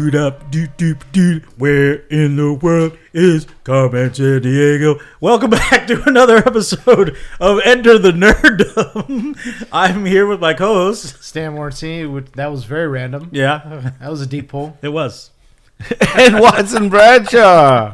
Doot up, doot doop doot. Where in the world is Carmen Sandiego? Welcome back to another episode of Enter the Nerdom. I'm here with my co-host Stan Warrency. That was very random. Yeah, That was a deep pull. it was. And Watson Bradshaw.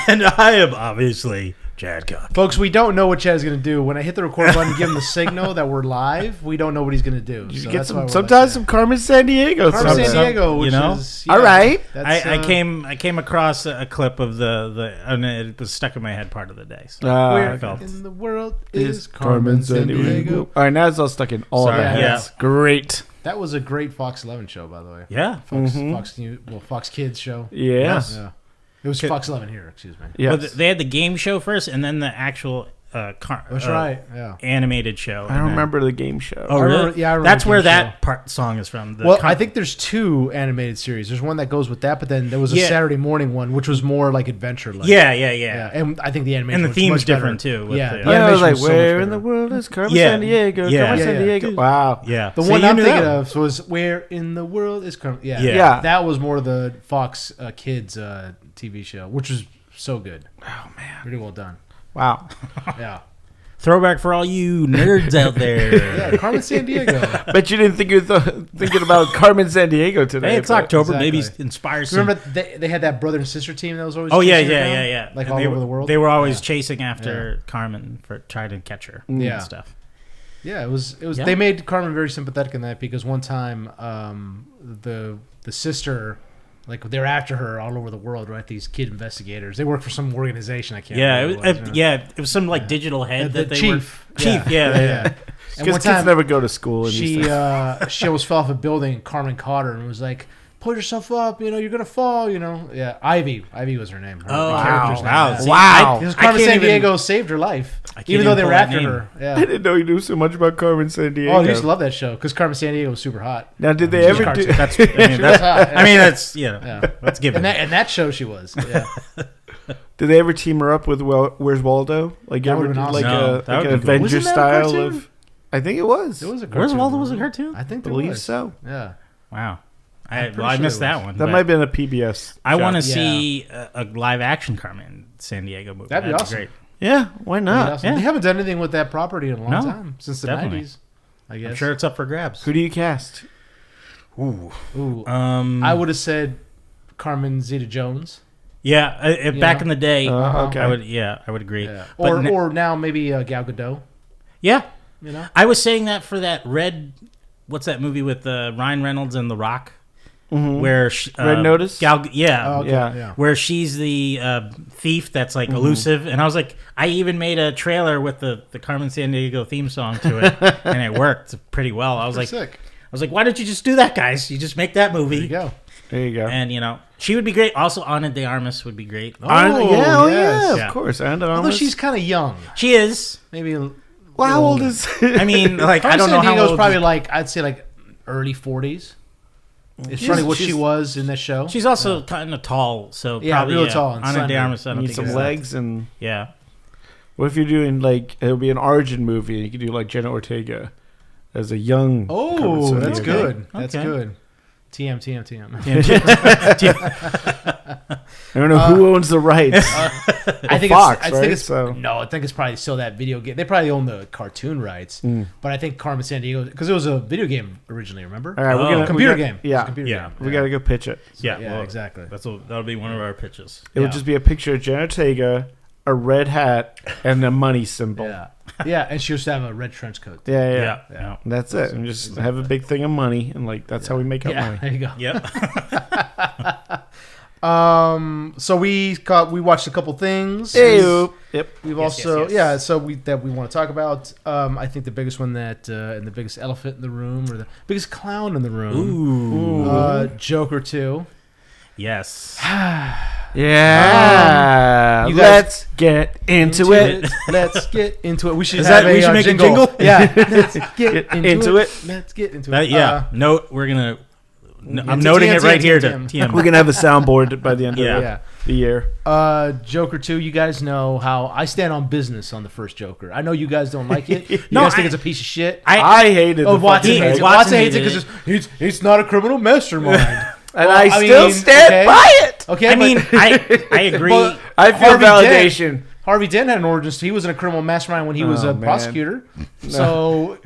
And I am obviously Chad Cook. Folks, we don't know what Chad is going to do. When I hit the record button and give him the signal that we're live, we don't know what he's going to do. You So get that's why we're sometimes some Carmen Sandiego. Carmen sometimes. Sandiego, which you know? is All right. I came across a clip of the and it was stuck in my head part of the day. So Where I felt in the world Is is Carmen Sandiego? All right, now it's all stuck in all Sorry, of our heads. yeah. Great. That was a great Fox 11 show, by the way. yeah. Fox Kids show. Yeah. Yeah. It was Fox 11 here, excuse me. Yes. But they had the game show first, and then the actual That's right. Yeah. animated show. I don't remember the game show. Oh, I really? remember- yeah, I remember That's the where game that song is from. I think there's two animated series. There's one that goes with that, but then there was a Saturday morning one, which was more like adventure-like. Yeah. And I think the animation And the theme's was much better. different, too, with Yeah, the- the I was animation like, was so much where in better. the world is Carmen Yeah. Sandiego? Yeah. Carmen Yeah, yeah. Sandiego. Wow. Yeah. The So one you I'm knew thinking that. of was Where in the World is Carmen? Yeah. Yeah. That was more the Fox Kids TV show, which was so good. Oh, man. Pretty well done. Wow. Yeah. Throwback for all you nerds out there. Yeah, Carmen Sandiego. Bet you didn't think you were thinking about Carmen Sandiego today. Hey, it's but- October. Exactly. Maybe inspire some. Remember they had that brother and sister team that was always Oh yeah, chasing her down? yeah. Like And all they, over the world. They were always chasing after Carmen for trying to catch her. Yeah. And stuff. Yeah, it was. Yeah. They made Carmen very sympathetic in that because one time, the sister, like they're after her all over the world, right? These kid investigators. They work for some organization. I can't. Yeah, remember what it was, it was some like digital head The that they chief. were. Chief, yeah. And Because one kids time never go to school. And she almost fell off a building. And Carmen caught her and was like, "Pull yourself up. You know you're gonna fall. You know." Yeah, Ivy. Ivy was her name. Her character's name. wow. Yeah. See, Wow. Because I Carmen can't Sandiego even- saved her life, I can't even though they even were pull that after name. her. I Yeah. didn't know you knew so much about Carmen Sandiego. Oh, I used to love that show because Carmen Sandiego was super hot. Now, did they She's ever cartoon. do? That's. Yeah. Yeah. That's given. And that show she was. Yeah. Did they ever team her up with Where's Waldo? Like That ever would've do been like awesome. No, a that like would an be cool. Avenger Wasn't that a style cartoon? of? I think it was. It was a cartoon. Where's Waldo was a cartoon? I think there believe was. so. Yeah. Wow. I'm pretty I sure missed there that was. one. That but might have been a PBS. I want to show. see a live action Carmen Sandiego movie. That'd be awesome. great. Yeah, why not? Awesome. yeah. They haven't done anything with that property in a long No, time since the definitely. 90s. I guess. I'm sure it's up for grabs. Who do you cast? Ooh. Ooh. I I would have said Carmen Zeta-Jones. Yeah, back know? in the day, Okay. I would agree. Yeah. But Or now maybe Gal Gadot. yeah, You know. I was saying that for that what's that movie with Ryan Reynolds and The Rock, where Red Notice? yeah, Oh, okay. Yeah. Yeah. where she's the thief that's like elusive, and I was like, I even made a trailer with the Carmen Sandiego theme song to it, and it worked pretty well. I was like, Sick. why don't you just do that, guys? You just make that movie. There you go. There you go. And she would be great. Also, Ana de Armas would be great. Oh, yes. of course. And Although she's kind of young. She is. Maybe. well, how old is? I mean, like, I Carmen don't know how Sandiego's old. probably like, I'd say like early 40s. It's probably what she was in this show. She's also kind of tall, so Yeah, probably, real tall and Ana de slender. Armas, I don't Need think some is legs and. that- Yeah. What if you're doing like it'll be an origin movie and you could do like Jenna Ortega as a young. Oh, Carmen that's Sandiego. good. That's Okay. good. TM. I don't know who owns the rights. I think Fox, I right? think it's So- no. I think it's probably still that video game. They probably own the cartoon rights, Mm. but I think Carmen Sandiego because it was a video game originally. Remember? All right, we're Oh. gonna Computer we got- game. It's a Yeah, computer Yeah. game. we gotta go pitch it. Yeah, Yeah, exactly. That'll be one of our pitches. It would Yeah. just be a picture of Jenna Ortega, a red hat, and a money symbol. Yeah, yeah, and she used to have a red trench coat. Yeah. Yeah. And that's it. And just have a big thing of money, and like that's how we make our Yeah, money. there you go. Yep. So we watched a couple things. Yep. We've Yes, also yes. so we want to talk about. I think the biggest one that and the biggest elephant in the room or the biggest clown in the room. Ooh. Joker 2. Yes. Yeah. You guys- Let's get into it. Let's get into it. We should Is have that- we should make a jingle? Yeah. Let's get into it. it. Let's get into it. Yeah. We're gonna. I'm TM, noting it right here to TM. TM. We're gonna have a soundboard by the end Yeah. of Yeah. the year. Joker 2, you guys know how I stand on business on the first Joker. I know you guys don't like it. You No, guys think I- it's a piece of shit. I hated Oh, the Watson fucking hates it. thing. Watson Watson hates it hated because it's not a criminal mastermind. And Well, I still mean, stand okay. by it. Okay, I mean, I agree. But I feel Harvey validation. Harvey Dent had an origin story. He was in a criminal mastermind when he was Oh, a man. prosecutor. So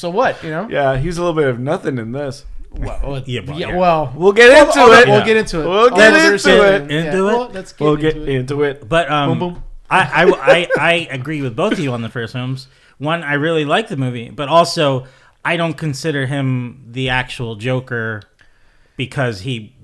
what? You know? Yeah, he's a little bit of nothing in this. Well, yeah. Well, We'll get into it. We'll get into it. We'll get into it. Well, let's get We'll into get it. into it. But Boom, boom. I agree with both of you on the first films. One, I really like the movie, but also I don't consider him the actual Joker because he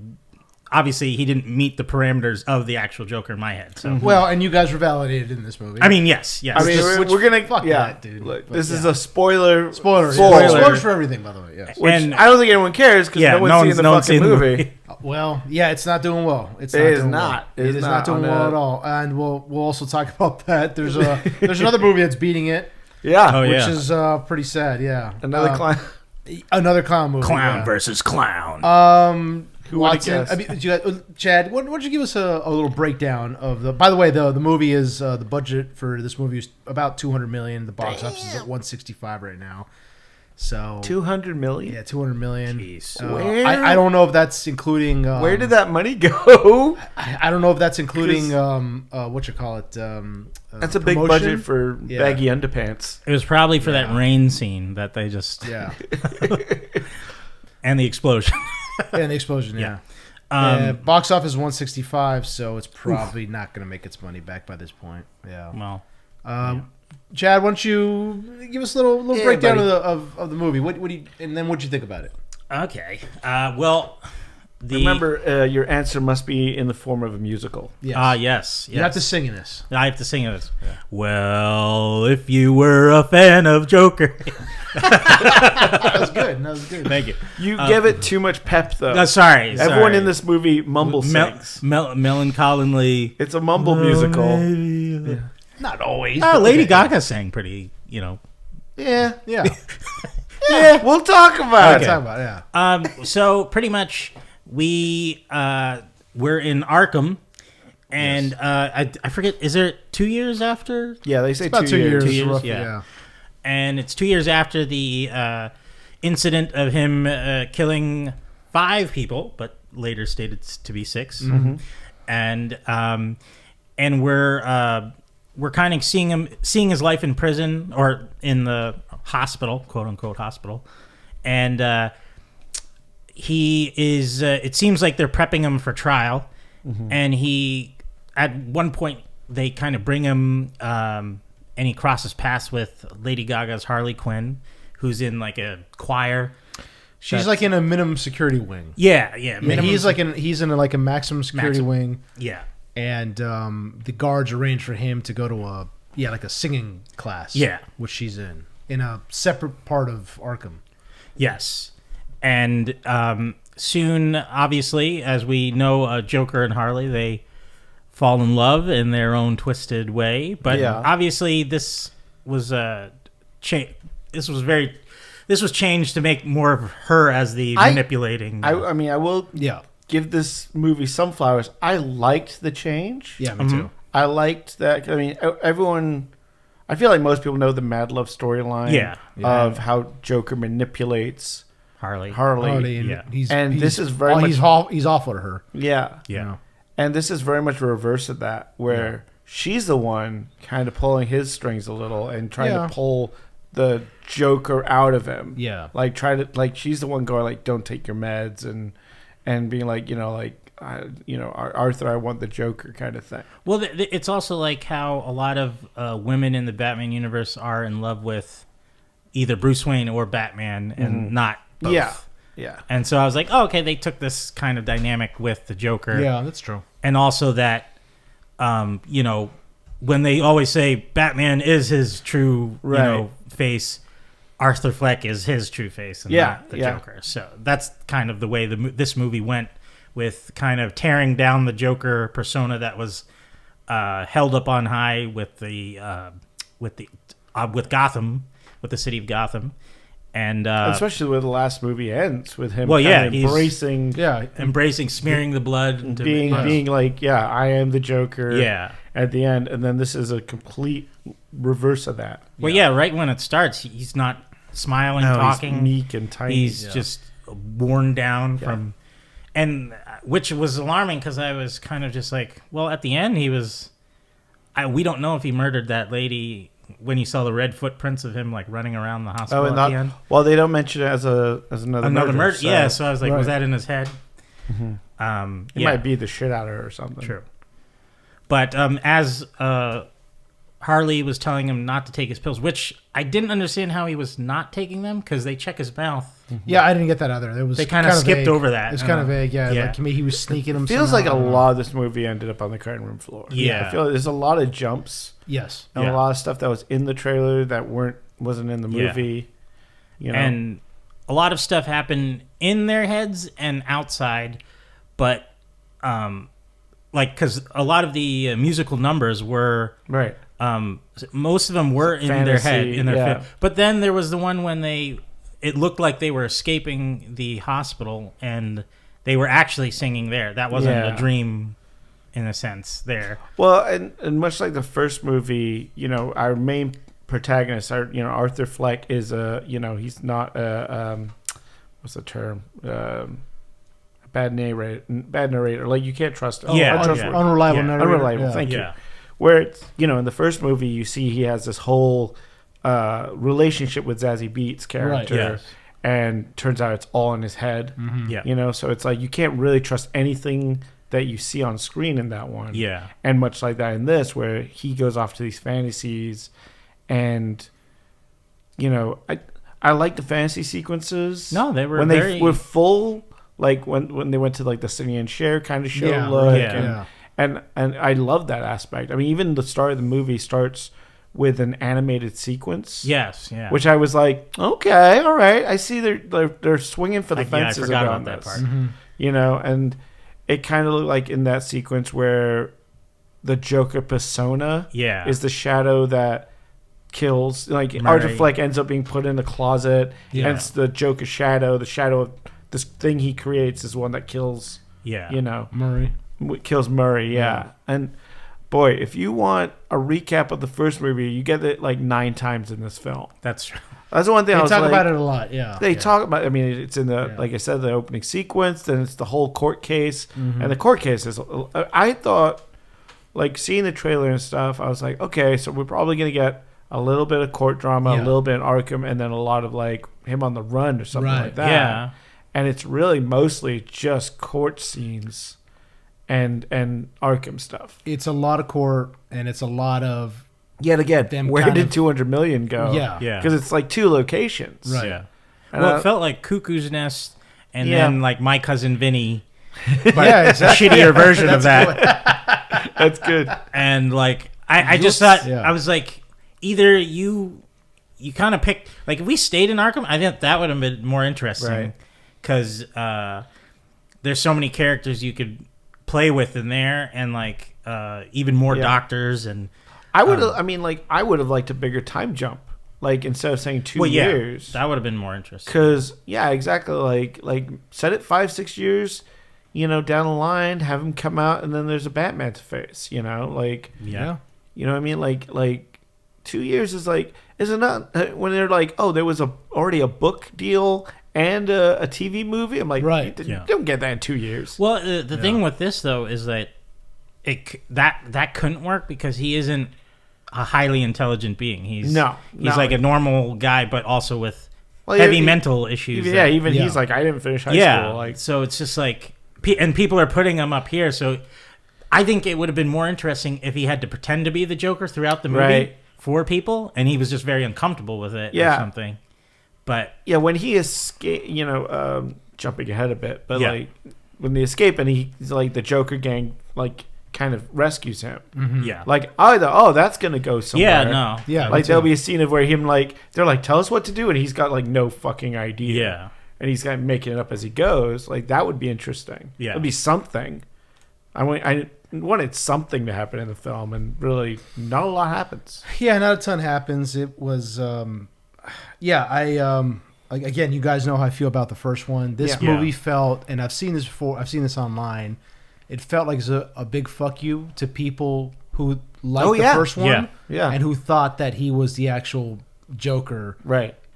didn't meet the parameters of the actual Joker in my head. So Well, and you guys were validated in this movie. I mean, yes. I mean, we're gonna fuck that, dude. Look, But, this is yeah. a spoiler. Spoilers. Spoiler. Spoilers for everything, by the way. Yes. Which And- I don't think anyone cares because no one's seen the fucking movie. Well, yeah, it's not doing well. It's It not is doing not. Well. It is not doing on well a- at all. And we'll also talk about that. There's another movie that's beating it, Yeah. Oh, which yeah. is pretty sad. Yeah, Another clown. another clown movie. Clown yeah. versus clown. Who would've Watson. guessed? I mean, Chad, why don't you give us a little breakdown of the? By the way, the movie is the budget for this movie is about $200 million. The box office is at 165 right now. So 200 million. yeah, 200 million. Jeez. Where? I don't know if that's including. Where did that money go? I don't know if that's including what you call it. That's a big promotion? budget for Yeah. baggy underpants. It was probably for that rain scene that they just Yeah, and the explosion. and the explosion. Yeah. Um, Box office 165, so it's probably not going to make its money back by this point. Yeah. well, Chad, why don't you give us a little Yeah, breakdown buddy. of the movie? What do you, and then what'd you think about it? okay. Well, Remember, your answer must be in the form of a musical. Yes. yes. You have to sing in this. I have to sing this. Well, if you were a fan of Joker. That was good. That was good. Thank you. You give it too much pep, though. No, sorry. Everyone in this movie mumble sings. Melancholy. It's a mumble musical. Not always. Oh, but Lady okay. Gaga sang pretty, Yeah. Yeah, we'll talk about Talk it. about it, yeah. So pretty much we're in Arkham, and I forget. Is there 2 years after? Yeah, they say About 2 years. 2 years, roughly, yeah. And it's 2 years after the incident of him killing 5 people, but later stated to be 6. Mm-hmm. And we're kind of seeing his life in prison or in the hospital, quote unquote hospital, and he is. It seems like they're prepping him for trial, and he at one point they kind of bring him, and he crosses paths with Lady Gaga's Harley Quinn, who's in like a choir. She's like in a minimum security wing. Yeah. He's in a maximum security wing. Yeah. And the guards arranged for him to go to a singing class. Yeah. which she's in a separate part of Arkham. Yes. And soon, obviously, as we know, Joker and Harley, they fall in love in their own twisted way. But obviously, this was This was changed to make more of her as the manipulating. I mean, I will give this movie some flowers. I liked the change. Yeah, me too. I liked that. I mean, everyone. I feel like most people know the Mad Love storyline of how Joker manipulates Harley. And this is very much he's awful to her. Yeah. And this is very much a reverse of that, where she's the one kind of pulling his strings a little and trying to pull the Joker out of him. Yeah. Like she's the one going like, don't take your meds and being like, Arthur, I want the Joker kind of thing. Well, it's also like how a lot of women in the Batman universe are in love with either Bruce Wayne or Batman and not both. Yeah. And so I was like, oh, okay, they took this kind of dynamic with the Joker. Yeah, that's true. And also that, when they always say Batman is his true, face, Arthur Fleck is his true face and not the Joker. So that's kind of the way this movie went, with kind of tearing down the Joker persona that was held up on high with Gotham, with the city of Gotham. And especially where the last movie ends with him embracing smearing the blood and being like, I am the Joker at the end, and then this is a complete reverse of that. Well, right when it starts, he's not smiling, talking. He's meek and tiny. He's just worn down from, And which was alarming because I was kind of just like, well, at the end he was. We don't know if he murdered that lady when you saw the red footprints of him like running around the hospital at the end. Well, they don't mention it as another murder. So. Yeah, so I was like, was that in his head? Mm-hmm. He might be the shit out of her or something. True. But as Harley was telling him not to take his pills, which I didn't understand how he was not taking them because they check his mouth. Yeah, I didn't get that either. They kind of skipped vague. over that. It's kind of vague. Yeah, like to me, he was sneaking them. It feels somehow. like a lot of this movie ended up on the cutting room floor. Yeah, I feel like there's a lot of jumps. Yes, and a lot of stuff that was in the trailer that wasn't in the movie. You know? And a lot of stuff happened in their heads and outside, but like because a lot of the musical numbers were right. Most of them were in their head, but then there was the one when it looked like they were escaping the hospital and they were actually singing there. That wasn't a dream in a sense there. Well, and much like the first movie, our main protagonist, Arthur Fleck is he's not what's the term? Bad narrator. Like you can't trust him. Unreliable narrator. Unreliable. Thank you. Where it's, in the first movie, you see he has this whole relationship with Zazie Beetz' character, and turns out it's all in his head. Mm-hmm. So it's like you can't really trust anything that you see on screen in that one. Yeah, and much like that in this, where he goes off to these fantasies, and I like the fantasy sequences. No, they were when they were full, like when they went to like the City and Cher kind of show look. And I love that aspect. I mean, even the start of the movie starts with an animated sequence. Yes, yeah. Which I was like, okay, all right. I see they're swinging for the fences. I forgot about that part. Mm-hmm. And it kind of looked like in that sequence where the Joker persona is the shadow that kills. Like Murray. Arthur Fleck ends up being put in a closet. Yeah. And it's the Joker shadow. The shadow of this thing he creates is one that kills. Yeah. Murray. Kills Murray, yeah. And boy, if you want a recap of the first movie, you get it like 9 times in this film. That's true. That's the one thing they I was talk like, about it a lot. Yeah, they talk about. I mean, it's in the like I said, the opening sequence. Then it's the whole court case, and the court case is. I thought, like seeing the trailer and stuff, I was like, okay, so we're probably gonna get a little bit of court drama, a little bit in Arkham, and then a lot of like him on the run or something like that. Yeah, and it's really mostly just court scenes. And Arkham stuff. It's a lot of court, and it's a lot of yet again. Where did $200 million go? Yeah, because it's like 2 locations. Right. Yeah. Well, it felt like Cuckoo's Nest, and then like My Cousin Vinny. Exactly. Shittier version of that. That's good. And like I just thought I was like, either you kind of picked like if we stayed in Arkham, I think that would have been more interesting because there's so many characters you could play with in there, and like even more doctors, and I would I would have liked a bigger time jump, like instead of saying 2 years, that would have been more interesting. Because exactly, like set it 5-6 years, down the line, have him come out, and then there's a Batman to face, you know what I mean, like 2 years is like it not when they're like, oh, there was already a book deal and a TV movie. I'm like, you don't get that in 2 years. Well, the thing with this though is that that couldn't work because he isn't a highly intelligent being. He's like a normal guy, but also with heavy mental issues. He's like, I didn't finish high school. Like, so it's just like, and people are putting him up here. So I think it would have been more interesting if he had to pretend to be the Joker throughout the movie for people, and he was just very uncomfortable with it or something. But when he escaped, jumping ahead a bit, but like when they escape and he's like the Joker gang, like kind of rescues him. Mm-hmm. Yeah, like that's gonna go somewhere. Like there'll be a scene of where him they're like, tell us what to do, and he's got like no fucking idea. Yeah, and he's kind of making it up as he goes. Like that would be interesting. Yeah, it'd be something. I wanted something to happen in the film, and really not a lot happens. Yeah, not a ton happens. It was. Again, you guys know how I feel about the first one. This movie felt, and I've seen this before, I've seen this online, it felt like it was a big fuck you to people who liked the first one and who thought that he was the actual Joker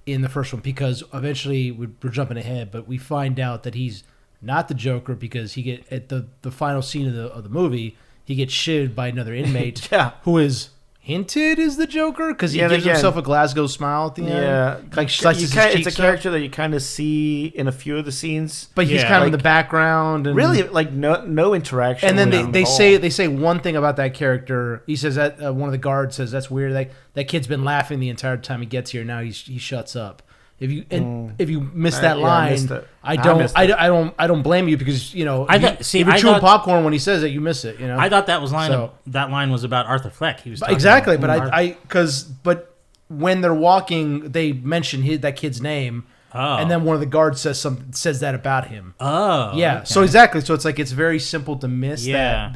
in the first one, because eventually, we're jumping ahead, but we find out that he's not the Joker because he get at the final scene of the movie, he gets shivved by another inmate who is hinted is the Joker because he gives himself a Glasgow smile at the end. Yeah, like it's a character that you kind of see in a few of the scenes, but he's kind of in the background and really like no interaction. And then they say one thing about that character. He says that one of the guards says that's weird. Like that kid's been laughing the entire time he gets here. Now he shuts up. If you miss that line, I don't blame you because if you're chewing popcorn when he says it, you miss it. I thought that line was about Arthur Fleck. He was exactly, but when they're walking, they mention that kid's name, and then one of the guards says that about him. Oh, yeah. Okay. So exactly, so it's like it's very simple to miss that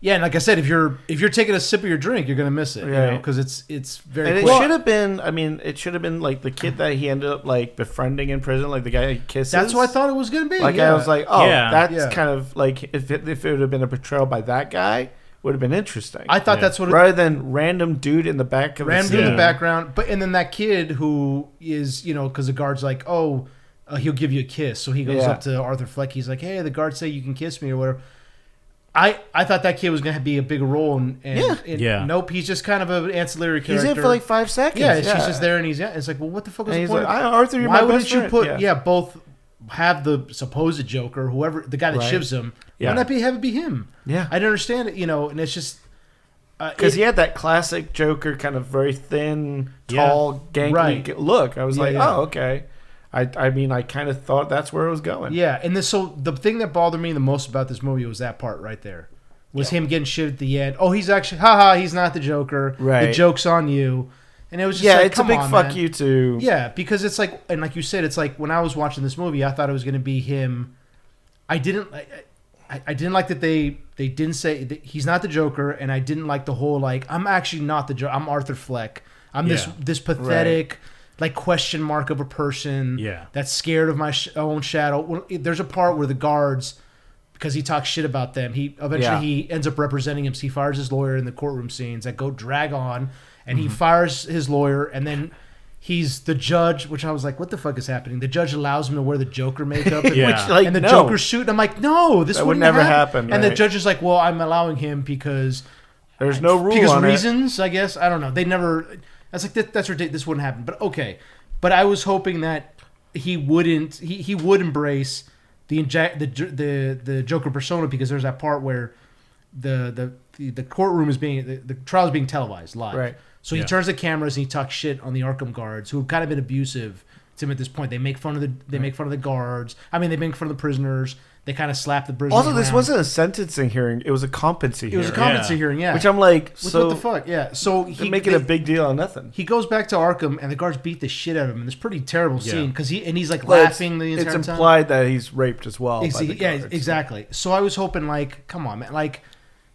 Yeah, and like I said, if you're taking a sip of your drink, you're gonna miss it, because it's very. And it should have been. I mean, it should have been like the kid that he ended up like befriending in prison, like the guy he kisses. That's what I thought it was gonna be. Like I was like, that's kind of like if it would have been a portrayal by that guy, would have been interesting. I thought that's what rather than random dude in the back of the scene. Random dude in the background, and then that kid who is because the guard's like, he'll give you a kiss, so he goes up to Arthur Fleck. He's like, hey, the guards say you can kiss me or whatever. I thought that kid was going to be a bigger role, and nope, he's just kind of an ancillary character. He's in for like 5 seconds. Yeah, she's just there, and it's like, well, what the fuck is the point? Like, Arthur, you're Why my best wouldn't friend. you put both have the supposed Joker, whoever the guy that shivs him? Why not have it be him? Yeah, I don't understand it, and it's just because he had that classic Joker kind of very thin, tall, gangly look. I was like, oh, okay. I mean, I kind of thought that's where it was going. Yeah, and so the thing that bothered me the most about this movie was that part right there. Was him getting shivved at the end. Oh, he's actually, he's not the Joker. Right. The joke's on you. And it was just like, it's a big fuck you to... Yeah, because it's like, and like you said, it's like when I was watching this movie, I thought it was going to be him. I didn't like that they didn't say that he's not the Joker, and I didn't like the whole, like, I'm actually not the Joker. I'm Arthur Fleck. I'm this pathetic... like question mark of a person that's scared of my own shadow. Well, there's a part where the guards, because he talks shit about them, he ends up representing him. So he fires his lawyer in the courtroom scenes that go drag on, and he fires his lawyer, and then he's the judge, which I was like, what the fuck is happening? The judge allows him to wear the Joker makeup, and the Joker's suit, and I'm like, no, this would never happen. And the judge is like, well, I'm allowing him because there's no rule because on reasons, I guess. I don't know. They never. I was like, that's ridiculous. This wouldn't happen. But okay. But I was hoping that he wouldn't. He would embrace the Joker persona, because there's that part where the courtroom is the trial is being televised live. Right. So he turns the cameras and he talks shit on the Arkham guards, who have kind of been abusive to him at this point. They make fun of the guards. I mean, they make fun of the prisoners. They kind of slap the prisoners. Also, this wasn't a sentencing hearing; it was a competency hearing. It was a competency hearing, yeah. Which I'm like, what the fuck, yeah. So they're making a big deal on nothing. He goes back to Arkham, and the guards beat the shit out of him. And it's a pretty terrible scene because he's like laughing the entire time. It's implied that he's raped as well. Exactly. So I was hoping, like, come on, man, like,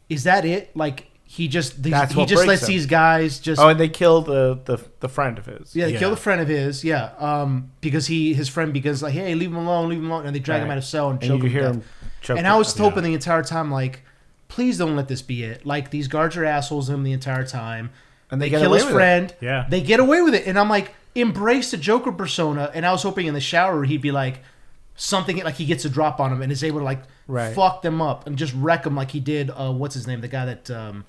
is that it? Like, he just lets these guys just. Oh, and they kill the friend of his. Yeah, they kill the friend of his. Yeah, because his friend begins like, hey, leave him alone, and they drag him out of cell and choke him. You hear him choke. And I was hoping the entire time, like, please don't let this be it. Like, these guards are assholes to him the entire time, and they kill his friend. Yeah, they get away with it, and I'm like, embrace the Joker persona. And I was hoping in the shower he'd be like something like he gets a drop on him and is able to like fuck them up and just wreck them like he did. What's his name? The guy that.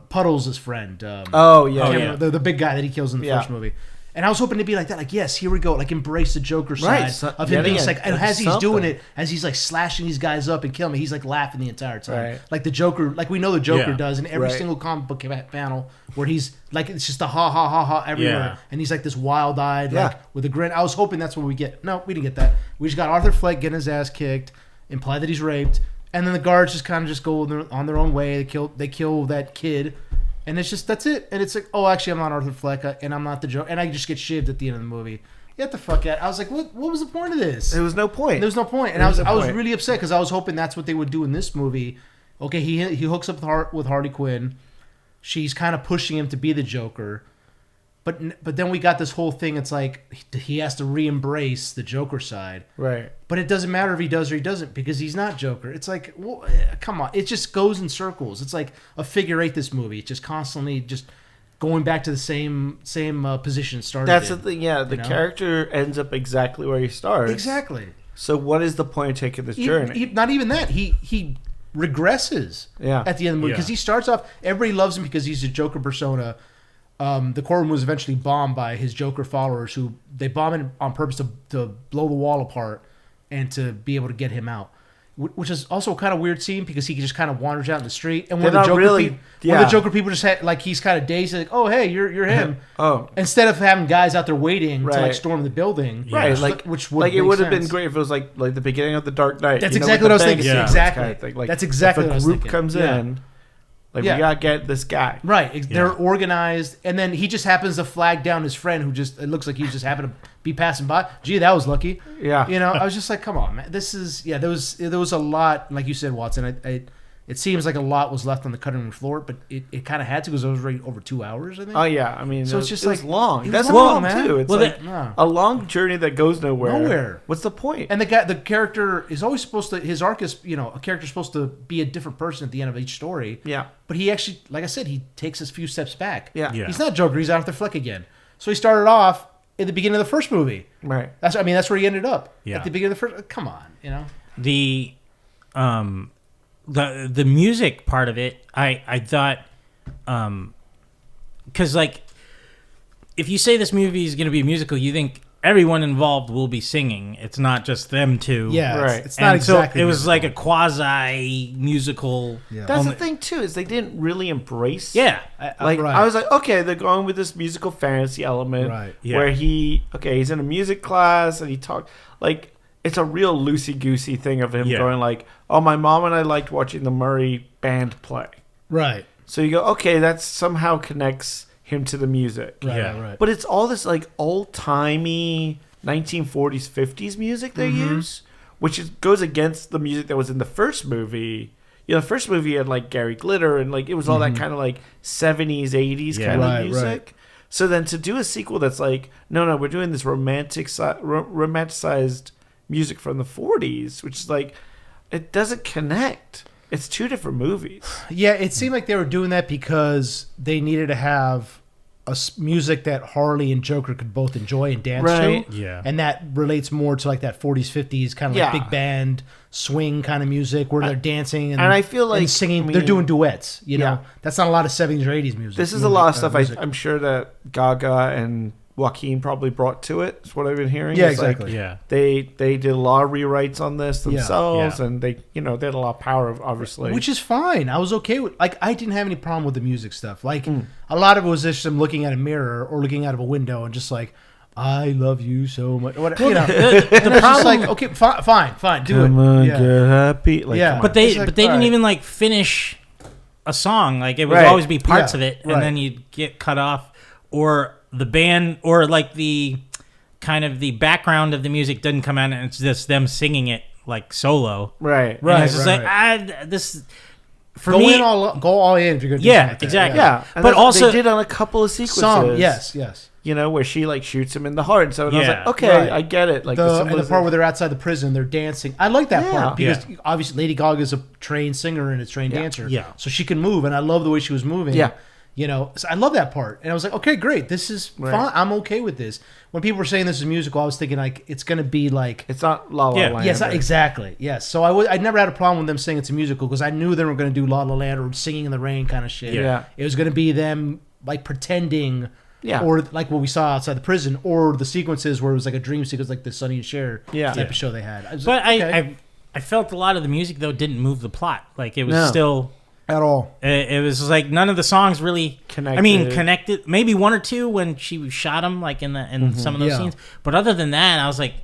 Puddles' friend. The big guy that he kills in the first movie. And I was hoping to be like that. Like, yes, here we go. Like, embrace the Joker side of him being like, and as he's doing it, as he's like slashing these guys up and killing me, he's like laughing the entire time. Right. Like the Joker, like we know the Joker does in every single comic book panel, where he's like, it's just a ha ha ha ha everywhere, and he's like this wild eyed, like with a grin. I was hoping that's what we get. No, we didn't get that. We just got Arthur Fleck getting his ass kicked, imply that he's raped. And then the guards just kind of just go on their own way. They kill that kid, and it's just that's it. And it's like, oh, actually, I'm not Arthur Fleck, and I'm not the Joker, and I just get shivved at the end of the movie. Get the fuck out! I was like, what was the point of this? There was no point. There was no point, and I was really upset because I was hoping that's what they would do in this movie. Okay, he hooks up with Harley Quinn. She's kind of pushing him to be the Joker. But then we got this whole thing. It's like he has to re-embrace the Joker side, right? But it doesn't matter if he does or he doesn't, because he's not Joker. It's like, well, come on, it just goes in circles. It's like a figure eight. This movie, it's just constantly just going back to the same position it started. That's the thing. Yeah, the character ends up exactly where he starts. Exactly. So what is the point of taking this journey? Not even that. He regresses at the end of the movie because he starts off. Everybody loves him because he's a Joker persona. The courtroom was eventually bombed by his Joker followers, who they bomb him on purpose to blow the wall apart and to be able to get him out. Which is also a kind of weird scene because he just kind of wanders out in the street, and when the Joker people just had, like, he's kind of dazed, like, oh hey, you're him. Instead of having guys out there waiting to like storm the building, which would it would have been great if it was like the beginning of the Dark Knight. That's exactly what I was thinking. Yeah. Exactly. Kind of thing. Like, that's exactly what I was thinking. If a group comes in. Like, we gotta get this guy. Right. They're organized, and then he just happens to flag down his friend who it looks like he just happened to be passing by. Gee, that was lucky. Yeah. I was just like, come on, man. This is, there was a lot, like you said, Watson. It seems like a lot was left on the cutting room floor, but it kind of had to because it was already over 2 hours, I think. Oh, yeah. I mean, so it's just like long. That's long, man. Too. It's a long journey that goes nowhere. Nowhere. What's the point? And the character is always supposed to, his arc is, a character's supposed to be a different person at the end of each story. Yeah. But he actually, like I said, he takes a few steps back. Yeah. He's not Joker. He's out of the flick again. So he started off at the beginning of the first movie. Right. That's where he ended up. Yeah. At the beginning of the first. Come on, The music part of it, I thought, because like, if you say this movie is going to be a musical, you think everyone involved will be singing. It's not just them two. Yeah, right. It's not exactly. So it was like a quasi musical. Yeah. That's the thing too, is they didn't really embrace. Yeah, I was like, okay, they're going with this musical fantasy element, right? Yeah. Where he's in a music class and he talked like. It's a real loosey-goosey thing of him going like, oh, my mom and I liked watching the Murray band play. Right. So you go, okay, that somehow connects him to the music. Right. But it's all this like old-timey 1940s, 50s music they use, which goes against the music that was in the first movie. The first movie had like Gary Glitter and like it was all that kind of like 70s, 80s kind of music. Right. So then to do a sequel that's like, no, we're doing this romanticized music from the 40s, which is like, it doesn't connect. It's two different movies. Yeah, it seemed like they were doing that because they needed to have music that Harley and Joker could both enjoy and dance to. Yeah. And that relates more to like that 40s, 50s kind of like big band swing kind of music where they're dancing and I feel like singing. They're doing duets, That's not a lot of 70s or 80s music. This is a lot of stuff I'm sure that Gaga and Joaquin probably brought to it. Is what I've been hearing. Yeah, exactly. They did a lot of rewrites on this themselves, and they had a lot of power, obviously. Which is fine. I was okay with. Like, I didn't have any problem with the music stuff. Like, a lot of it was just them looking at a mirror or looking out of a window and just like, I love you so much. The problem, like, okay, fine, do come it. On, get happy. Like, but they didn't even like finish a song. Like, it would always be parts of it, and then you'd get cut off, or the band, or like the kind of the background of the music doesn't come out and it's just them singing it like solo. Right. And it's just like, this for go me, go all in if you're going to do something like that. Exactly. Yeah. But also they did on a couple of sequences. Yes. Where she like shoots him in the heart. So I was like, okay, I get it. Like and the part where they're outside the prison, they're dancing. I like that part because obviously Lady Gaga is a trained singer and a trained dancer. Yeah. So she can move, and I love the way she was moving. Yeah. So I love that part. And I was like, okay, great. This is fine. I'm okay with this. When people were saying this is a musical, I was thinking like it's going to be like... It's not La La Land. Yes, exactly. Yes. So I never had a problem with them saying it's a musical because I knew they were going to do La La Land or Singing in the Rain kind of shit. Yeah. It was going to be them like pretending... Yeah. Or like what we saw outside the prison, or the sequences where it was like a dream sequence, like the Sonny and Cher type of show they had. I felt a lot of the music though didn't move the plot. Like it was still at all. It was like none of the songs really connected. I mean, connected. Maybe one or two when she shot him, like in some of those scenes. But other than that, I was like,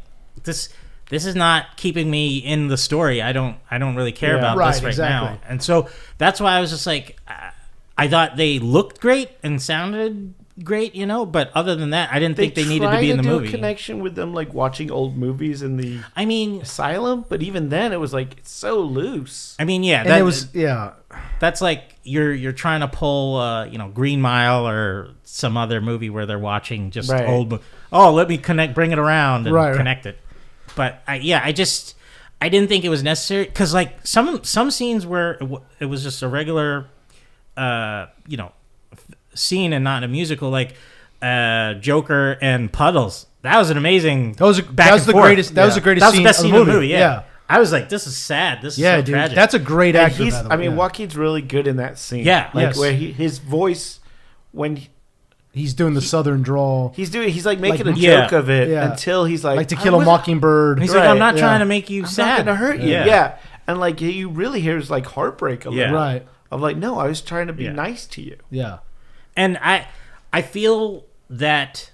this is not keeping me in the story. I don't really care about this right now. And so that's why I was just like, I thought they looked great and sounded great, but other than that, I didn't think they needed to be in the movie. A connection with them, like watching old movies in the asylum, but even then, it was like it's so loose. I mean, that's like you're trying to pull, Green Mile or some other movie where they're watching just old. Oh, let me bring it around and connect it. But I didn't think it was necessary because like some scenes where it was just a regular, scene and not a musical, like Joker and Puddles. that was an amazing. That was the greatest. That was the greatest. That was scene the best of scene the of the movie. movie. Yeah. I was like, this is sad. This is so dude, tragic. that's a great actor. Joaquin's really good in that scene. Yeah, where his voice when he's doing the southern drawl. He's like making a joke of it until he's like To Kill a Mockingbird. He's like, I'm not trying to make you sad. I'm not gonna hurt you. Yeah. And like you really hear his like heartbreak a little. Right. Of like, no, I was trying to be nice to you. Yeah. And I feel that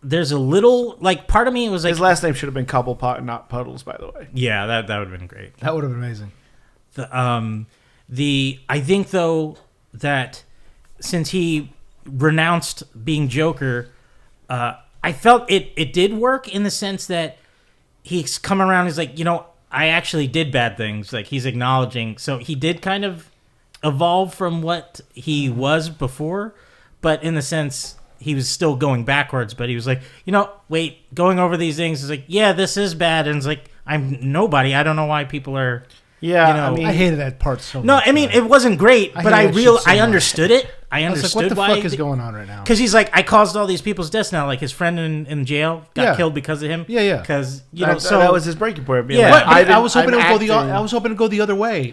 there's a little like part of me was like his last name should have been Cobblepot and not Puddles, by the way. Yeah, that would have been great. That would have been amazing. I think though that since he renounced being Joker, I felt it did work in the sense that he's come around. He's like, I actually did bad things. Like he's acknowledging. So he did kind of evolve from what he was before, but in the sense he was still going backwards. But he was like, wait, going over these things is like, yeah, this is bad. And it's like, I'm nobody. I don't know why people are. Yeah, I hated that part so much. No, I mean, it wasn't great, but I understood it. I understood what the why. Fuck is going on right now? Because he's like, I caused all these people's deaths now. Like his friend in jail got killed because of him. Yeah. Because so that was his breaking point. Yeah, like, I was hoping to go the other way.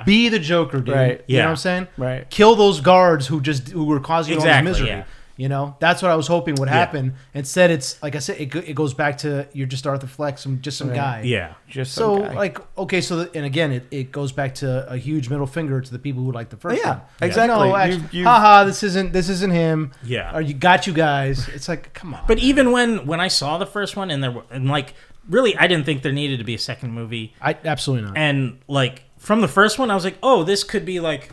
Be the Joker, dude. Right. You know what I'm saying? Right. Kill those guards who were causing all this misery. Yeah. That's what I was hoping would happen. Instead, it's like I said, it goes back to you're just Arthur Fleck, some guy. Yeah, just some guy. Like okay, and again, it goes back to a huge middle finger to the people who like the first one. Exactly. No, actually, haha, this isn't him. Yeah, or you guys. It's like, come on. But even when I saw the first one and like really, I didn't think there needed to be a second movie. I absolutely not. And like from the first one, I was like, oh, this could be like,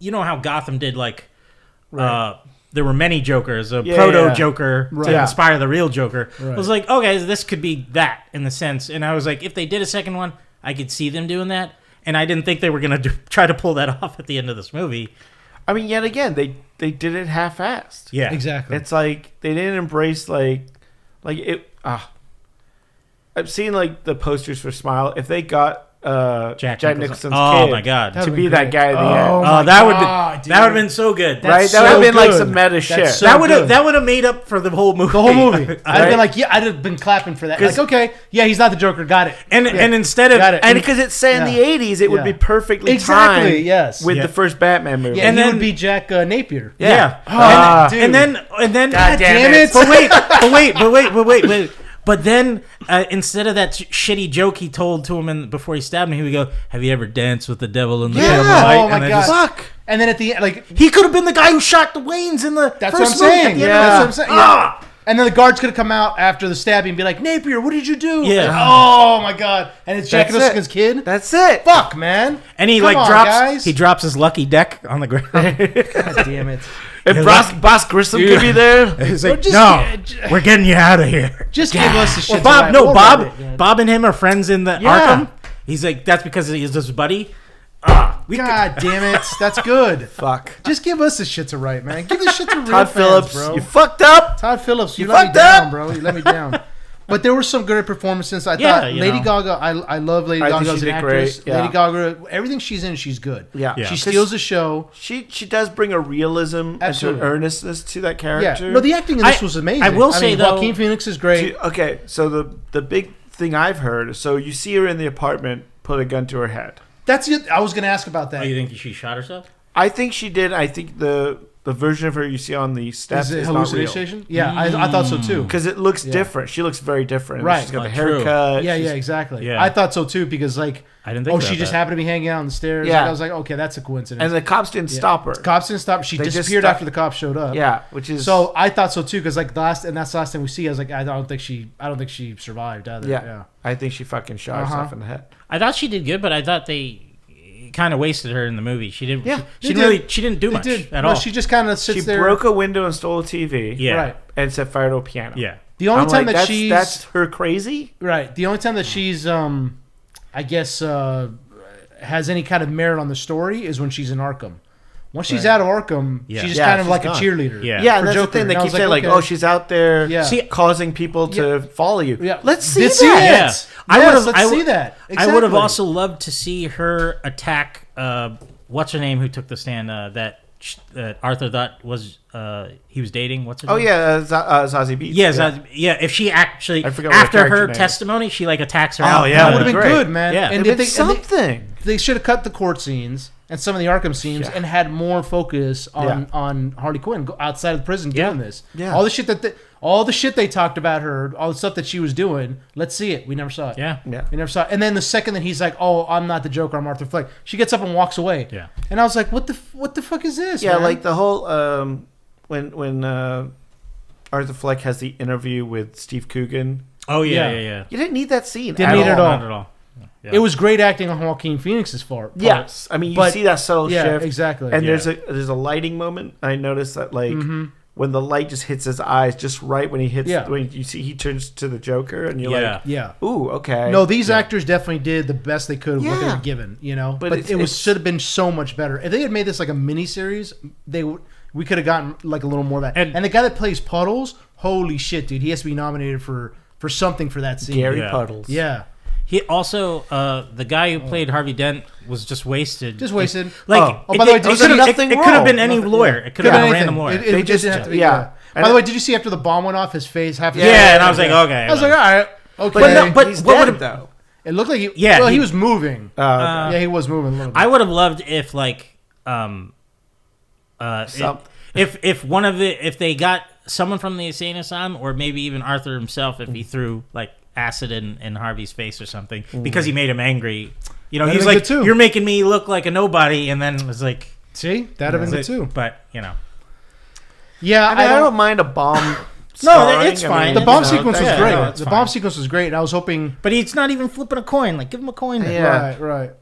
how Gotham did like. Right. There were many Jokers, proto-Joker to inspire the real Joker. Right. I was like, okay, this could be that in the sense. And I was like, if they did a second one, I could see them doing that. And I didn't think they were going to try to pull that off at the end of this movie. I mean, yet again, they did it half-assed. Yeah, exactly. It's like they didn't embrace like it. I've seen like the posters for Smile. If they got Jack Nicholson's kid. Oh my god! To be that guy at the end. Oh, that would have been so good, right? That would have been like some meta shit. So that would have made up for the whole movie. The whole movie. I'd have been like, I'd have been clapping for that. Like, okay, he's not the Joker. Got it. And instead of and because it's set in the 80s, it would be perfectly timed. Yes. With the first Batman movie. Yeah, and then he would be Jack Napier. Yeah. And then. God damn it! But wait. But then, instead of that shitty joke he told to him before he stabbed him, he would go, "Have you ever danced with the devil in the pale light?" Oh my god! Fuck! And then at the end, like he could have been the guy who shot the Waynes in the that's first what I'm movie. saying. That's what I'm saying. Yeah. And then the guards could have come out after the stabbing and be like, "Napier, what did you do?" Yeah. Oh my god! And it's Jack Nicholson's kid. That's it. Fuck, man. And he drops his lucky deck on the ground. God damn it. If Boss Grissom could be there, he's like, we're getting you out of here. Just give us the shit. Bob and him are friends in the Arkham. He's like, that's because he's his buddy. God damn it, that's good. Fuck. Just give us the shit to write, man. Give this shit to real Todd fans, Phillips, bro. you fucked up. Todd Phillips, you let me down, bro. You let me down. But there were some good performances. I thought Lady Gaga. I love Lady Gaga as an actress. Great. Yeah. Lady Gaga, everything she's in, she's good. Yeah. She steals the show. She does bring a realism and an earnestness to that character. Yeah. No, the acting in this was amazing. I will say though, Joaquin Phoenix is great. Okay, so the big thing I've heard. So you see her in the apartment, put a gun to her head. That's it. I was going to ask about that. Oh, you think she shot herself? I think she did. I think the version of her you see on the steps is hallucination? not real. Yeah, I thought so too. Because it looks different. She looks very different. Right. She's got the haircut. Yeah, exactly. Yeah. I thought so too because like, I didn't think she just happened to be hanging out on the stairs. Yeah. Like, I was like, okay, that's a coincidence. And the cops didn't stop her. Cops didn't stop. She disappeared after the cops showed up. Yeah, which is so I thought so too because like that's the last thing we see. I was like, I don't think she survived either. Yeah. I think she fucking shot herself in the head. I thought she did good, but I thought they kind of wasted her in the movie. She didn't. Yeah, she didn't do much at all. She just kind of sits there. She broke a window and stole a TV. Yeah, right. And set fire to a piano. Yeah. The only time that that's her crazy. Right. The only time that she's I guess has any kind of merit on the story is when she's in Arkham. Once she's out of Arkham, she's just kind of like gone. A cheerleader. Yeah, and that's the thing. They keep saying like, oh, she's out there causing people to follow you. Yeah. Let's see that. Yeah. Let's see that. Exactly. I would have also loved to see her attack, what's her name who took the stand, that Arthur thought was he was dating. What's her name? Zazie Beetz. Yeah, if she actually after her testimony, she like attacks her. Oh yeah, that would have been good, man. Yeah, and if something. They should have cut the court scenes and some of the Arkham scenes and had more focus on Harley Quinn outside of the prison doing this. Yeah, all the shit they talked about her, all the stuff that she was doing. Let's see it. We never saw it. Yeah. We never saw it. And then the second that he's like, "Oh, I'm not the Joker. I'm Arthur Fleck," she gets up and walks away. Yeah. And I was like, "What the fuck is this?" Yeah, man? like the whole when Arthur Fleck has the interview with Steve Coogan. Oh yeah. You didn't need that scene. Didn't need it at all. Not at all. Yeah. It was great acting on Joaquin Phoenix's part. Yes, I mean you see that subtle shift. Exactly. And there's a lighting moment. I noticed that when the light just hits his eyes, just right when he hits, when you see he turns to the Joker, and you're like, ooh, okay. No, these actors definitely did the best they could with what they were given, you know. But it should have been so much better if they had made this like a mini series. We could have gotten like a little more of that. And the guy that plays Puddles, holy shit, dude, he has to be nominated for something for that scene. Gary Puddles. Yeah. He also, the guy who played Harvey Dent by the way, it could have been any lawyer. It could have been a random lawyer. They just have to be, By the way, did you see after the bomb went off, his face? And I was like, okay. I was like, all right, okay. But he's dead, though. It looked like he was moving. He was moving a little bit. I would have loved if if they got someone from the insane asylum, or maybe even Arthur himself, if he threw like acid in Harvey's face or something because he made him angry. You know, he's like, "You're making me look like a nobody," and then it was like, "See, that'd have been good too." But you know, yeah, I don't mind a bomb. No, it's fine. The bomb sequence was great. The bomb sequence was great, and I was hoping. But he's not even flipping a coin. Like, give him a coin. Right.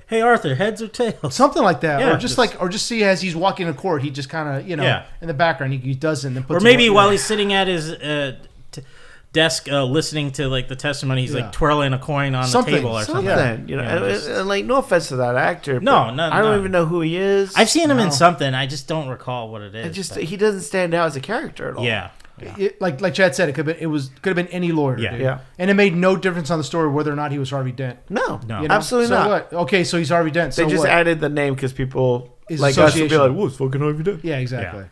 Hey, Arthur, heads or tails? Something like that, or just see as he's walking in court, he just kind of in the background he doesn't. And puts or maybe while he's sitting at his desk listening to like the testimony, he's like twirling a coin on the table or something. You know, and like no offense to that actor. No, I don't even know who he is. I've seen him in something. I just don't recall what it is. He doesn't stand out as a character at all. Yeah. Like Chad said, it could have been any lawyer. Yeah. And it made no difference on the story whether or not he was Harvey Dent. No, you know? absolutely not. What? Okay, so he's Harvey Dent. They just added the name because people like us would be like, "Whoa, it's fucking Harvey Dent." Yeah, exactly.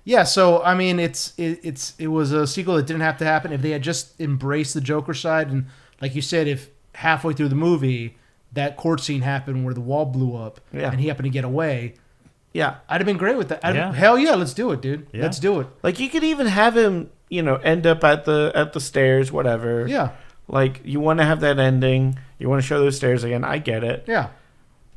Yeah, so I mean, it was a sequel that didn't have to happen if they had just embraced the Joker side, and like you said, if halfway through the movie that court scene happened where the wall blew up and he happened to get away, I'd have been great with that. Hell yeah, let's do it, dude. Yeah. Let's do it. Like you could even have him, you know, end up at the stairs, whatever. Yeah. Like you want to have that ending, you want to show those stairs again. I get it. Yeah.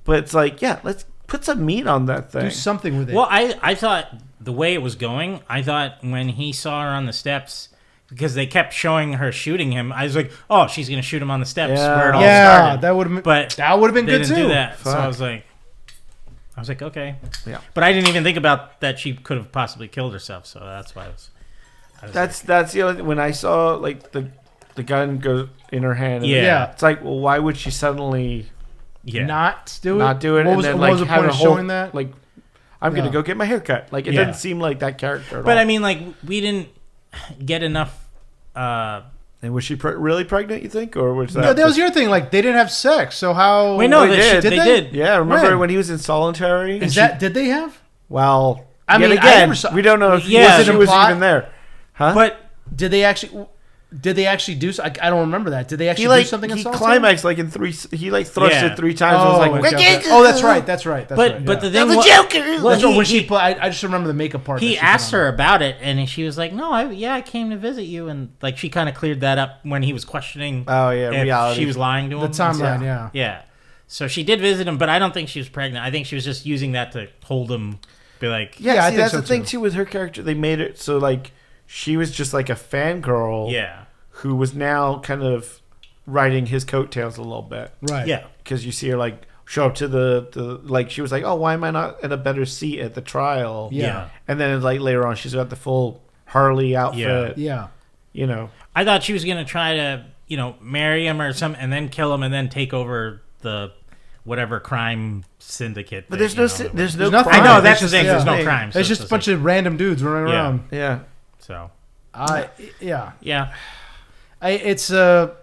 But it's like, let's put some meat on that thing. Do something with it. Well, I thought the way it was going, I thought when he saw her on the steps, because they kept showing her shooting him, I was like, oh, she's going to shoot him on the steps where it all started. That would have been good too. They didn't do that. Fuck. So I was like, okay. Yeah. But I didn't even think about that she could have possibly killed herself, so that's why I was that's the only when I saw like the gun go in her hand. It's like, well, why would she suddenly not do it? Not do it. What was the point of showing that? Like, I'm gonna go get my hair cut. Like, it doesn't seem like that character at all. But I mean, like, we didn't get enough. And was she really pregnant? You think, or was that? No, that was your thing. Like, they didn't have sex, so how? Wait, no, they did. Yeah, remember when he was in solitary? Did they have? Well, I mean, again, we don't know if she was even there. Huh? But did they actually do? I don't remember that. Did they actually do something? He climaxed like in three. He like thrusted 3 times. Oh, I was like, oh, that's right. That's right. But the thing, the Joker. Well, when she played, I just remember the makeup part. He asked her about it, and she was like, "No, I came to visit you," and like she kind of cleared that up when he was questioning. Oh yeah, if reality. She was lying to him. The timeline, yeah. So she did visit him, but I don't think she was pregnant. I think she was just using that to hold him. Be like, I think that's the thing too with her character. They made it so like she was just like a fangirl. Yeah. Who was now kind of riding his coattails a little bit. Right. Yeah. Because you see her like show up to the like she was like, oh, why am I not in a better seat at the trial? Yeah. And then like later on she's got the full Harley outfit. Yeah. You know. I thought she was gonna try to, marry him or something and then kill him and then take over the whatever crime syndicate. But there's no crime. I know that's the thing. There's no crime. It's just a bunch of random dudes running around. Yeah. So. Yeah. Yeah. It's a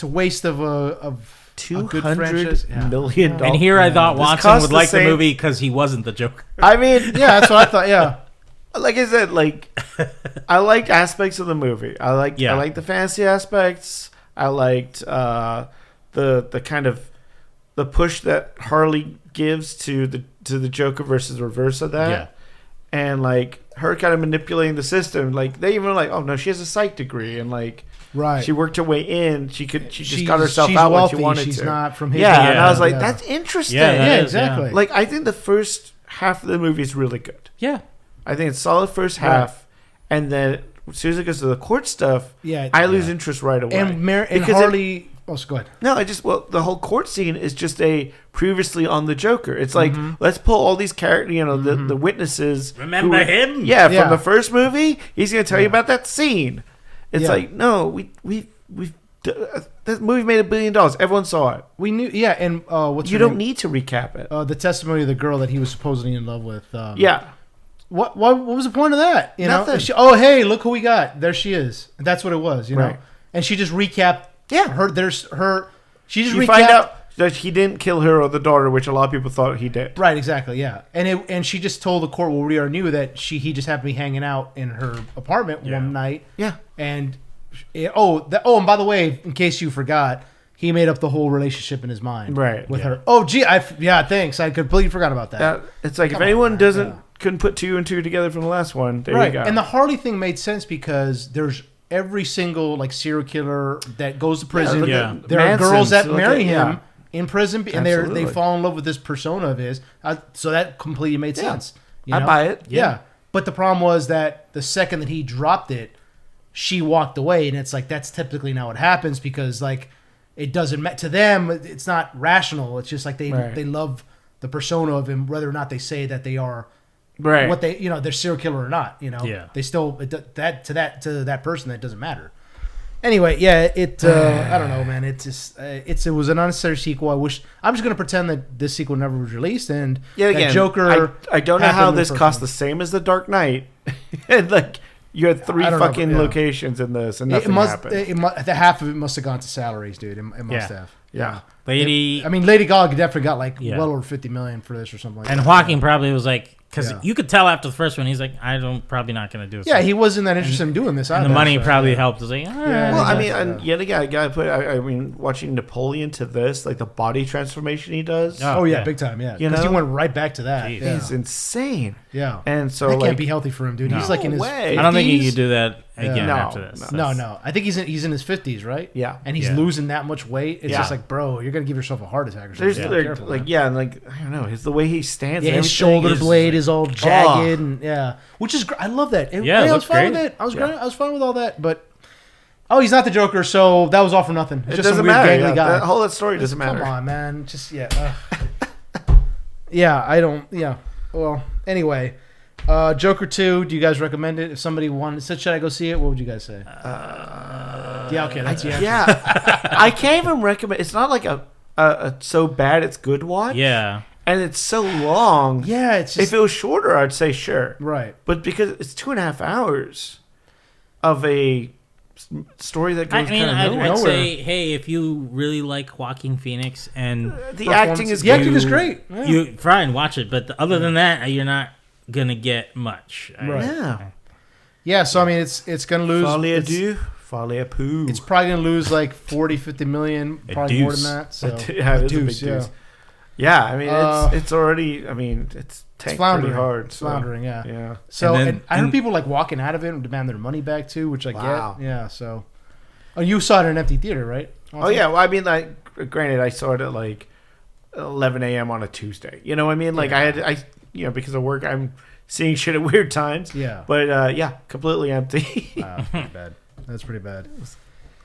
waste of $200 million. And here I thought Watson would like the movie because he wasn't the Joker. I mean, yeah, that's what I thought. Yeah, like I said, like I liked aspects of the movie. I liked the fantasy aspects. I liked the kind of the push that Harley gives to the Joker versus the reverse of that. Yeah. And like her kind of manipulating the system. Like they even like, oh no, she has a psych degree and like she worked her way in. She just got herself out wealthy. when she wanted she's to. She's not from his and I was like, that's interesting. Yeah, exactly. Like I think the first half of the movie is really good. Yeah. I think it's solid first half, and then as soon as it goes to the court stuff, I lose interest right away. And Harley. Oh, so go ahead. No, the whole court scene is just a previously on the Joker. It's like let's pull all these characters, the witnesses. Remember him? Yeah, from the first movie. He's going to tell you about that scene. It's like no, we that movie made $1 billion. Everyone saw it. We knew. Yeah, and you don't need to recap it. The testimony of the girl that he was supposedly in love with. What was the point of that? Nothing. Hey, look who we got. There she is. That's what it was. Know, and she just recapped. Yeah, she find out that he didn't kill her or the daughter, which a lot of people thought he did. Right, exactly, yeah. And she just told the court, well, we already knew that he just happened to be hanging out in her apartment one night. Yeah. And and by the way, in case you forgot, he made up the whole relationship in his mind. Right. With her. Oh, gee, thanks. I completely forgot about that. It's like if anyone couldn't put 2 and 2 together from the last one, there you go. And the Harley thing made sense because there's every single like serial killer that goes to prison. There are girls that marry him in prison, and they fall in love with this persona of his. So that completely made sense. I buy it. Yeah, but the problem was that the second that he dropped it, she walked away, and it's like that's typically not what happens because like it doesn't to them. It's not rational. It's just like they love the persona of him, whether or not they say that they are. Right. What they they're serial killer or not, They still to that person that doesn't matter. Anyway, I don't know, man. It just it was an unnecessary sequel. I'm just gonna pretend that this sequel never was released and that Joker. I don't know how this cost the same as the Dark Knight. And like you had 3 fucking locations in this, and nothing happened. The half of it must have gone to salaries, dude. It must have. Yeah. Lady Gaga definitely got like well over $50 million for this or something like that. And Joaquin probably was like, because you could tell after the first one, he's like, probably not going to do it. Yeah, he wasn't that interested in doing this. And the money probably helped. It was like, well, I mean, and yet again, I gotta put. I mean, watching Napoleon to this, like the body transformation he does. Oh yeah, big time. Yeah, because he went right back to that. He's insane. Yeah, and so that can't be healthy for him, dude. He's like in his 50s. I don't think he could do that again after this. No. I think he's in his 50s, right? Yeah, and he's losing that much weight. It's just like, bro, you're gonna give yourself a heart attack or something. There's and like I don't know, it's the way he stands. Yeah, his shoulder blade is all jagged, and which is I love that. I was fine with it. I was fine with all that, but he's not the Joker, so that was all for nothing. It just doesn't matter. That whole story doesn't matter. Come on, man. Just I don't. Yeah. Well, anyway. Joker 2, do you guys recommend it? If somebody said, should I go see it? What would you guys say? Okay, that's the answer. Yeah. I can't even recommend. It's not like a so bad it's good watch. Yeah. And it's so long. Yeah, it's just, if it was shorter, I'd say sure. Right. But because it's 2.5 hours of a story that goes kind of nowhere. I'd say, hey, if you really like Joaquin Phoenix and the acting is great. Yeah. You fine, watch it. But other than that, you're not gonna get much. Right. Yeah. So I mean, it's gonna lose. Folie A Deux. Folie A Deux. It's probably gonna lose like 40-50 million, probably more than that. So it's a big deuce. Yeah, I mean, it's already. I mean, it's floundering pretty hard. It's floundering. Yeah. Yeah. So and I heard people like walking out of it and demand their money back too, which I get. Yeah. So, you saw it in an empty theater, right? Oh yeah. Well, I mean, like, granted, I saw it at like 11 a.m. on a Tuesday. You know what I mean? Like, I because of work, I'm seeing shit at weird times. Yeah. But completely empty. Wow, that's pretty bad. That's pretty bad.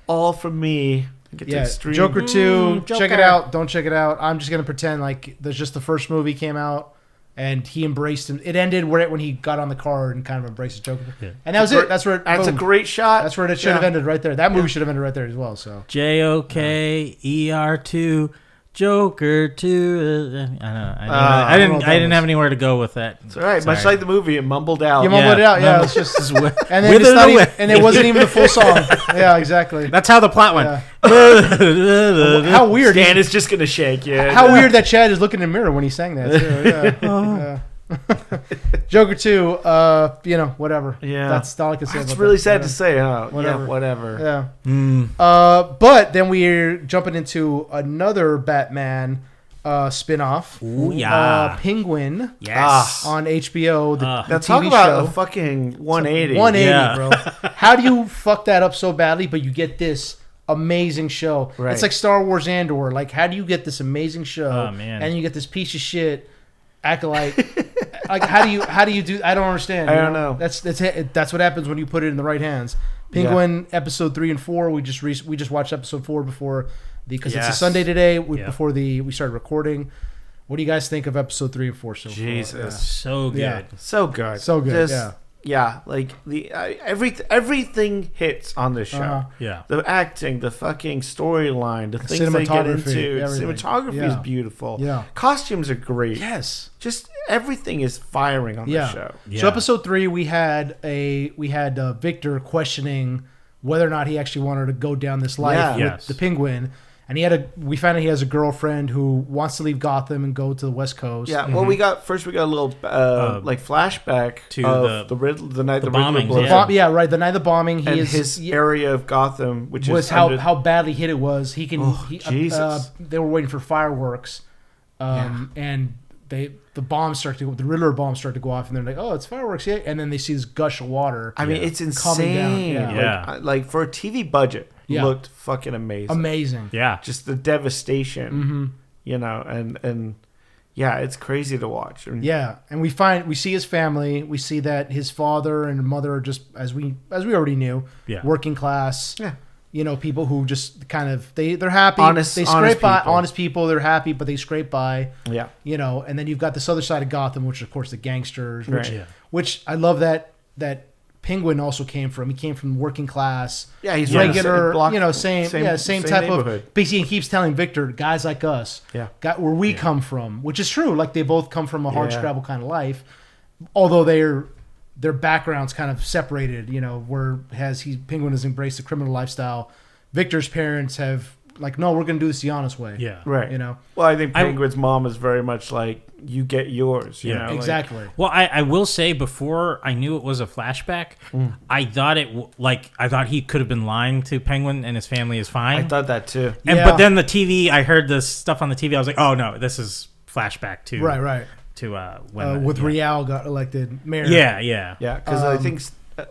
All from me. Joker 2, check it out. Don't check it out. I'm just going to pretend like there's just the first movie came out and he embraced him. It ended when he got on the car and kind of embraced Joker. Yeah. And that was it. That's a great shot. That's where it should have ended right there. That movie should have ended right there as well. So JOKER2 Joker 2. I don't know. I didn't have anywhere to go with that. It's all right. Sorry. Much like the movie, it mumbled out. You mumbled it out. Yeah, it's just and then it wasn't even the full song. Yeah, exactly. That's how the plot went. Yeah. How weird. Stan is just gonna shake you. How weird that Chad is looking in the mirror when he sang that. Too. Yeah. Joker 2, whatever. Yeah. That's all I can say. It's about really that. sad to say, huh? Whatever. Yeah, whatever. Yeah. But then we're jumping into another Batman spin-off. Ooh, yeah. Penguin. Yes. On HBO. The now TV talk about show. a fucking 180. 180, bro. How do you fuck that up so badly, but you get this amazing show? Right. It's like Star Wars Andor. Like, how do you get this amazing show? Oh, man. And you get this piece of shit acolyte. Like, how do you do? I don't understand. I don't know. That's what happens when you put it in the right hands. Penguin episode 3 and 4. We just watched episode 4 before because it's a Sunday today. Before we started recording. What do you guys think of episode 3 and 4 so far? Jesus, so good, so good, so good. Just, like the everything hits on this show. Yeah, the acting, the fucking storyline, the things they get into. Cinematography is beautiful. Yeah, costumes are great. Yes, just everything is firing on this show. So episode 3, we had Victor questioning whether or not he actually wanted to go down this life with the Penguin. And we found out he has a girlfriend who wants to leave Gotham and go to the West Coast. Yeah, well, we got a little flashback to the night the bombing. The the night of the bombing. His area of Gotham, which was how badly hit it was. Jesus. They were waiting for fireworks, and the Riddler bombs start to go off, and they're like, "Oh, it's fireworks!" Yeah, and then they see this gush of water. I mean, it's insane. Down. Like for a TV budget. Looked fucking amazing. Yeah. Just the devastation, and it's crazy to watch. And we see his family. We see that his father and mother are just, as we already knew, working class. Yeah. People who just kind of, they're happy. They scrape by. Honest people. They're happy, but they scrape by. Yeah. And then you've got this other side of Gotham, which of course the gangsters, which I love that Penguin also came from. He came from working class. Yeah, he's regular, same type neighborhood. of. Basically, he keeps telling Victor, guys like us, got where we come from, which is true. Like they both come from a hard scrabble kind of life, although their backgrounds kind of separated. Penguin has embraced the criminal lifestyle. Victor's parents have no, we're going to do this the honest way. Yeah, right. Well, I think Penguin's mom is very much like, you get yours. You know? Exactly. Well, I will say, before I knew it was a flashback, I thought he could have been lying to Penguin and his family is fine. I thought that too. But then the TV, I heard this stuff on the TV. I was like, oh no, this is flashback to right to when Rial got elected mayor. Yeah. Because I think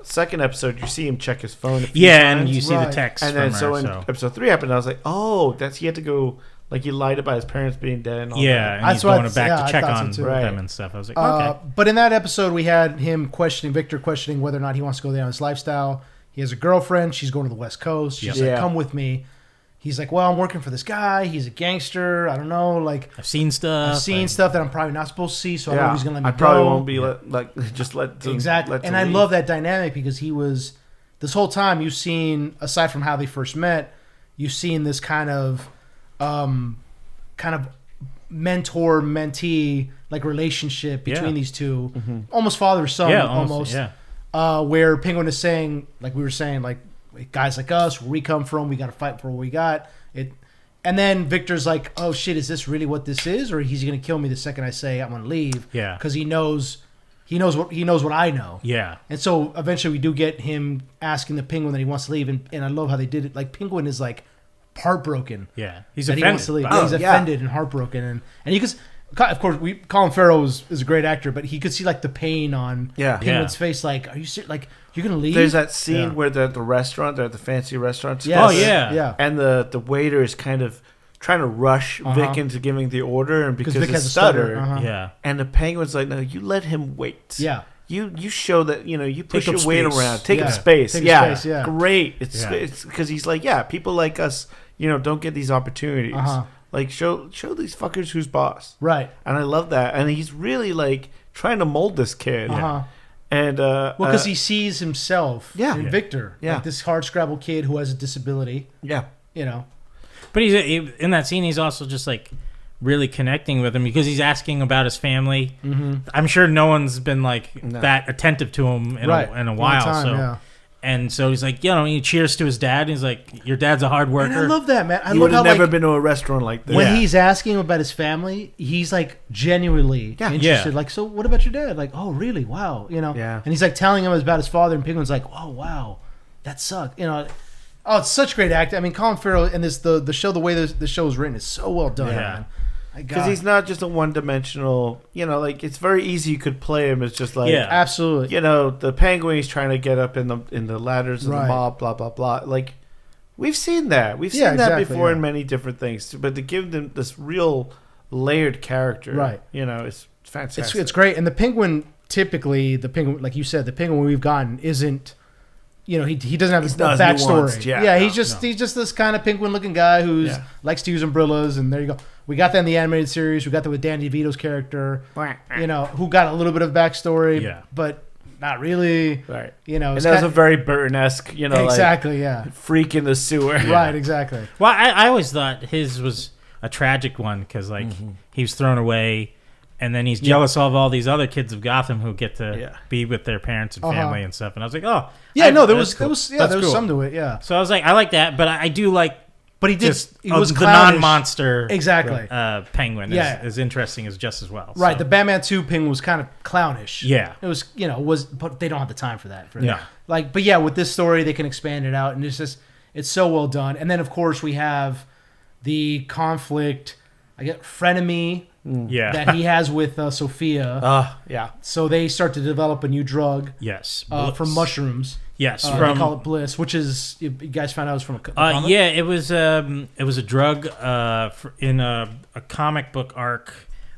second episode you see him check his phone. And you see the text. And then when episode 3 happened, I was like, oh, he had to go. Like, he lied about his parents being dead and all that. And he's going back to check on them and stuff. I was like, okay. But in that episode, we had Victor questioning whether or not he wants to go down this lifestyle. He has a girlfriend. She's going to the West Coast. She's like, come with me. He's like, well, I'm working for this guy. He's a gangster. I don't know. Like, I've seen stuff that I'm probably not supposed to see, so I don't know if he's going to let me go. I probably won't be Exactly. And I love that dynamic because he was, this whole time, you've seen, aside from how they first met, you've seen this kind of mentor mentee relationship between these two, almost father son, almost. Where Penguin is saying, like we were saying, like, guys like us, where we come from, we got to fight for what we got. And then Victor's like, oh shit, is this really what this is, or he's gonna kill me the second I say I'm gonna leave? Yeah, because he knows what I know. Yeah, and so eventually we do get him asking the Penguin that he wants to leave, and I love how they did it. Like, Penguin is like heartbroken. Yeah, he's offended. He wants to leave. He's offended and heartbroken, and you could, of course, Colin Farrell is a great actor, but he could see like the pain on Penguin's face. Like, are you serious? Like, you're gonna leave? There's that scene where they're at the restaurant, they're at the fancy restaurant. Yes. And the waiter is kind of trying to rush Vic into giving the order, and because Vic has a stutter. And the Penguin's like, no, you let him wait. Yeah. You show that, you push your weight around, take up space. Space, great. It's because he's like, people like us, don't get these opportunities. Like, show these fuckers who's boss. Right. And I love that. And he's really like trying to mold this kid. And because he sees himself in Victor, like this hard scrabble kid who has a disability. But in that scene, he's also just like really connecting with him because he's asking about his family. Mm-hmm. I'm sure no one's been like that attentive to him in a while. And so he's like, he cheers to his dad. And he's like, your dad's a hard worker. And I love that, man. I would have never been to a restaurant like this. When he's asking him about his family, he's like genuinely interested. Like, so what about your dad? Like, oh, really? Wow. And he's like telling him about his father, and Penguin's like, oh, wow, that sucked. Oh, it's such great acting. I mean, Colin Farrell and the show, the way the show is written is so well done, man. Because he's not just a one-dimensional, like it's very easy. You could play him as just like, absolutely. The Penguin, he's trying to get up in the ladders of the mob, blah blah blah. Like we've seen that, that before in many different things. But to give them this real layered character, it's fantastic. It's great. And the Penguin, typically, like you said, the Penguin we've gotten isn't. He doesn't have a backstory. He's just this kind of penguin-looking guy who likes to use umbrellas, and there you go. We got that in the animated series. We got that with Danny DeVito's character, who got a little bit of backstory, but not really. Right. And that was a very Burton-esque, exactly, freak in the sewer. Right, exactly. Well, I always thought his was a tragic one because he was thrown away. And then he's jealous of all these other kids of Gotham who get to be with their parents and family and stuff. And I was like, there was some to it, yeah. So I was like, I like that, but I do like. But he was the non-monster exactly Penguin as interesting as just as well. Right, the Batman 2 Penguin was kind of clownish. Yeah, it was, but they don't have the time for that. With this story they can expand it out, and it's so well done. And then of course we have the conflict. I get frenemy. That he has with Sophia. So they start to develop a new drug. Yes. From mushrooms. Yes. They call it Bliss, which is you guys found out it was from a comic? It was a drug in a comic book arc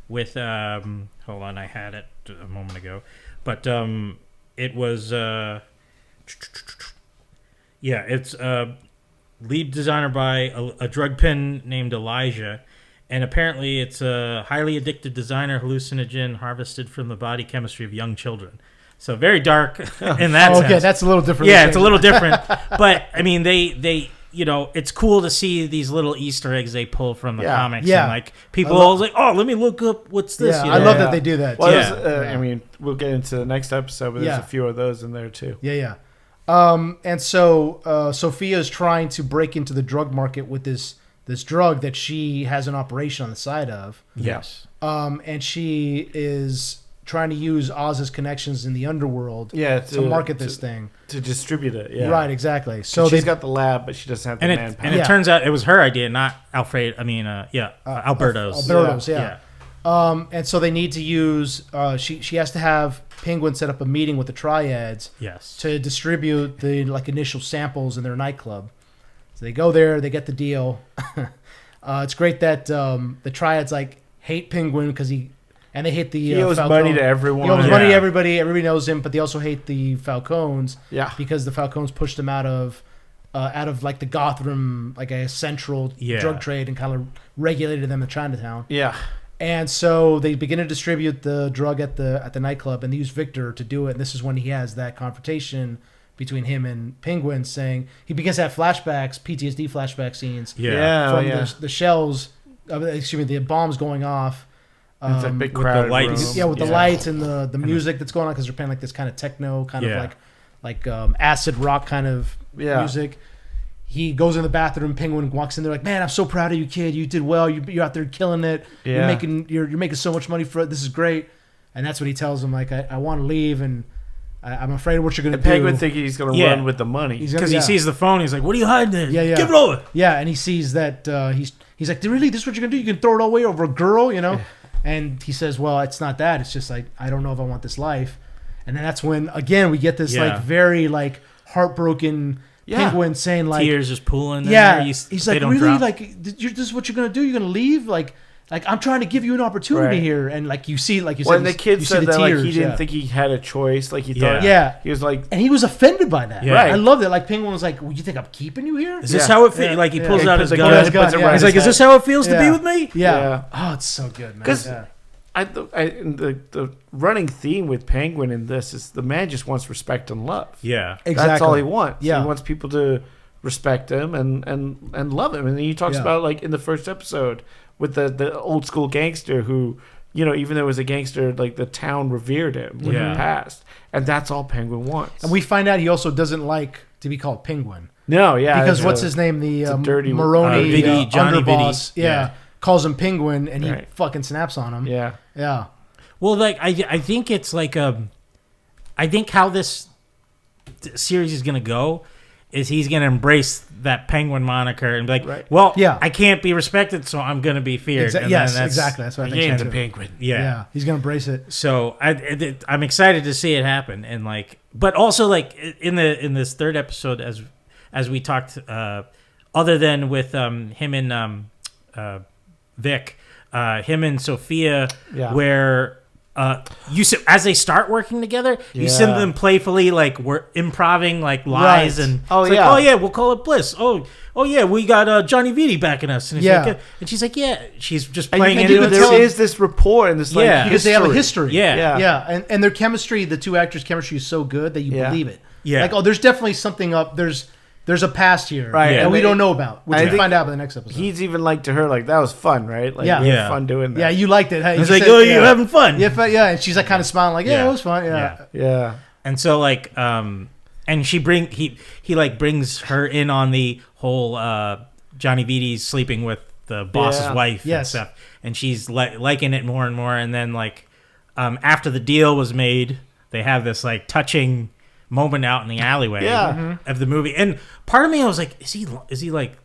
with hold on, I had it a moment ago, but it was it's lead designer by a drug pin named Elijah. And apparently it's a highly addictive designer hallucinogen harvested from the body chemistry of young children. So very dark in that sense. Okay, that's a little different. Yeah, it's a little different. But, I mean, they it's cool to see these little Easter eggs they pull from the comics. Yeah. And, like, people always like, let me look up what's this. Yeah, I love that they do that. Well, I mean, we'll get into the next episode, but there's a few of those in there, too. Yeah. And so Sophia is trying to break into the drug market with this drug that she has an operation on the side of. Yes. And she is trying to use Oz's connections in the underworld to market this thing. To distribute it, yeah. Right, exactly. So she's got the lab, but she doesn't have the manpower. And it turns out it was her idea, not Alberto's. Alberto's, yeah. And so they need to use... she has to have Penguin set up a meeting with the Triads to distribute the initial samples in their nightclub. So they go there, they get the deal. It's great that the Triads hate Penguin because they hate the he owes Falcone. money to everyone. He owes money to everybody. Everybody knows him, but they also hate the Falcones. Yeah, because the Falcones pushed them out of the Gotham a central drug trade and kind of regulated them in Chinatown. Yeah. And so they begin to distribute the drug at the nightclub, and they use Victor to do it. And this is when he has that confrontation between him and Penguin, saying he begins to have flashbacks, PTSD flashback scenes from the shells, the bombs going off. It's a big crowd with the lights. With the lights and the music that's going on because they're playing this kind of techno, kind of acid rock kind of music. He goes in the bathroom. Penguin walks in there like, man, I'm so proud of you, kid. You did well. You're out there killing it. Yeah. You're making so much money for it. This is great. And that's what he tells him. I want to leave and I'm afraid of what you're going to do. Penguin thinks he's going to run with the money because he sees the phone. He's like, "What are you hiding there? Yeah. Give it over." Yeah, and he sees that he's like, "Really? This is what you're going to do? You can throw it all away over a girl, And he says, "Well, it's not that. It's just I don't know if I want this life." And then that's when again we get this very heartbroken Penguin saying tears just pooling. Yeah, he's like, "Really? This is what you're going to do? You're going to leave? Like I'm trying to give you an opportunity here," and you said, when the kid said that, tears, he didn't think he had a choice, he thought, he was like, and he was offended by that. Yeah. I love that. Penguin was like, "Well, you think I'm keeping you here? Is this how it feels?" He pulls out his gun. He's like, "Is this how it feels to be with me?" Yeah. Oh, it's so good, man. Because the running theme with Penguin in this is the man just wants respect and love. Yeah, exactly. That's all he wants. Yeah. He wants people to respect him and love him. And he talks about like in the first episode with the old school gangster who, you know, even though he was a gangster, like the town revered him when he passed. And that's all Penguin wants. And we find out he also doesn't like to be called Penguin. No, yeah. Because what's his name? The dirty Maroney Johnny underboss. Viddy. Calls him Penguin and he fucking snaps on him. Yeah. Yeah. Well, like I think it's like I think how this series is gonna go is he's gonna embrace that Penguin moniker and be like, well, I can't be respected, so I'm gonna be feared. Yes, exactly. That's what I think. The Penguin. Yeah, he's gonna embrace it. So I'm excited to see it happen, and like, but also like in this third episode, as we talked, other than with him and Vic, him and Sophia, where. You see, as they start working together, you see them playfully like we're improving like lies and we'll call it Bliss. Oh yeah, we got Johnny Viddy backing us, and like, and she's like, she's just playing into it. There is this rapport and this like because they have a history. And their chemistry, the two actors' chemistry is so good that you believe it. Yeah, like there's definitely something up. There's a past here that we don't know about, which we find out in the next episode. He's even like to her, like, that was fun, right? Like, we had fun doing that. Yeah, you liked it. Hey, he's like, you're having fun. Yeah, and she's like kind of smiling, like, it was fun. Yeah. And so, like, and he like brings her in on the whole Johnny Viddy's sleeping with the boss's wife and stuff. And she's liking it more and more. And then, like, after the deal was made, they have this, like, touching moment out in the alleyway of the movie, and part of me I was like, is he like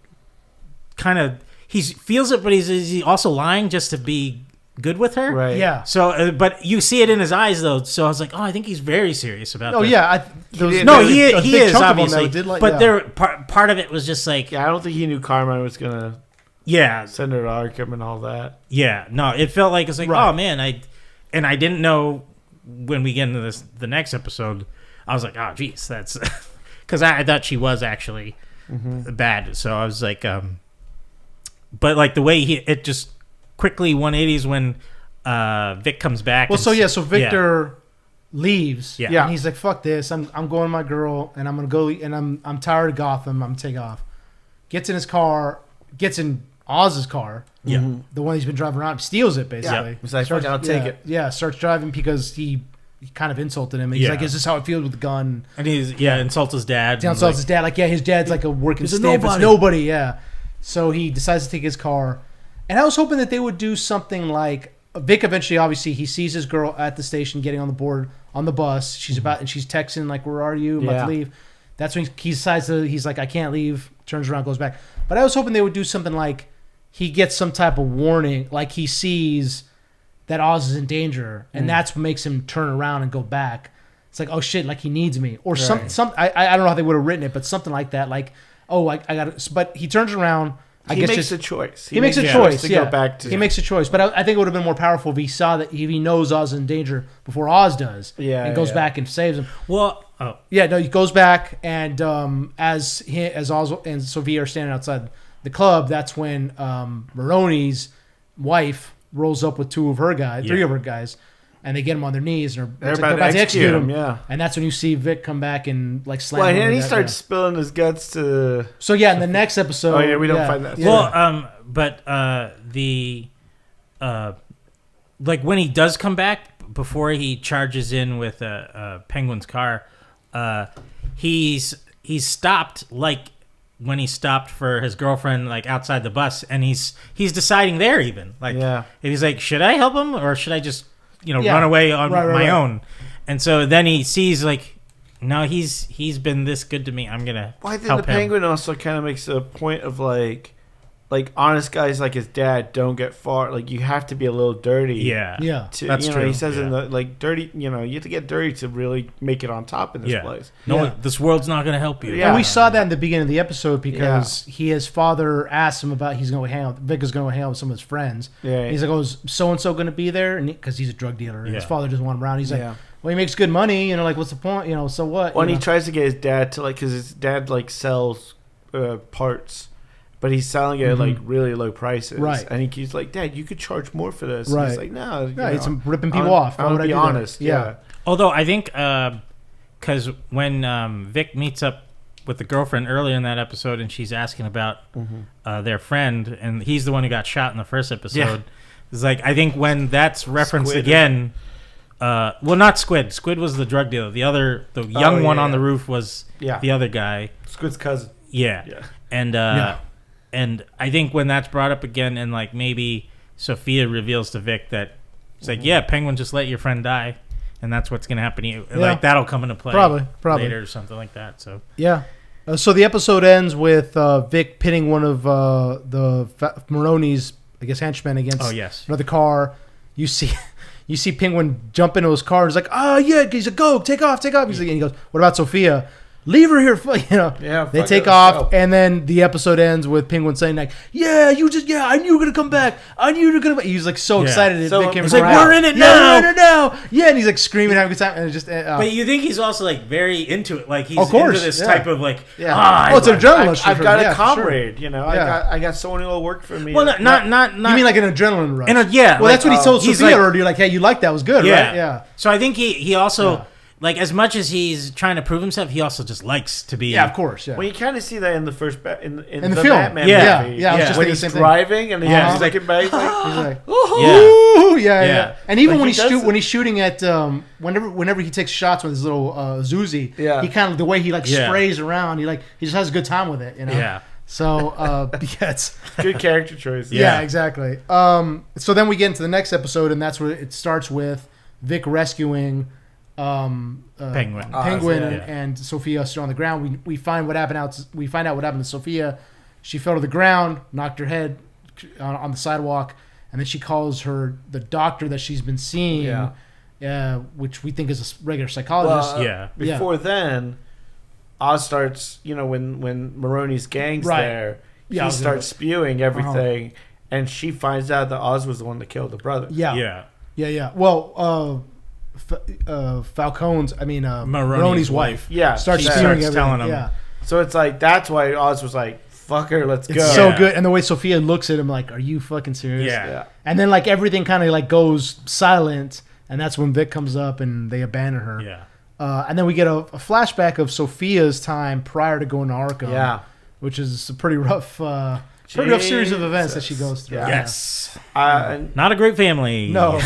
kind of he feels it, but is he also lying just to be good with her? Right. Yeah. So, but you see it in his eyes though. So I was like, I think he's very serious about. Oh this. yeah. He is obviously. But there part of it was just like, I don't think he knew Carmine was gonna send her to Arkham and all that. Yeah. No, it felt like it's like, oh man, I didn't know when we get into the next episode. I was like, oh, geez, that's because I thought she was actually bad. So I was like, but like the way it just quickly 180s when Vic comes back. Well, so Victor leaves. Yeah. And he's like, fuck this. I'm going with my girl and I'm going to go and I'm tired of Gotham. I'm going to take off. Gets in his car, gets in Oz's car. Yeah. The one he's been driving around, steals it basically. Yeah. He's like, fuck, I'll take it. Yeah. Starts driving because he kind of insulted him. He's like, "Is this how it feels with the gun?" And he's insults his dad. He insults his dad. Like, his dad's like a working stamp. It's nobody. Yeah. So he decides to take his car, and I was hoping that they would do something like Vic. Eventually, obviously, he sees his girl at the station getting on the bus. She's and she's texting like, "Where are you? I'm about to leave." That's when he decides to. He's like, "I can't leave." Turns around, goes back. But I was hoping they would do something like he gets some type of warning, like he sees that Oz is in danger, and that's what makes him turn around and go back. It's like, oh shit, like he needs me, or some. I don't know how they would have written it, but something like that. Like, oh, I got it. But he turns around. He makes a choice. He makes a choice to go back to. He makes a choice, but I think it would have been more powerful if he saw that if he knows Oz is in danger before Oz does, and goes back and saves him. Well, he goes back, and as Oz and Sophia are standing outside the club, that's when Maroney's wife rolls up with three of her guys, and they get them on their knees and they're about to execute him. Yeah, and that's when you see Vic come back and like slam. Well, and he starts spilling his guts to. So in the next episode. We don't find that. Yeah. Well, like when he does come back before he charges in with Penguin's car, he's stopped like. When he stopped for his girlfriend, like outside the bus, and he's deciding there even like, he's like, should I help him or should I just run away on my own? And so then he sees like, no, he's been this good to me. I'm gonna. Well, I think the Penguin also kind of makes a point of like honest guys like his dad don't get far. Like you have to be a little dirty. Yeah. That's true. He says in the like dirty. You have to get dirty to really make it on top in this place. No, this world's not going to help you. Yeah. And we saw that in the beginning of the episode because his father asked him about he's going to hang out. Vic is going to hang out with some of his friends. Yeah. And he's like, "Oh, is so and so going to be there?" And because he's a drug dealer, and his father doesn't want him around. He's like, "Well, he makes good money. Like, what's the point? So what?" When he tries to get his dad to because his dad sells parts. But he's selling it at like really low prices, right? And he's like, "Dad, you could charge more for this." Right? And he's like, "No, it's ripping people off." I'm gonna be honest. Yeah. Although I think because when Vic meets up with the girlfriend earlier in that episode, and she's asking about their friend, and he's the one who got shot in the first episode. Yeah. It's like, I think when that's referenced again, well, not Squid. Squid was the drug dealer. The young one on the roof was the other guy. Squid's cousin. Yeah. And and I think when that's brought up again, and like maybe Sophia reveals to Vic that it's like, Penguin just let your friend die, and that's what's going to happen to you. Yeah. Like that'll come into play probably later or something like that. So so the episode ends with Vic pitting one of Maroney's, I guess, henchmen against another car. You see Penguin jump into his car. He's like, oh yeah, he's like, go, take off. He's like, and he goes, what about Sophia? Leave her here, they take off, and then the episode ends with Penguin saying like, I knew you were gonna come back. He's like so excited. So he's like, we're in it now. Yeah, and he's like screaming, having a good time, and it just. But you think he's also like very into it, like he's into this type of like. Yeah. It's a adrenaline. I've got a comrade, I got someone who will work for me. Well, not. You mean like an adrenaline rush? Well, that's what he told Sophia earlier. Like, hey, you like that was good, right? Yeah. So I think he also. Yeah. Like, as much as he's trying to prove himself, he also just likes to be... Yeah, of course, yeah. Well, you kind of see that in the first... in the film. Batman movie. Yeah. When he's driving and he's looking back, he's like... Yeah. And even like when he's shooting at... whenever he takes shots with his little Zuzi, he kind of... The way he, like, sprays around, he just has a good time with it, Yeah. So, it's... Good character choice. Yeah, exactly. So then we get into the next episode, and that's where it starts with Vic rescuing... Penguin and Sophia still on the ground. We find out what happened to Sophia. She fell to the ground, knocked her head on the sidewalk, and then she calls the doctor that she's been seeing, which we think is a regular psychologist. Before then, Oz starts. When Maroney's gang's there, he starts spewing everything, and she finds out that Oz was the one that killed the brother. Yeah. Well. Maroney's wife. Starts spewing telling him. Yeah. So it's like that's why Oz was like, "Fuck her, let's go." It's so good, and the way Sophia looks at him, like, "Are you fucking serious?" Yeah. And then like everything kind of like goes silent, and that's when Vic comes up and they abandon her. Yeah. And then we get a flashback of Sophia's time prior to going to Arkham. Yeah. Which is a pretty rough series of events that she goes through. Yes. Not a great family. No.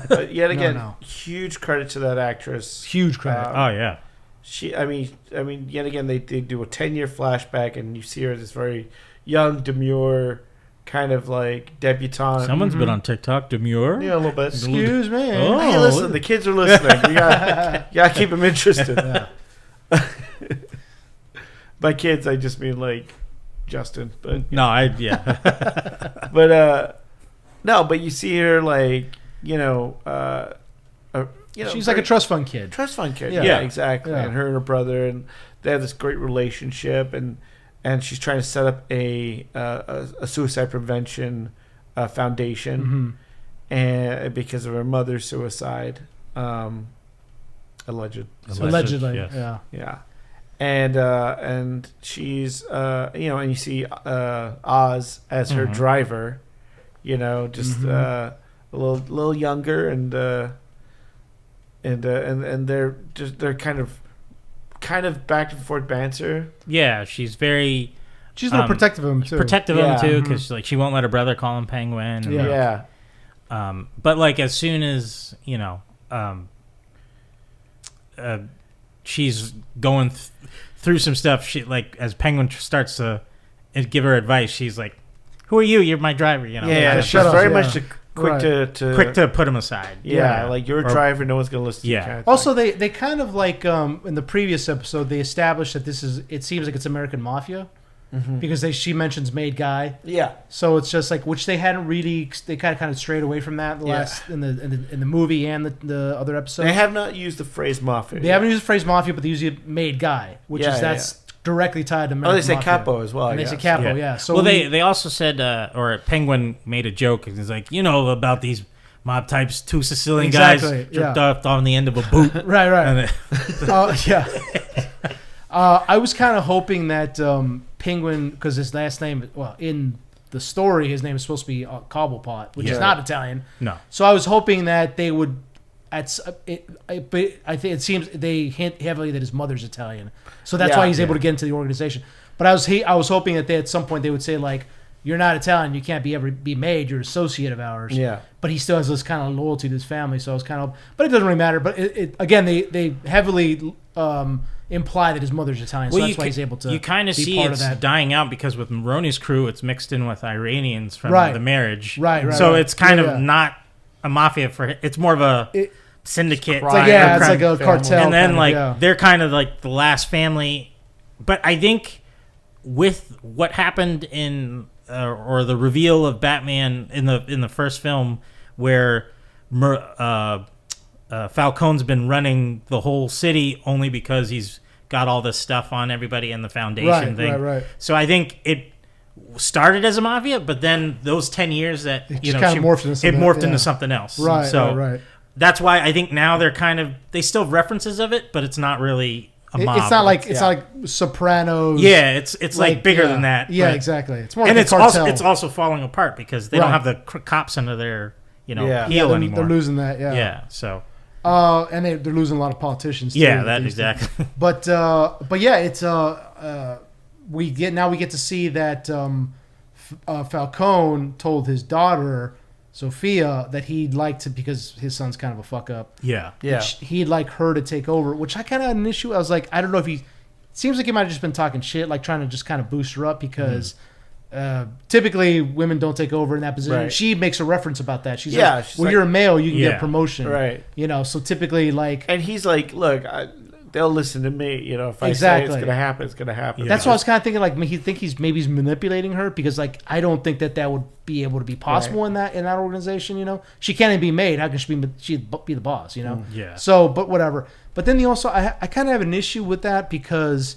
But yet again, huge credit to that actress. Huge credit. Yet again, they do a 10-year flashback, and you see her as this very young, demure, kind of like debutante. Someone's been on TikTok, demure. Yeah, a little bit. Excuse me. Oh, hey, listen, the kids are listening. You gotta keep them interested. By kids, I just mean like Justin, but but you see her like she's like a trust fund kid. Yeah, exactly. And her and her brother, and they have this great relationship, and she's trying to set up a suicide prevention foundation, and because of her mother's suicide, allegedly, yeah. And she's and you see Oz as her driver, a little younger, and they're kind of back and forth banter. Yeah, she's a little protective of him too. Because like she won't let her brother call him Penguin. And but like as soon as she's going through some stuff, she like as Penguin starts to give her advice, she's like, "Who are you? You're my driver." She's very much quick to put him aside. Like you're a driver, no one's gonna listen to you. Kind of also, they kind of like in the previous episode, they established that it seems like it's American Mafia. Because she mentions Made Guy. Yeah. So it's just like, which they hadn't really, they kind of strayed away from that in the movie and the other episodes. They have not used the phrase Mafia. They haven't used the phrase Mafia, but they use Made Guy, which that's directly tied to American Mafia. They say Capo as well. And they say Capo, So they also said, or Penguin made a joke, and he's like, about these mob types, two Sicilian guys jerked off on the end of a boot. Right. I was kind of hoping that Penguin, because his last name, in the story, his name is supposed to be Cobblepot, which is not Italian. No. So I was hoping that they would but I think it seems they hint heavily that his mother's Italian, so that's why he's able to get into the organization. But I was hoping that at some point they would say like, you're not Italian, you can't be made, you're an associate of ours. Yeah. But he still has this kind of loyalty to his family, so I was kind of, but it doesn't really matter. But again, they heavily imply that his mother's Italian, so that's why he's able to. You kind of see it's dying out because with Maroney's crew, it's mixed in with Iranians from the marriage. Right. So it's kind of not a mafia it's more of a syndicate. It's like a cartel. And then they're kind of like the last family. But I think with what happened in or the reveal of Batman in the first film, where Falcone's been running the whole city only because he's got all this stuff on everybody in the foundation thing. Right. So I think it started as a mafia, but then those 10 years that morphed into something else. Right. That's why I think now they still have references of it, but it's not really a mob. It's not like Sopranos. Yeah, it's like bigger than that. Yeah, exactly. It's more and like it's also falling apart because they don't have the cops under their heel anymore. They're losing that. Yeah. Yeah. So. And they're losing a lot of politicians too. Yeah, that exactly. But yeah, it's we get to see that Falcone told his daughter Sophia that he'd like to, because his son's kind of a fuck up. Yeah. He'd like her to take over, which I kind of had an issue. I was like, I don't know if he seems like he might have just been talking shit, like trying to just kind of boost her up because. Typically women don't take over in that position. Right. She makes a reference about that. She's like, you're a male, you can get promotion. Right. So typically and he's like, look, they'll listen to me. If I say it's going to happen, it's going to happen. That's why I was kind of thinking like, he's manipulating her because like, I don't think that would be able to be possible in that organization. She can't even be made. How can she be the boss, Yeah. So, but whatever. But then I kind of have an issue with that because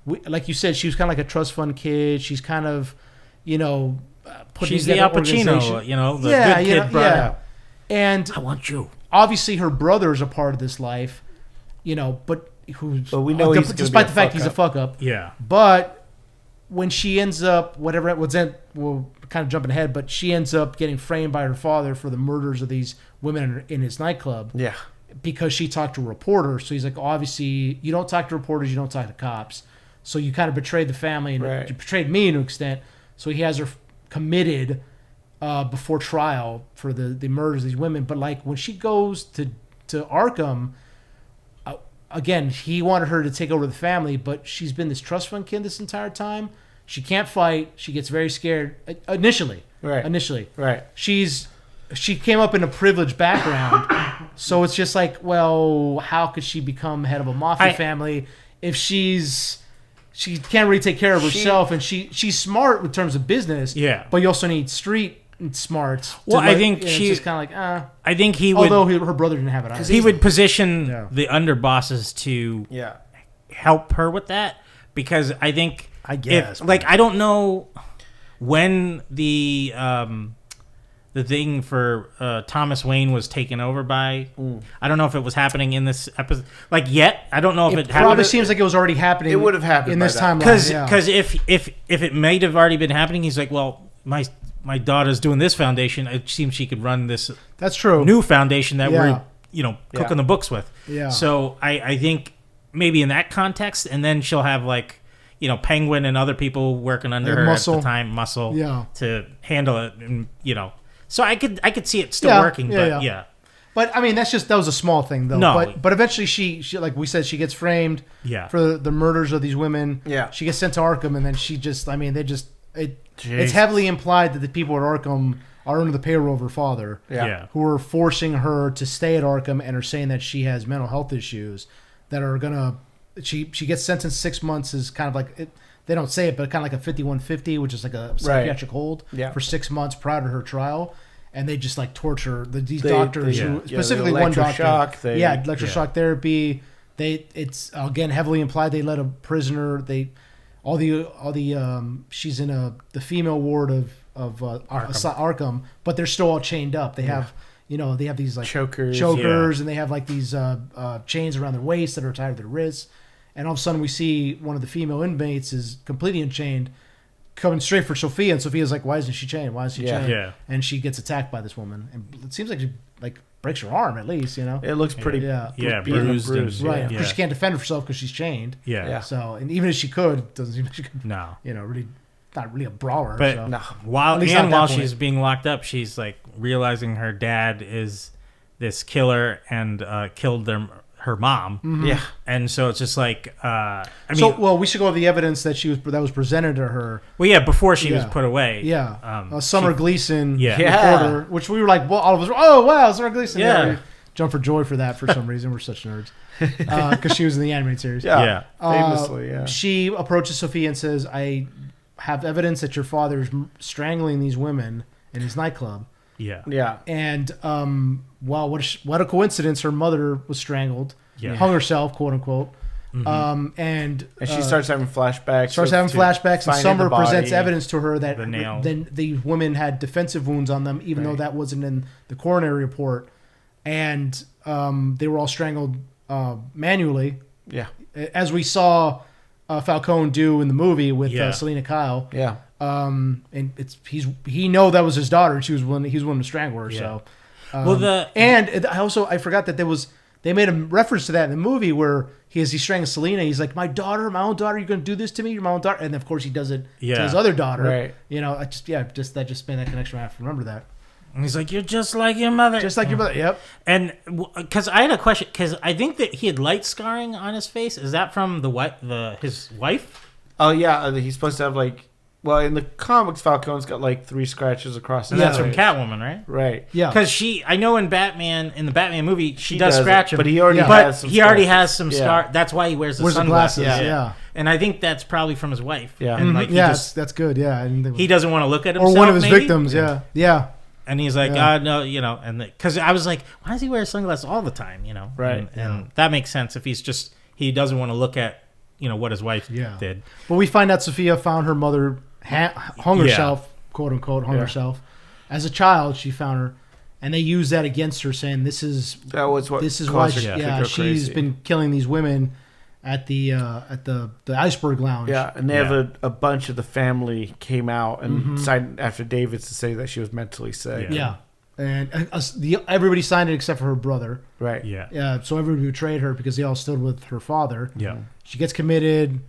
like you said, she was kind of like a trust fund kid. She's kind of, she's the Al Pacino, the good kid brother. Yeah. And I want you. Obviously, her brother is a part of this life, but we know he's despite the fact he's a fuck up. Yeah. But when she ends up, we're kind of jumping ahead, but she ends up getting framed by her father for the murders of these women in his nightclub. Yeah. Because she talked to a reporter. So he's like, obviously, you don't talk to reporters, you don't talk to cops. So you kind of betrayed the family, and you betrayed me to an extent. So he has her committed before trial for the murders of these women. But like when she goes to Arkham, again, he wanted her to take over the family, but she's been this trust fund kid this entire time. She can't fight. She gets very scared initially. Right. She came up in a privileged background, so it's just like, well, how could she become head of a mafia family if she can't really take care of herself, and she's smart in terms of business. Yeah. But you also need street smarts. Well, I think she's just kind of like, I think he would. Although her brother didn't have it, he would position the underbosses to help her with that, because I think I guess I don't know when the thing for Thomas Wayne was taken over by. I don't know if it was happening in this episode, yet. I don't know if it happened. Probably seems like it was already happening. It would have happened in this timeline. Because if it might have already been happening, he's like, well, my daughter's doing this foundation. It seems she could run this. That's true. New foundation that we're cooking the books with. Yeah. So I think maybe in that context, and then she'll have Penguin and other people working under her at the time, Muscle, to handle it, and So I could see it still working, but yeah. But I mean, that was a small thing though. No. But eventually she like we said, she gets framed for the murders of these women. Yeah. She gets sent to Arkham, and then it's heavily implied that the people at Arkham are under the payroll of her father. Yeah. Who are forcing her to stay at Arkham and are saying that she has mental health issues that are gonna she gets sentenced 6 months is kind of like it. They don't say it, but kind of like a 5150, which is like a psychiatric hold for 6 months prior to her trial. And they just torture these doctors, specifically one doctor. Electroshock therapy. It's again heavily implied they let a prisoner. She's in the female ward of Arkham, but they're still all chained up. They have they have these chokers, and they have these chains around their waist that are tied to their wrists. And all of a sudden, we see one of the female inmates is completely enchained, coming straight for Sophia, and Sophia's like, "Why isn't she chained? Why is she chained?" Yeah. And she gets attacked by this woman, and it seems like she breaks her arm at least. It looks pretty bruised. Right, because she can't defend herself because she's chained. Yeah. So, and even if she could, it doesn't seem like she could. No. Really, not really a brawler. But so. while she's being locked up, she's like realizing her dad is this killer and killed her mom. Mm-hmm. Yeah. And so it's just like we should go over the evidence that was presented to her. Well, yeah, before she was put away. Yeah. Summer Gleason reporter, which we were like, well, all of us, oh wow, Summer Gleason. Yeah. We jumped for joy for that for some reason. We're such nerds. Because she was in the animated series. Yeah. Famously, She approaches Sophia and says, I have evidence that your father's strangling these women in his nightclub. Yeah. Yeah. And wow, what a coincidence! Her mother was strangled, hung herself, quote unquote. Mm-hmm. And she starts having flashbacks. And Summer presents evidence to her that then the women had defensive wounds on them, even though that wasn't in the coronary report, and they were all strangled manually. Yeah. As we saw Falcone do in the movie with Selena Kyle. Yeah. And he know that was his daughter, and he was willing to strangle her. Yeah. So, I forgot that they made a reference to that in the movie where he's strangling Selena. He's like, my own daughter, you're going to do this to me, you're my own daughter, and of course he does it to his other daughter. Right. That just made that connection. I have to remember that. And he's like, you're just like your mother. Just like your mother. Yep. And because I had a question, because I think that he had light scarring on his face. Is that from his wife? Oh yeah, he's supposed to have well, in the comics, Falcone's got 3 scratches across his face. That's from Catwoman, right? Right. Yeah. Because I know in the Batman movie, she does scratch him. But he already has some scar. That's why he wears the sunglasses. Yeah. And I think that's probably from his wife. Yeah. And that's good. Yeah. He doesn't want to look at himself. Or one of his victims. Yeah. Yeah. And he's like, no, and because I was like, why does he wear sunglasses all the time? Right. And that makes sense if he doesn't want to look at, what his wife did. But we find out Sophia found her mother hung herself, quote unquote, herself. As a child, she found her, and they use that against her, saying this is why she's been killing these women at the Iceberg Lounge. Yeah, and they have a bunch of the family came out and signed affidavits to say that she was mentally sick. Yeah. And everybody signed it except for her brother. Right. Yeah. So everybody betrayed her because they all stood with her father. Yeah. She gets committed,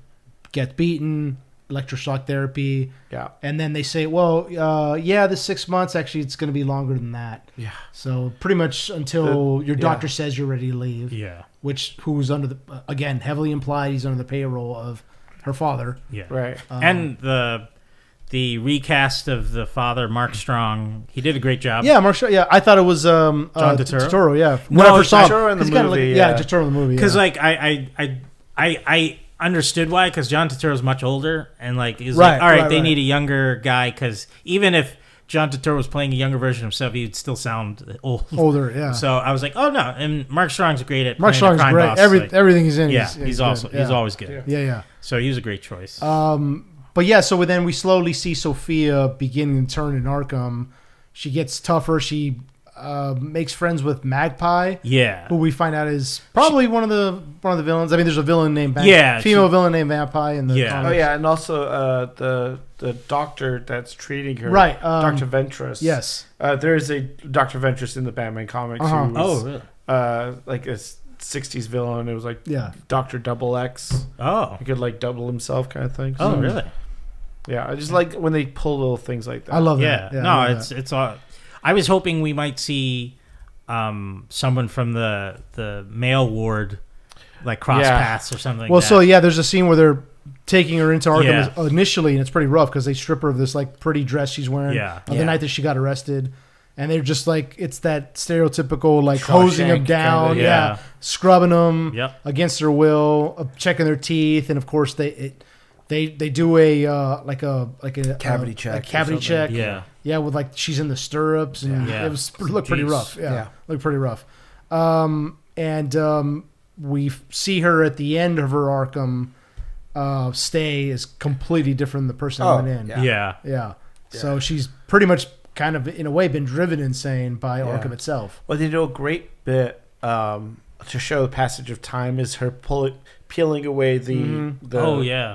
gets beaten, electroshock therapy. Yeah. And then they say, well, this 6 months, actually, it's going to be longer than that. Yeah. So pretty much until your doctor says you're ready to leave. Yeah. Who's under again, heavily implied he's under the payroll of her father. Yeah. Right. And the recast of the father, Mark Strong, he did a great job. Yeah, Mark Strong. Yeah, I thought it was John Turturro. Turturro, yeah. Turturro in the movie. Turturro in the movie. Because I understood why, because John Turturro is much older, and he's all right, they need a younger guy, because even if John Turturro was playing a younger version of himself, he'd still sound older. Yeah. So I was like, oh no, and Mark Strong's great at Mark Strong's great. Boss, everything he's in. Yeah, he's always good. Yeah. So he was a great choice. But yeah, so then we slowly see Sophia beginning to turn in Arkham. She gets tougher. She makes friends with Magpie. Yeah, who we find out is probably one of the villains. I mean, there's a villain named female villain named Magpie in the comics. Oh yeah, and also the doctor that's treating her, right? Dr. Ventress. Yes, there is a Dr. Ventress in the Batman comics. Who was, really? Like a 60s villain. It was like Dr. Double X. Oh, he could double himself, kind of thing. Oh, really? Yeah, I just like when they pull little things like that. I love that. Yeah, no, it's all. I was hoping we might see someone from the male ward cross paths or something. Well, so there's a scene where they're taking her into Arkham initially, and it's pretty rough because they strip her of this pretty dress she's wearing the night that she got arrested, and they're just it's that stereotypical hosing them down, scrubbing them against their will, checking their teeth, and of course they do a cavity check. A cavity check. Yeah, with she's in the stirrups, and it looked pretty rough. Yeah, looked pretty rough. And we see her at the end of her Arkham stay is completely different than the person that went in. Yeah. So she's pretty much kind of in a way been driven insane by Arkham itself. Well, they do a great bit to show the passage of time is her peeling away the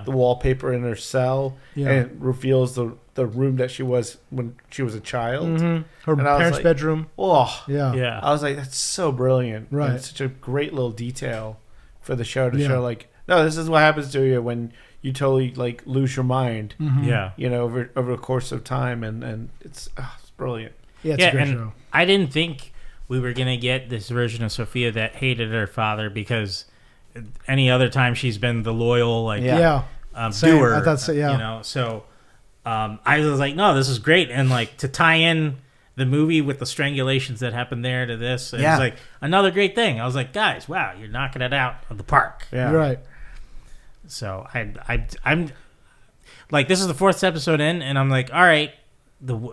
wallpaper in her cell, and it reveals the room that she was when she was a child. Her parents' bedroom. Oh, yeah. I was like, that's so brilliant. Right. And it's such a great little detail for the show to show, like, no, this is what happens to you when you totally, like, lose your mind. Yeah. You know, over the course of time, and it's brilliant. Yeah, it's a great show. I didn't think we were going to get this version of Sophia that hated her father, because any other time she's been the loyal, like, doer. I thought so, yeah. You know, so I was like, no, this is great. And, like, to tie in the movie with the strangulations that happened there to this, it was like another great thing. I was like, guys, wow, you're knocking it out of the park. Yeah. Right. So I'm like, this is the 4th episode in, and I'm like, all right, we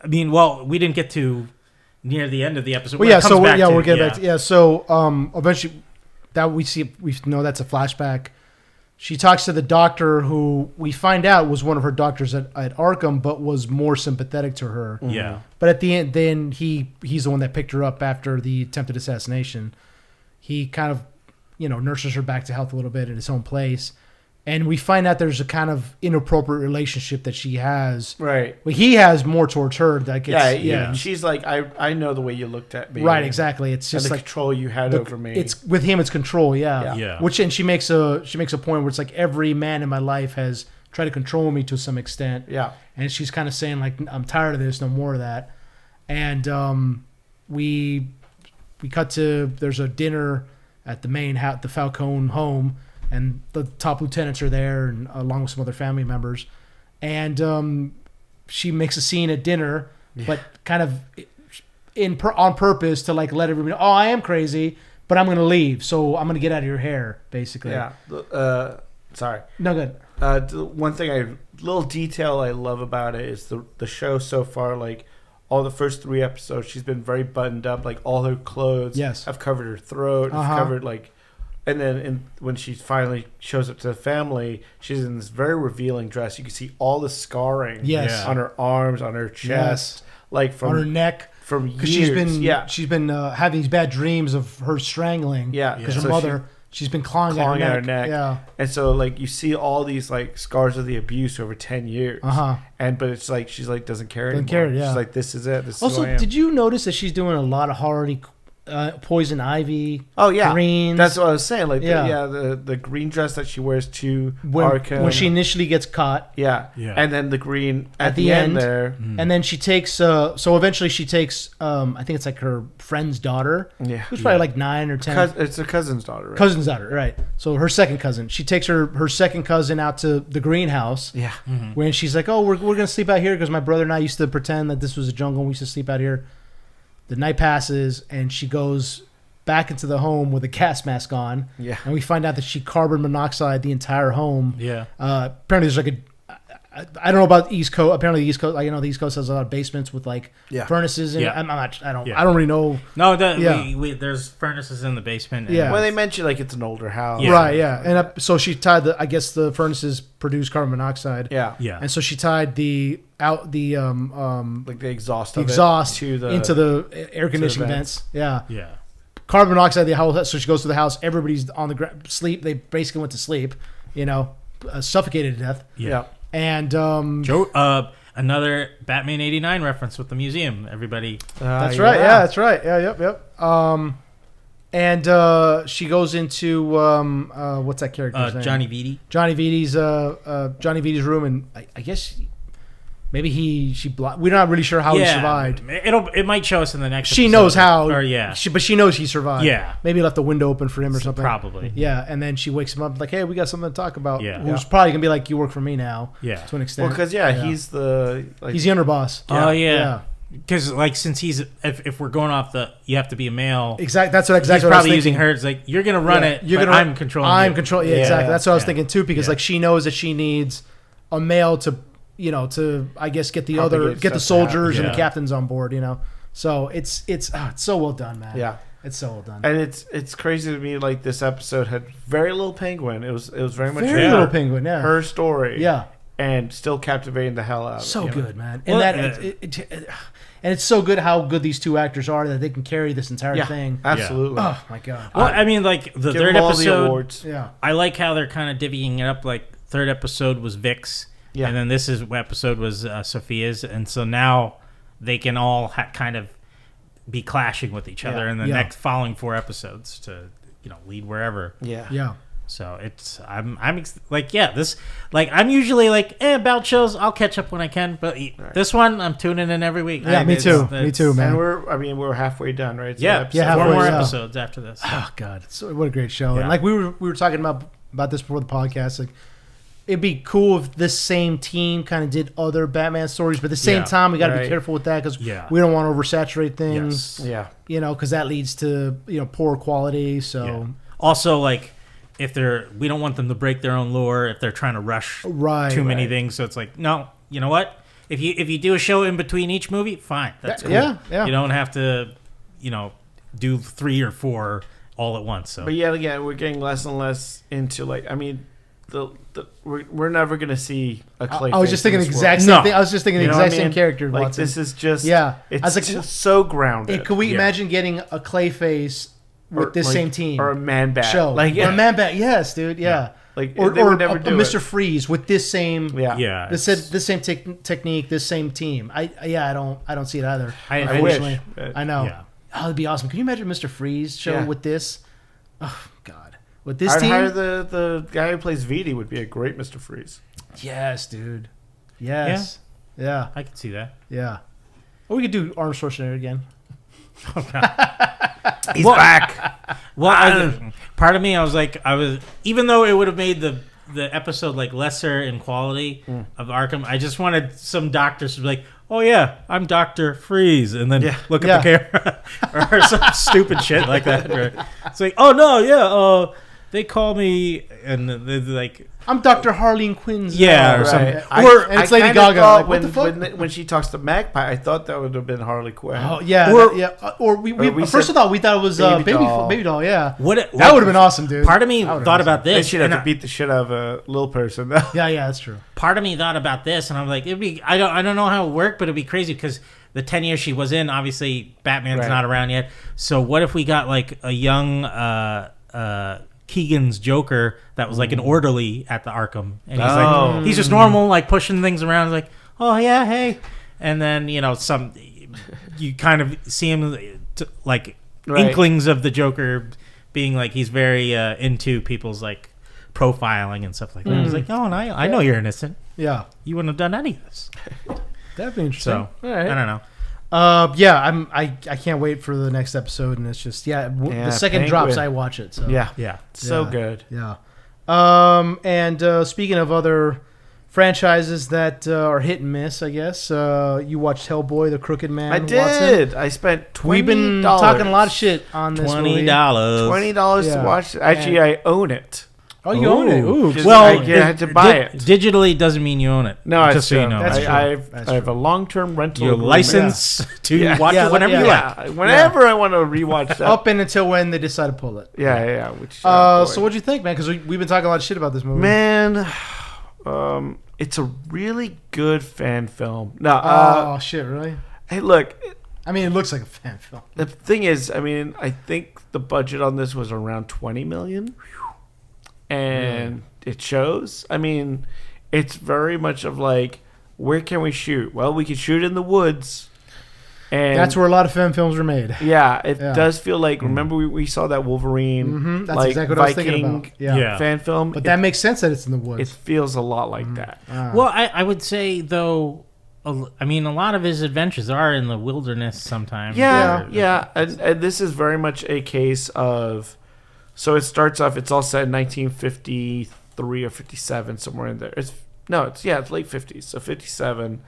didn't get to near the end of the episode. Well, we're getting back to so eventually that we know that's a flashback. She talks to the doctor, who we find out was one of her doctors at Arkham, but was more sympathetic to her. Yeah. But at the end, then he's the one that picked her up after the attempted assassination. He kind of, nurses her back to health a little bit at his own place. And we find out there's a kind of inappropriate relationship that she has. Right. Well, he has more towards her. Like She's like, I know the way you looked at me. Right, exactly. It's just and the like control you had over me. It's with him. It's control. Yeah. And she makes a point where it's like, every man in my life has tried to control me to some extent. Yeah. And she's kind of saying, like, I'm tired of this. No more of that. And we cut to, there's a dinner at the main house, the Falcone home. And the top lieutenants are there, and along with some other family members. And she makes a scene at dinner, but kind of on purpose to, like, let everybody know, oh, I am crazy, but I'm going to leave, so I'm going to get out of your hair, basically. Yeah. Sorry. No, good. One thing, little detail I love about it is the show so far, like, all the first 3 episodes, she's been very buttoned up. Like, all her clothes have covered her throat, have covered, like... And then when she finally shows up to the family, she's in this very revealing dress. You can see all the scarring on her arms, on her chest, like from on her neck, from years. She's been having these bad dreams of her strangling. Because her mother, she's been clawing at her neck. Yeah, and so, like, you see all these, like, scars of the abuse over 10 years. But it's like she's like doesn't care anymore. She's like, this is it. This is who I am. Did you notice that she's doing a lot of horror? Poison ivy. Oh yeah, greens. That's what I was saying. Like the green dress that she wears to Arkham when she initially gets caught. Yeah. And then the green at the end there. And then she takes. So eventually she takes. I think it's like her friend's daughter. Yeah. Who's probably like 9 or 10. It's a cousin's daughter. Right? Cousin's daughter, right? So her second cousin. She takes her second cousin out to the greenhouse. Yeah. When she's like, oh, we're gonna sleep out here because my brother and I used to pretend that this was a jungle. And we used to sleep out here. The night passes, and she goes back into the home with a gas mask on. Yeah. And we find out that she carbon monoxide the entire home. Yeah. Apparently there's like I don't know about East Coast. Apparently the East Coast, the East Coast has a lot of basements with like furnaces. And I don't really know. No, there's furnaces in the basement. Yeah. Well, they mention like it's an older house. Yeah. Right. Yeah. And so she tied the furnaces produce carbon monoxide. Yeah. Yeah. And so she tied the exhaust into the air conditioning vents. Yeah. Yeah. Carbon monoxide the house. So she goes to the house. Everybody's on the ground, sleep. They basically went to sleep. Suffocated to death. Yeah. And another Batman '89 reference with the museum. Everybody. That's right. Yeah, that's right. Yeah. Yep. And she goes into what's that character's name? Johnny Vitti. Johnny Vitti's room, and I guess maybe we're not really sure how he survived. It might show us in the next. She episode, knows how. But she knows he survived. Yeah. Maybe left the window open for him or something. Probably. Yeah, and then she wakes him up like, "Hey, we got something to talk about." Yeah. Who's probably gonna be like, "You work for me now." Yeah. To an extent. Well, because he's the he's the underboss. Oh yeah. Because since he's if we're going off you have to be a male. Exactly. That's what he's probably using her. It's like you're gonna run it. I'm controlling. I'm controlling. Yeah, exactly. That's what I was thinking too. Because she knows that she needs a male to I guess get the soldiers and the captains on board. So it's so well done, man. Yeah. It's so well done. And it's crazy to me. Like, this episode had very little Penguin. It was very much little Penguin. Yeah. Her story. Yeah. And still captivating the hell out. So good, man. And and it's so good how good these two actors are that they can carry this entire thing. Absolutely. Oh my god. Well, I mean, like the third episode. Yeah. I like how they're kind of divvying it up. Like third episode was Vic's, and then this episode was Sophia's, and so now they can all kind of be clashing with each other in the next following 4 episodes to lead wherever. Yeah. So it's I'm this I'm usually about shows I'll catch up when I can, but this one I'm tuning in every week. Yeah, me too, man. And we're halfway done, right? So 4 more episodes after this. Oh god, what a great show! And we were talking about this before the podcast. Like, it'd be cool if this same team kind of did other Batman stories, but at the same time, we got to be careful with that because we don't want to oversaturate things. Yes. Yeah, because that leads to poor quality. So also if we don't want them to break their own lore if they're trying to rush too many things. So it's like, no, you know what? If you do a show in between each movie, fine, that's cool. Yeah. You don't have to, do 3 or 4 all at once. So, but yet again, we're getting less and less into we're never gonna see a Clayface. I was just thinking the exact same thing. I was just thinking the exact same character. Like Watson. this is just It's just so grounded. Could we imagine getting a Clayface with this same team or a Man-Bat show? Or a Man-Bat, yes, dude, yeah. Or they would never do Mr. Freeze with this same this same technique, this same team. I don't see it either. I wish. I know. Yeah. Oh, it'd be awesome. Can you imagine Mr. Freeze show with this? Oh God, with this I'd team. hire the guy who plays Vidi would be a great Mr. Freeze. Yes, dude. Yes. Yeah. I could see that. Yeah. Or we could do Arnold Schwarzenegger again. He's back. Well, part of me, I was even though it would have made the episode lesser in quality of Arkham, I just wanted some doctors to be like, oh yeah, I'm Dr. Freeze, and then look at the camera or some stupid shit like that. It's like, oh no, they call me, and they're like, I'm Dr. Harleen Quinn's. Yeah, or something. And it's Lady Gaga. What the fuck? When she talks to Magpie, I thought that would have been Harley Quinn. Oh yeah, Or we first of all we thought it was Baby Doll. Yeah, that would have been awesome, dude. Part of me thought about this. They should have to beat the shit out of a little person. Yeah, that's true. Part of me thought about this, and I'm like, it'd be. I don't know how it worked, but it'd be crazy because the 10 years she was in, obviously Batman's not around yet. So what if we got a young Keegan's Joker that was an orderly at the Arkham, and he's just normal, pushing things around, like, oh yeah, hey, and then you kind of see him inklings of the Joker being he's very into people's profiling and stuff like that. He's like, oh, and I know you're innocent. Yeah, you wouldn't have done any of this. That'd be interesting. So I don't know. I can't wait for the next episode, and it's just the second Penguin drops, I watch it. So so good. Yeah. And speaking of other franchises that are hit and miss, I guess you watched Hellboy, the Crooked Man. I did. I spent $20. We've been talking a lot of shit on this movie. $20 to watch it. Actually, I own it. Oh, you own it? Ooh. Well, I had to buy it. Digitally doesn't mean you own it. No, just so you know. That's I have a long-term rental. Your license to watch it whenever you like. Whenever I want to rewatch that. Up and until when they decide to pull it. Yeah. So what'd you think, man? Because we've been talking a lot of shit about this movie. Man, it's a really good fan film. No, oh shit, really? Hey, look. I mean, it looks like a fan film. The thing is, I think the budget on this was around $20 million. And it shows. It's very much of where can we shoot? Well, we could shoot in the woods. And that's where a lot of fan films were made. Yeah, it does feel like, remember we saw that Wolverine, that's exactly what I was thinking about. Fan film. But that makes sense that it's in the woods. It feels a lot like that. Well, I would say, though, a lot of his adventures are in the wilderness sometimes. Yeah. And this is very much a case of... So it starts off. It's all set in 1953 or 57, somewhere in there. It's late 50s, so 57,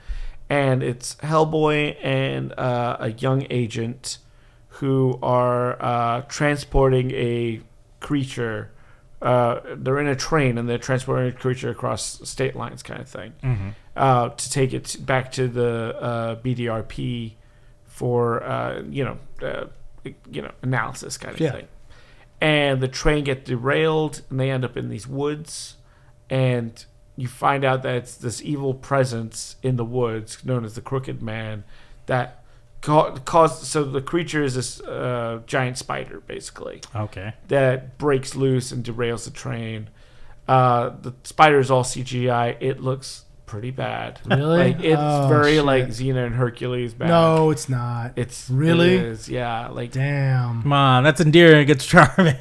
and it's Hellboy and a young agent who are transporting a creature. They're in a train and they're transporting a creature across state lines, kind of thing, to take it back to the BDRP for analysis, kind of thing. And the train gets derailed, and they end up in these woods. And you find out that it's this evil presence in the woods, known as the Crooked Man, that so the creature is this giant spider, basically. Okay. That breaks loose and derails the train. The spider is all CGI. It looks pretty bad. Really? It's very like Xena and Hercules bad. No, it's not. It's really? It is, yeah. Like, damn. Come on, that's endearing. It's charming.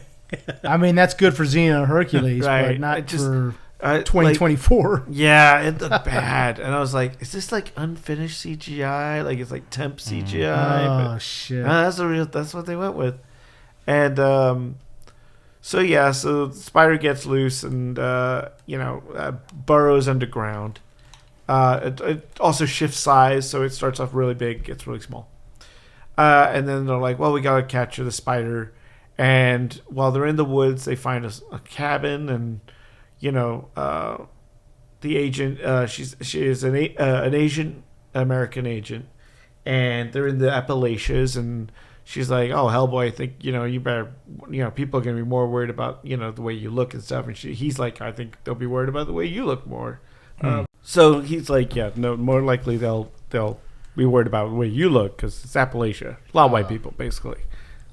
I mean, that's good for Xena and Hercules, right. but not for 2024. Like, yeah, it looked bad. And I was like, is this like unfinished CGI? Like, it's like temp CGI. Oh, shit. That's what they went with. And so the spider gets loose and burrows underground. It also shifts size, so it starts off really big, gets really small. And then they're like, well, we gotta capture the spider. And while they're in the woods, they find a cabin, and the agent, she is an Asian American agent, and they're in the Appalachians, and she's like, oh, Hellboy, I think you better, people are gonna be more worried about the way you look and stuff, and he's like, I think they'll be worried about the way you look more. So he's like, yeah, no, more likely they'll be worried about the way you look because it's Appalachia. A lot of white people, basically.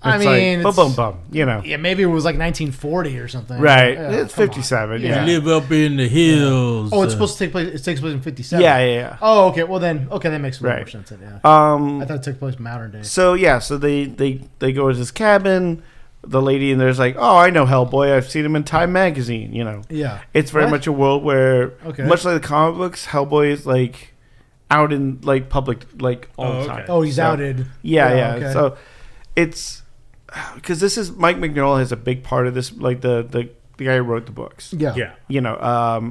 I mean, like, bum, Yeah, maybe it was like 1940 or something. Right. Yeah, it's 57. Yeah. You live up in the hills. Oh, it's supposed to take place. It takes place in 57. Yeah. Oh, okay. Well, then, that makes a little more sense. Yeah. I thought it took place in modern day. So they go to this cabin. The lady in there's like, oh, I know Hellboy. I've seen him in Time magazine. Yeah. It's very much a world where, much like the comic books, Hellboy is like out in like public like all the time. Oh, he's outed. Yeah. Okay. So it's because Mike Mignola has a big part of this. Like the guy who wrote the books. Yeah.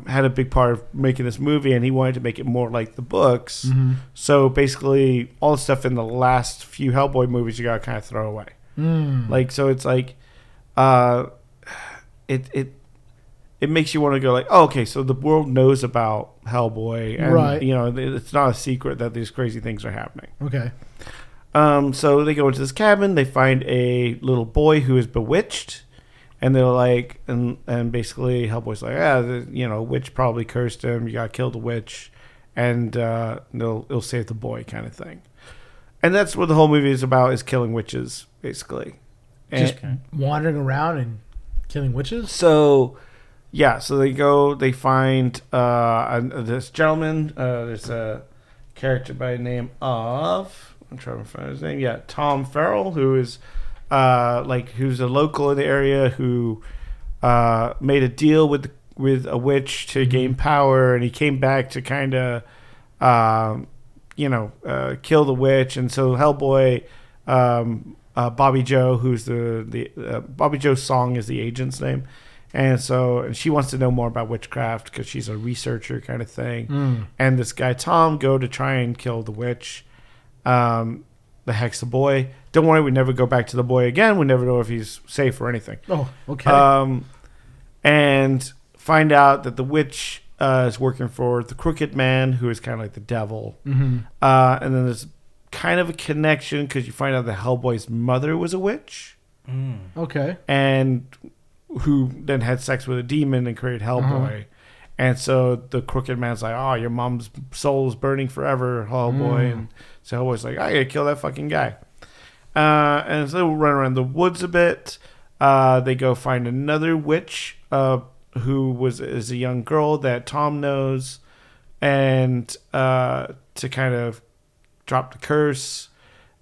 Had a big part of making this movie, and he wanted to make it more like the books. Mm-hmm. So basically, all the stuff in the last few Hellboy movies you got to kind of throw away. Like, so it's like, it makes you want to go like, oh, okay, so the world knows about Hellboy, and right. It's not a secret that these crazy things are happening. Okay. So they go into this cabin, they find a little boy who is bewitched, and they're like, and basically Hellboy's like, a witch probably cursed him. You gotta kill the witch, and it'll save the boy, kind of thing. And that's what the whole movie is about: is killing witches, basically. Just wandering around and killing witches. So, yeah. So they find this gentleman. There's a character by the name of, I'm trying to find his name. Yeah, Tom Farrell, who is who's a local in the area who made a deal with a witch to gain power, and he came back to kind of kill the witch. And so Hellboy, Bobby Joe, who's the Bobby Joe Song is the agent's name, and so she wants to know more about witchcraft because she's a researcher kind of thing. And this guy Tom go to try and kill the witch, the hex the boy. Don't worry, we never go back to the boy again. We never know if he's safe or anything. Oh, okay. And find out that the witch is working for the Crooked Man, who is kind of like the devil. Mm-hmm. And then there's kind of a connection because you find out that Hellboy's mother was a witch. Okay. And who then had sex with a demon and created Hellboy. And so the Crooked Man's like, oh, your mom's soul is burning forever, Hellboy. And so Hellboy's like, I gotta kill that fucking guy. And so they run around the woods a bit. They go find another witch who is a young girl that Tom knows, and to kind of drop the curse.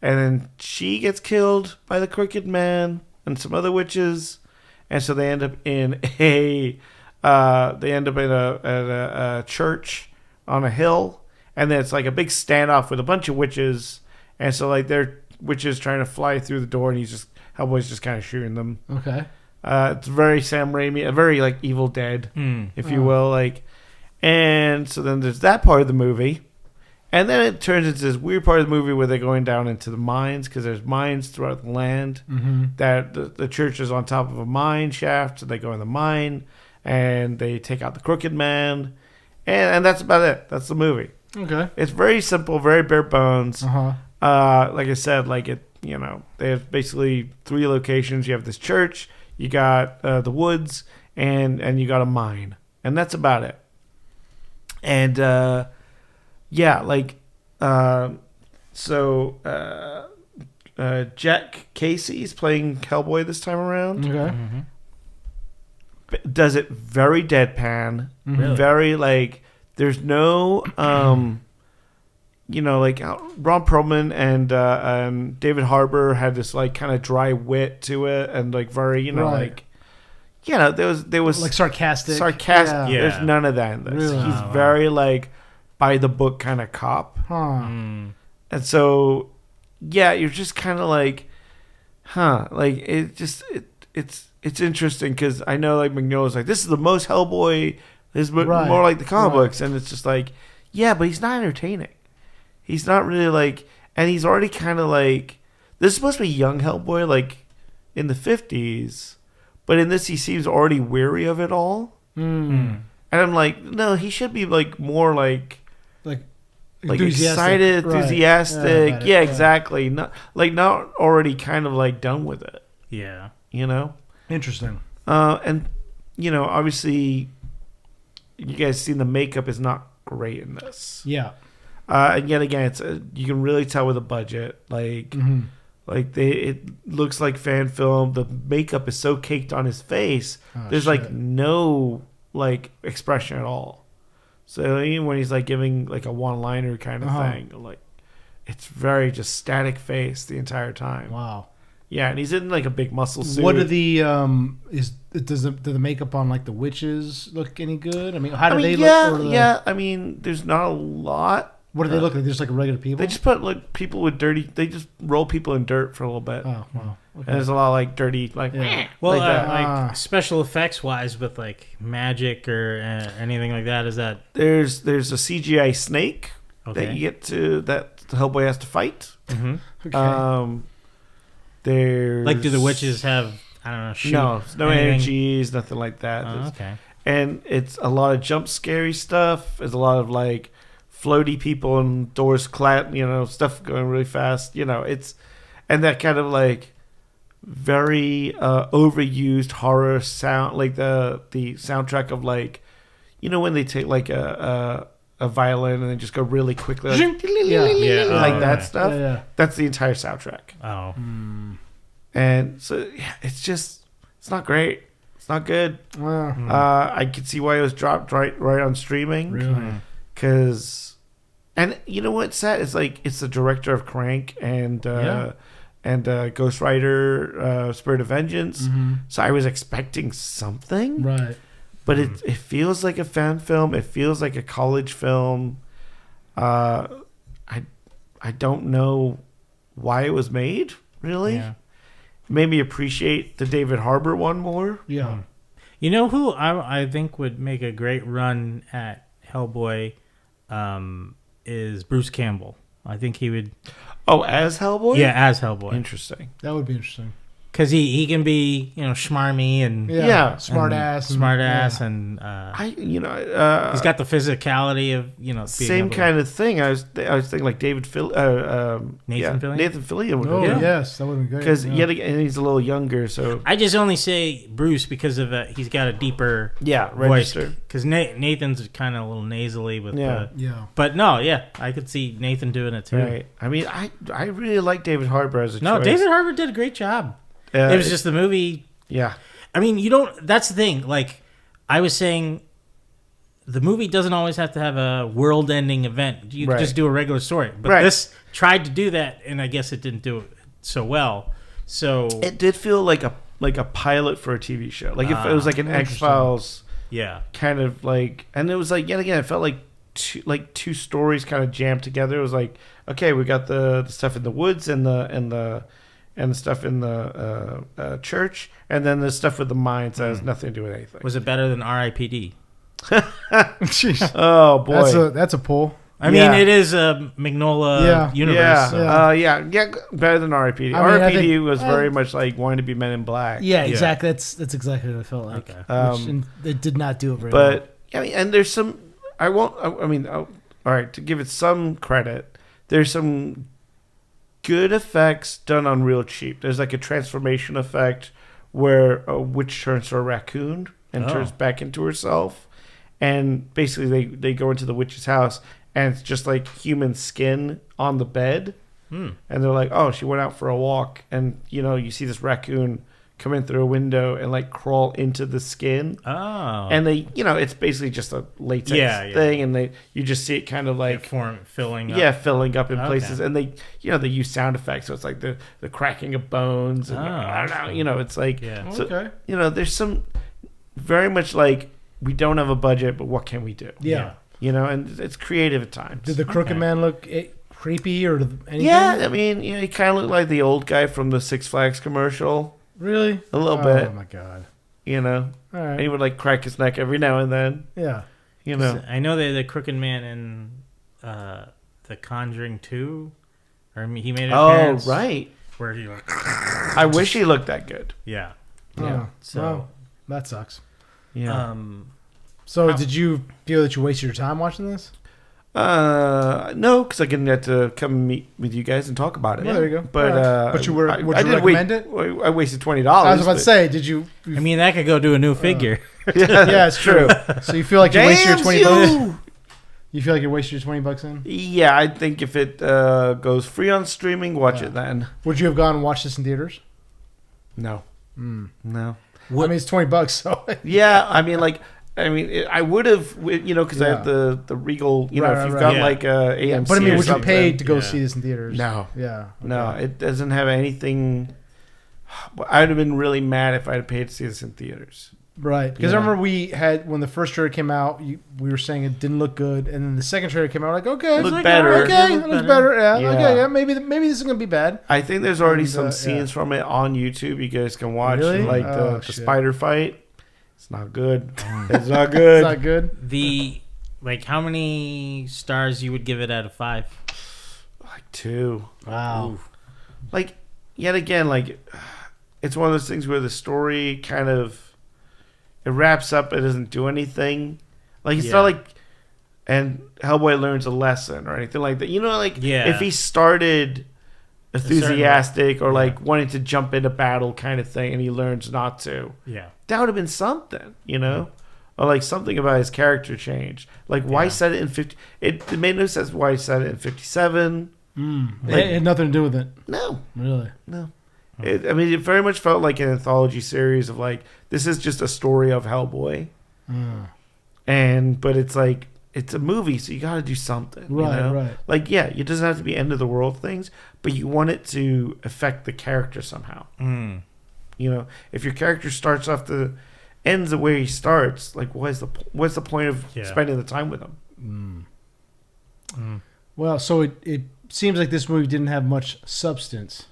And then she gets killed by the Crooked Man and some other witches, and so they end up in a church on a hill, and then it's like a big standoff with a bunch of witches, and so like they're witches trying to fly through the door, and Hellboy's just kind of shooting them. Okay. It's very Sam Raimi, a very like Evil Dead, if you will, like. And so then there's that part of the movie, and then it turns into this weird part of the movie where they're going down into the mines because there's mines throughout the land. That the church is on top of a mine shaft, so they go in the mine and they take out the Crooked Man, and that's about it. That's the movie. Okay. It's very simple, very bare bones. Like I said, like they have basically 3 locations. You have this church, you got the woods, and you got a mine, and that's about it. And So Jack Casey's playing Hellboy this time around. Okay. Mm-hmm. Does it very deadpan, Really? very like there's no like Ron Perlman and David Harbour had this like kind of dry wit to it and like very like there was like sarcastic. Yeah. There's none of that in this. Really? He's very like by the book kind of cop. And so you're just kind of like like it's interesting because I know like Mignola's like, this is the most Hellboy, this is more like the comic books, and it's just like, but he's not entertaining. He's not really like, and he's already kind of like, this is supposed to be young Hellboy, like in the 50s, but in this he seems already weary of it all. And I'm like, no, he should be like more like excited, enthusiastic. Yeah, exactly. Not already kind of like done with it. Yeah. Interesting. And obviously, you guys seen the makeup is not great in this. Yeah. And yet again, it's you can really tell with the budget. Like, it looks like fan film. The makeup is so caked on his face. There's like no like expression at all. So even when he's like giving like a one-liner kind of thing, like it's very just static face the entire time. Wow. Yeah, and he's in like a big muscle suit. What are the does the makeup on like the witches look any good? I mean, how do they look? I mean, there's not a lot. What do they look like? They're just like regular people. They just put like people with dirty. They just roll people in dirt for a little bit. Oh wow. Okay. And there's a lot of like dirty like. Yeah. Well, like that. like special effects wise, with like magic or anything like that, is that there's a CGI snake that you get to that Hellboy has to fight. Okay. There's like, do the witches have, I don't know, shoot no anything? energies, nothing like that. Oh, okay. And it's a lot of jump scary stuff. There's a lot of like floaty people and doors stuff going really fast. It's and that kind of like very overused horror sound, like the soundtrack of like, when they take like a violin and then just go really quickly, like, that stuff. Yeah. That's the entire soundtrack. Oh. And so it's not great. It's not good. I could see why it was dropped right on streaming. Really? Because, and you know what's sad? It's like it's the director of Crank and Ghost Rider, Spirit of Vengeance. So I was expecting something. Right. But it feels like a fan film. It feels like a college film. I don't know why it was made, really. Yeah. Made me appreciate the David Harbour one more. Yeah. You know who I think would make a great run at Hellboy is Bruce Campbell. I think he would. Oh, as Hellboy? Yeah, as Hellboy. Interesting. That would be interesting. Because he can be, schmarmy and smart ass, and he's got the physicality of being same kind of thing. I was thinking like Nathan Fillion. Nathan Fillion would be yes, that would be great. Because yet again he's a little younger, so I just only say Bruce because of he's got a deeper register. Because Nathan's kind of a little nasally with But I could see Nathan doing it too. Right. I mean, I really like David Harbour as a choice. David Harbour did a great job. It was just the movie. Yeah. I mean, that's the thing. Like, I was saying, the movie doesn't always have to have a world-ending event. You can just do a regular story. But this tried to do that, and I guess it didn't do it so well. So it did feel like a pilot for a TV show. Like, if it was like an X-Files kind of like... And it was like, yet again, it felt like two stories kind of jammed together. It was like, okay, we got the stuff in the woods and the stuff in the church, and then the stuff with the mines that has nothing to do with anything. Was it better than R.I.P.D.? Jeez. Oh boy, that's a pull. I mean, it is a Mignola universe. better than R.I.P.D. R.I.P.D. was very much like wanting to be Men in Black. Yeah, exactly. That's exactly what it felt like. Okay. And it did not do it very well. But I mean, and there's some. All right, to give it some credit, there's some good effects done on real cheap. There's like a transformation effect where a witch turns to a raccoon and turns back into herself, and basically they go into the witch's house and it's just like human skin on the bed, and they're like, oh, she went out for a walk, and you see this raccoon come in through a window and like crawl into the skin. Oh. And they, it's basically just a latex thing, and you just see it kind of like filling up. Yeah, filling up in places, and they use sound effects, so it's like the cracking of bones, and I don't know, it's like there's some very much like we don't have a budget, but what can we do? Yeah. And it's creative at times. Did the Crooked Man look creepy or anything? Yeah, I mean, he kind of looked like the old guy from the Six Flags commercial. Really? A little bit. Oh my god. All right. And he would like crack his neck every now and then. Yeah. I know the Crooked Man in The Conjuring 2, or he made an appearance. Oh, right. Where he I wish he looked that good. Yeah. Yeah. So that sucks. Yeah. So did you feel that you wasted your time watching this? No, because I didn't get to come and meet with you guys and talk about it. Well, there you go. But would you recommend it? I wasted $20. I was about to say, did you? I mean, that could go to a new figure. Yeah, it's true. So you feel like you wasted your $20? You feel like you wasted your $20 in? Yeah, I think if it goes free on streaming, watch it then. Would you have gone and watched this in theaters? No. No. I mean, it's $20, so. Yeah, I mean, I would have, because I have the Regal, if you've got like AMC. But I mean, would you pay to go see this in theaters? No. Yeah. Okay. No, it doesn't have anything. I would have been really mad if I had paid to see this in theaters. Right. Because I remember when the first trailer came out, we were saying it didn't look good. And then the second trailer came out, like, okay. It looked better. Okay, it looks better. Yeah. Okay, yeah. Maybe this is going to be bad. I think there's already some scenes from it on YouTube you guys can watch. Really? Like the spider fight. It's not good. It's not good. It's not good. How many stars you would give it out of 5? Like 2. Wow. Ooh. Like, yet again, like, it's one of those things where the story kind of, it wraps up, it doesn't do anything. Like, it's not like, and Hellboy learns a lesson or anything like that. If he started enthusiastic or like wanting to jump into battle kind of thing and he learns not to. Yeah. That would have been something, Or like something about his character changed. Like why set it in 50? It made no sense why he set it in 57. It had nothing to do with it. No. Really? No. It very much felt like an anthology series of like, this is just a story of Hellboy. But it's like, it's a movie, so you got to do something. Right. Like, it doesn't have to be end of the world things, but you want it to affect the character somehow. If your character starts off ends the way he starts, like, what's the point of spending the time with him? Well, so it seems like this movie didn't have much substance.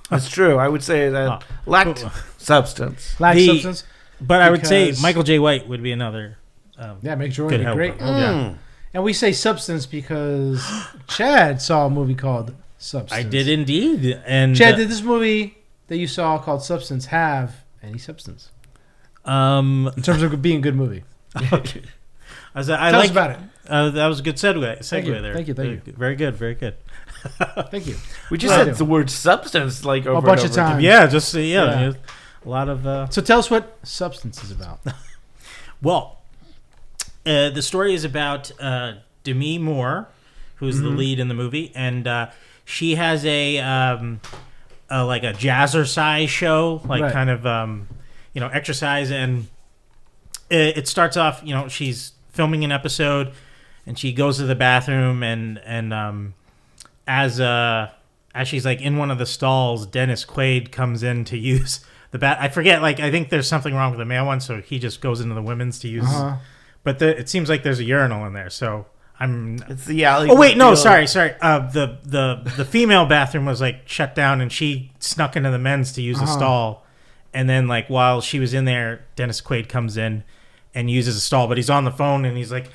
That's true. I would say that lacked substance. Substance. But I would say Michael J. White would be another. Michael J. White would be great. And we say substance because Chad saw a movie called Substance. I did indeed. And Chad, did this movie that you saw called Substance have any substance? In terms of being a good movie. Okay. Tell us about it. That was a good segue there. Thank you. Very good. Thank you. We just said the word substance like over a bunch and of times. Yeah, just a lot of. So tell us what Substance is about. Well, the story is about Demi Moore, who's the lead in the movie, and she has a jazzercise show, kind of exercise, and it starts off. She's filming an episode, and she goes to the bathroom, and as she's like in one of the stalls, Dennis Quaid comes in to use the I forget. I think there's something wrong with the male one, so he just goes into the women's to use. But it seems like there's a urinal in there, so It's the alley. Oh wait, no, sorry. The female bathroom was shut down, and she snuck into the men's to use the stall. And then while she was in there, Dennis Quaid comes in and uses a stall, but he's on the phone and he's like,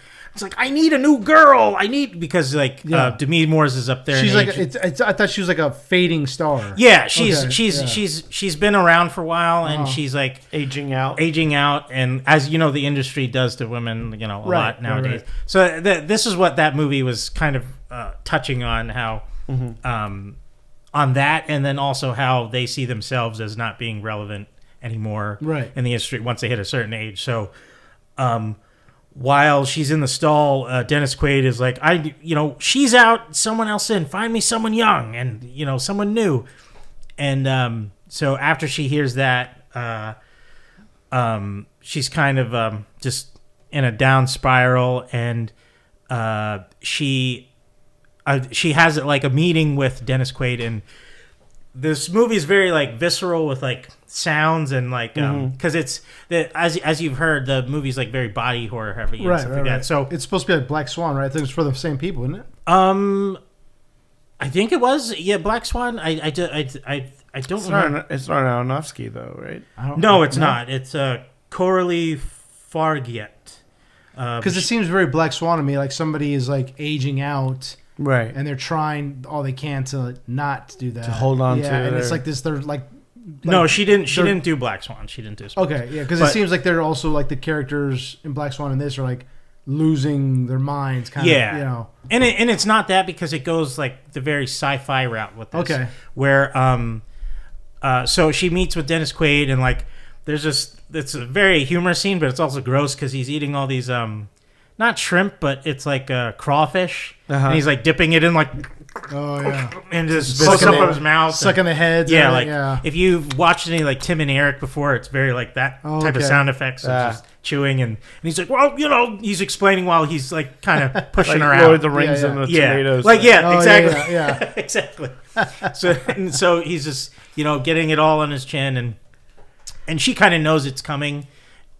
I need a new girl. Because Demi Moore is up there. She's I thought she was like a fading star. Yeah, she's been around for a while, and she's aging out. And as you know, the industry does to women, a lot nowadays. Right. So this is what that movie was kind of touching on, how on that, and then also how they see themselves as not being relevant anymore in the industry once they hit a certain age. So while she's in the stall, Dennis Quaid is like, she's out, someone else in, find me someone young and, someone new. And so after she hears that, she's kind of just in a down spiral, and she has like a meeting with Dennis Quaid, and this movie is very like visceral with like sounds and like because it's as you've heard, the movie's like very body horror heavy and stuff like that. So it's supposed to be like Black Swan, right? I think it's for the same people, isn't it? I think it was Black Swan. I don't remember. It's not Aronofsky though, right? No, it's not. It's Coralie Farget. Because it seems very Black Swan to me, like somebody is like aging out. Right. And they're trying all they can to not do that. To hold on to it. And it's like this, they're like... No, she didn't do Black Swan. She didn't do Black Swan. Okay, yeah, because it seems like they're also like the characters in Black Swan and this are like losing their minds kind of, And it's not that, because it goes like the very sci-fi route with this. Okay. Where, so she meets with Dennis Quaid, and like there's just, it's a very humorous scene, but it's also gross because he's eating all these... not shrimp, but it's like crawfish, and he's like dipping it in like, and just close up of his mouth, sucking the heads. If you've watched any like Tim and Eric before, it's very like that type of sound effects, just chewing, and he's like, well, he's explaining while he's like kind of pushing her out. Lord of the Rings and the tomatoes. Exactly, exactly. So he's just getting it all on his chin, and she kind of knows it's coming,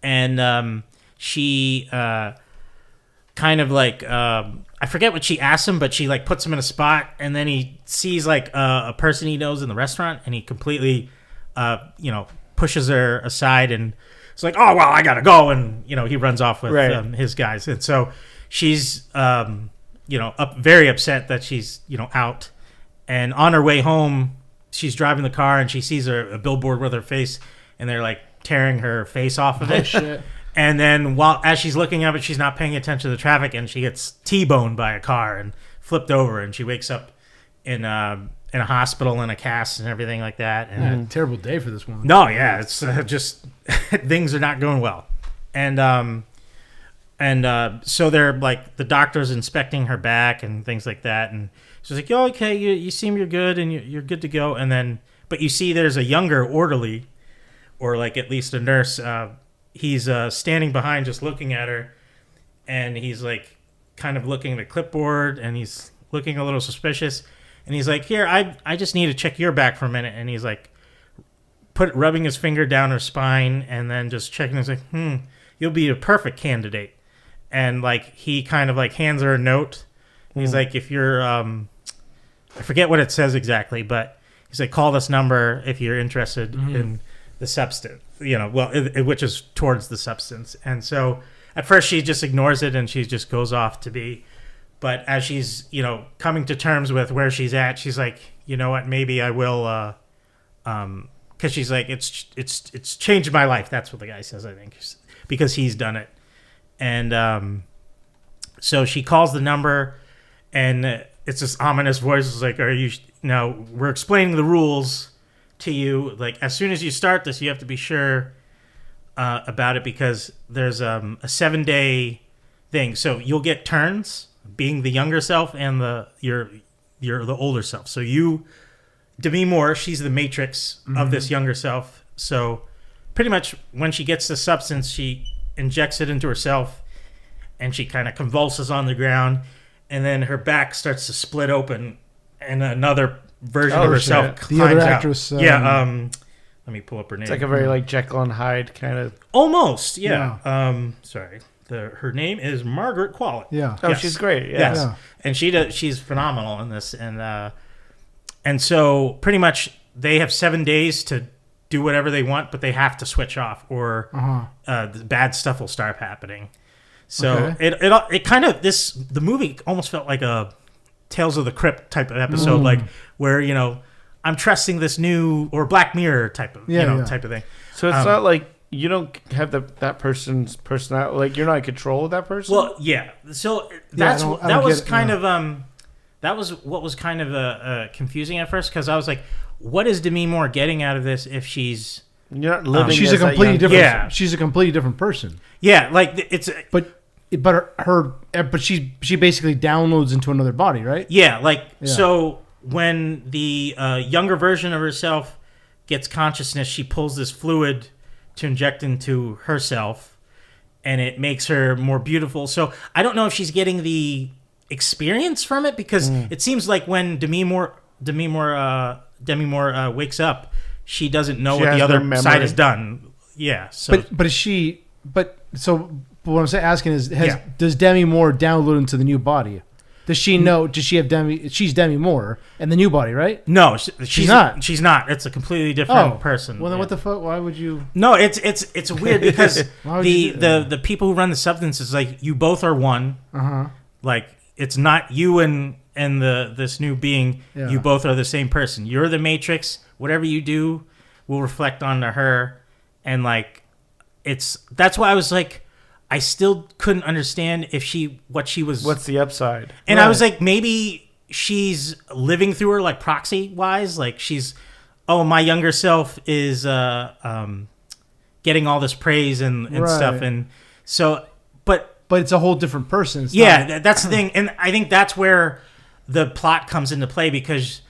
and she. Kind of like I forget what she asks him, but she like puts him in a spot, and then he sees like a person he knows in the restaurant, and he completely pushes her aside, and it's like, oh well, I gotta go, and he runs off with his guys, and so she's very upset that she's out, and on her way home she's driving the car, and she sees a billboard with her face, and they're like tearing her face off of it. Shit. And then as she's looking up, she's not paying attention to the traffic, and she gets T-boned by a car and flipped over, and she wakes up in a hospital in a cast and everything like that. And terrible day for this woman. No, yeah, it's just things are not going well, and so they're like the doctor's inspecting her back and things like that, and she's like, "Oh, okay, you seem you're good and you're good to go." And then, but you see, there's a younger orderly, or like at least a nurse. He's standing behind just looking at her, and he's like kind of looking at the clipboard, and he's looking a little suspicious, and he's like, here, I just need to check your back for a minute, and he's like rubbing his finger down her spine, and then just checking. He's like, you'll be a perfect candidate. And like he kind of like hands her a note, and he's like, if you're I forget what it says exactly, but he's like, call this number if you're interested in the substance, which is towards the substance. And so at first she just ignores it, and she just goes off to be, but as she's, coming to terms with where she's at, she's like, you know what, maybe I will, cause she's like, it's changed my life. That's what the guy says, I think, because he's done it. And, so she calls the number, and it's this ominous voice. It's like, we're explaining the rules to you, like as soon as you start this, you have to be sure about it, because there's a 7-day thing. So you'll get turns being the younger self and you're the older self. So Demi Moore, she's the matrix of this younger self. So pretty much when she gets the substance, she injects it into herself, and she kind of convulses on the ground, and then her back starts to split open, and another version of herself climbs the other actress, out. Let me pull up her name. It's like a very like Jekyll and Hyde kind of. Almost, yeah. Sorry, her name is Margaret Qualley. Yeah. Oh, yes. She's great. Yeah. Yes, and she's phenomenal in this, and so pretty much they have 7 days to do whatever they want, but they have to switch off, or the bad stuff will start happening. So it kind of the movie almost felt like a Tales of the Crypt type of episode, like where I'm trusting this new, or Black Mirror type of type of thing. So it's not like you don't have that person's personality, like you're not in control of that person. Well, yeah. So that was what was kind of confusing at first, because I was like, what is Demi Moore getting out of this if she's you're not living? She's a completely different. Yeah, she's a completely different person. Yeah, like it's but. but she basically downloads into another body, right? Yeah, so when the younger version of herself gets consciousness, she pulls this fluid to inject into herself, and it makes her more beautiful. So I don't know if she's getting the experience from it, because it seems like when Demi Moore wakes up, she doesn't know what the other side has done. Yeah. So, so what I'm asking is, does Demi Moore download into the new body? Does she know? Does she have Demi? She's Demi Moore and the new body, right? No, she's not. She's not. It's a completely different person. Well, then what the fuck? Why would you? No, it's weird because the people who run the substances, like, you both are one. Like, it's not you and this new being. Yeah. You both are the same person. You're the Matrix. Whatever you do will reflect onto her, and like, that's why I was like, I still couldn't understand what she was. What's the upside? And I was like, maybe she's living through her, like, proxy wise. Like, my younger self is getting all this praise and stuff. And so, but it's a whole different person. That's the thing. And I think that's where the plot comes into play, because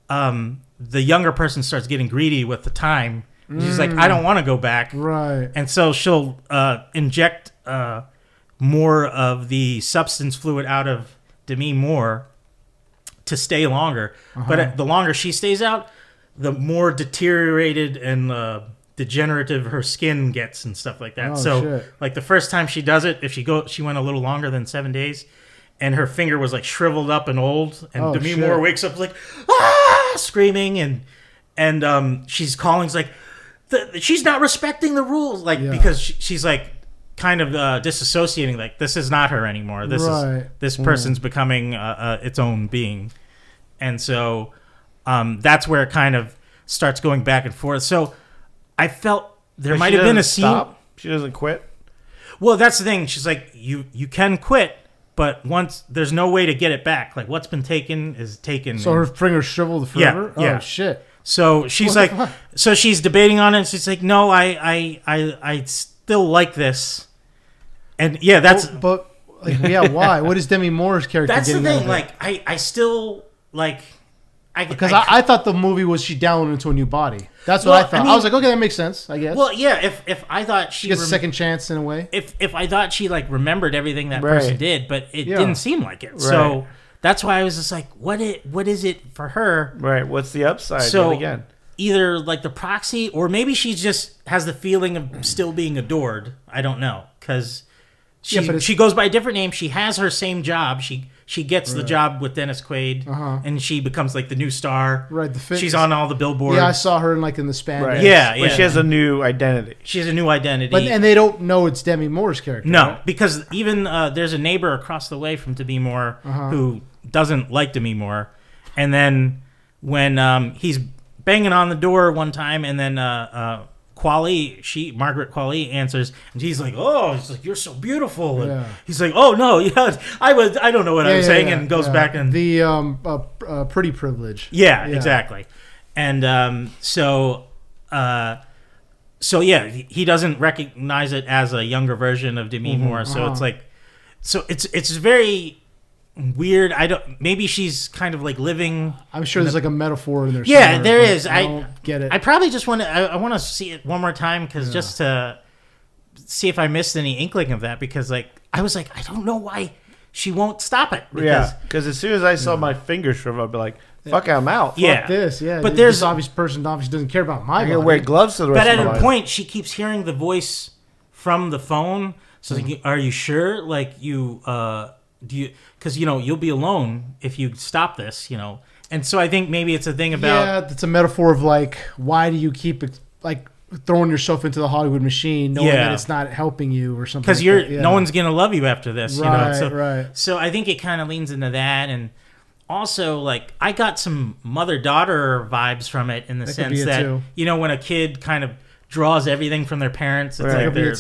the younger person starts getting greedy with the time. She's like, I don't want to go back. Right. And so she'll inject more of the substance fluid out of Demi Moore to stay longer. But the longer she stays out, the more deteriorated and degenerative her skin gets and stuff like that. Like, the first time she does it, she went a little longer than 7 days, and her finger was like shriveled up and old, and Demi Moore wakes up like, screaming, and she's calling, like, she's not respecting the rules, like, because she's like kind of disassociating, like, this is not her anymore. This person's becoming its own being. And so that's where it kind of starts going back and forth. So I felt there might have been a scene. She doesn't quit. Well, that's the thing. She's like, you can quit, but once there's no way to get it back. Like, what's been taken is taken. So her finger's shriveled forever? Yeah. Oh, shit. So she's like, so she's debating on it. And she's like, no, I still like this. And that's, why? What is Demi Moore's character? That's the thing. Like, I still like, because I thought the movie was she downloaded into a new body. That's what I thought. I was like, okay, that makes sense, I guess. Well, yeah. If I thought she gets a second chance in a way. If I thought she, like, remembered everything that person did, but it didn't seem like it. Right. So that's why I was just like, what is it for her? Right. What's the upside? So again, either like the proxy, or maybe she just has the feeling of still being adored. I don't know, because she goes by a different name. She has her same job. She gets the job with Dennis Quaid, and she becomes like the new star. Right. She's on all the billboards. Yeah, I saw her in the spandex. Right. Yeah. But she has a new identity. She has a new identity. And they don't know it's Demi Moore's character. No, right? because even there's a neighbor across the way from Demi Moore who doesn't like Demi Moore. And then when he's banging on the door one time, and then Margaret Qualley answers, and he's like, you're so beautiful. And he's like, oh no, I don't know what I was saying, and goes back and the pretty privilege. Yeah, exactly. And he doesn't recognize it as a younger version of Demi Moore. So it's like, it's very weird. Maybe she's kind of like living. I'm sure there's like a metaphor in there. Yeah, there is. I don't get it. I probably just want to. I want to see it one more time, because just to see if I missed any inkling of that. Because like, I was like, I don't know why she won't stop it. Because as soon as I saw my finger shrivel, I'd be like, "Fuck, I'm out." Fuck this. But there's this obvious person obviously doesn't care about my. I'm gonna wear gloves for the rest of my life. But at a point, she keeps hearing the voice from the phone. So like, are you sure? Like, you do you? Because you'll be alone if you stop this. And so I think maybe it's a thing about it's a metaphor of like, why do you keep like throwing yourself into the Hollywood machine knowing that it's not helping you or something? Because no one's gonna love you after this. So I think it kind of leans into that. And also, like, I got some mother-daughter vibes from it, in the sense that when a kid kind of draws everything from their parents, it's like they're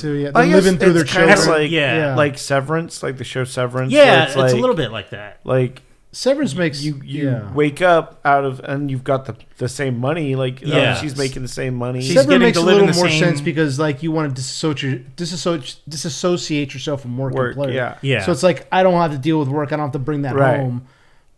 living through their children. Like Severance, like the show Severance. Yeah, it's a little bit like that. Like, Severance makes you wake up out of and you've got the same money. Like she's making the same money. Severance makes a little more sense because like you want to disassociate yourself from work. Yeah. So it's like I don't have to deal with work. I don't have to bring that home.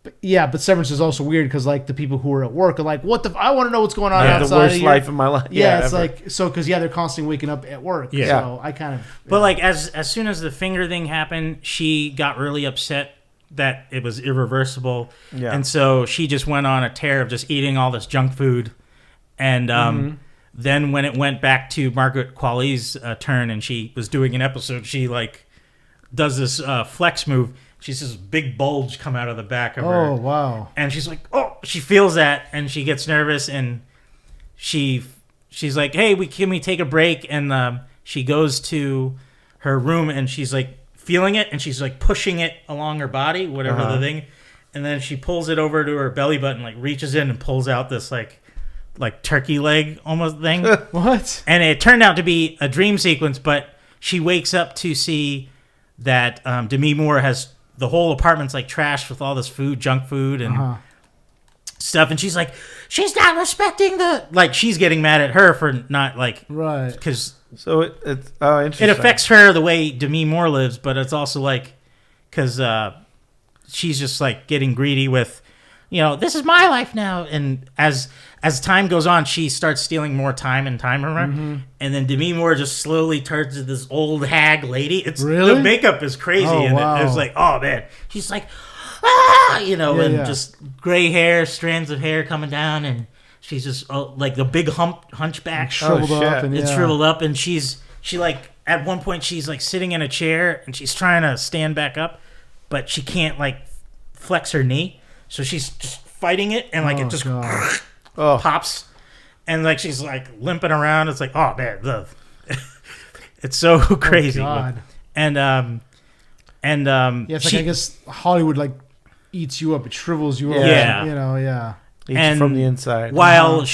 But Severance is also weird because like the people who are at work are like, what the? I want to know what's going on outside. The worst life of my life. Yeah, it's ever. Like so because they're constantly waking up at work. Yeah. So I kind of. But like as soon as the finger thing happened, she got really upset that it was irreversible, and so she just went on a tear of just eating all this junk food, and then when it went back to Margaret Qualley's turn and she was doing an episode, she like does this flex move. She sees this big bulge come out of the back of her. Oh, wow. And she's like, she feels that, and she gets nervous, and she's like, hey, can we take a break? And she goes to her room, and she's like feeling it, and she's like pushing it along her body, whatever the thing. And then she pulls it over to her belly button, like reaches in and pulls out this like turkey leg almost thing. What? And it turned out to be a dream sequence, but she wakes up to see that Demi Moore has... The whole apartment's like trashed with all this food, junk food and stuff. And she's like, she's not respecting the... Like, she's getting mad at her for not, like... Right. Because... So it's interesting. It affects her the way Demi Moore lives, but it's also like... Because she's just, like, getting greedy with, this is my life now. And as time goes on, she starts stealing more time and time from her. Mm-hmm. And then Demi Moore just slowly turns to this old hag lady. The makeup is crazy. It was like, oh, man. She's like, just gray hair, strands of hair coming down. And she's just like the big hunchback. Shriveled up. It's shriveled up. And she like, at one point, she's like sitting in a chair and she's trying to stand back up, but she can't like flex her knee. So she's just fighting it, and like it just pops, and like she's like limping around. It's like, oh man, it's so crazy. God. And it's like I guess Hollywood like eats you up, it shrivels you up. Eats and from the inside. While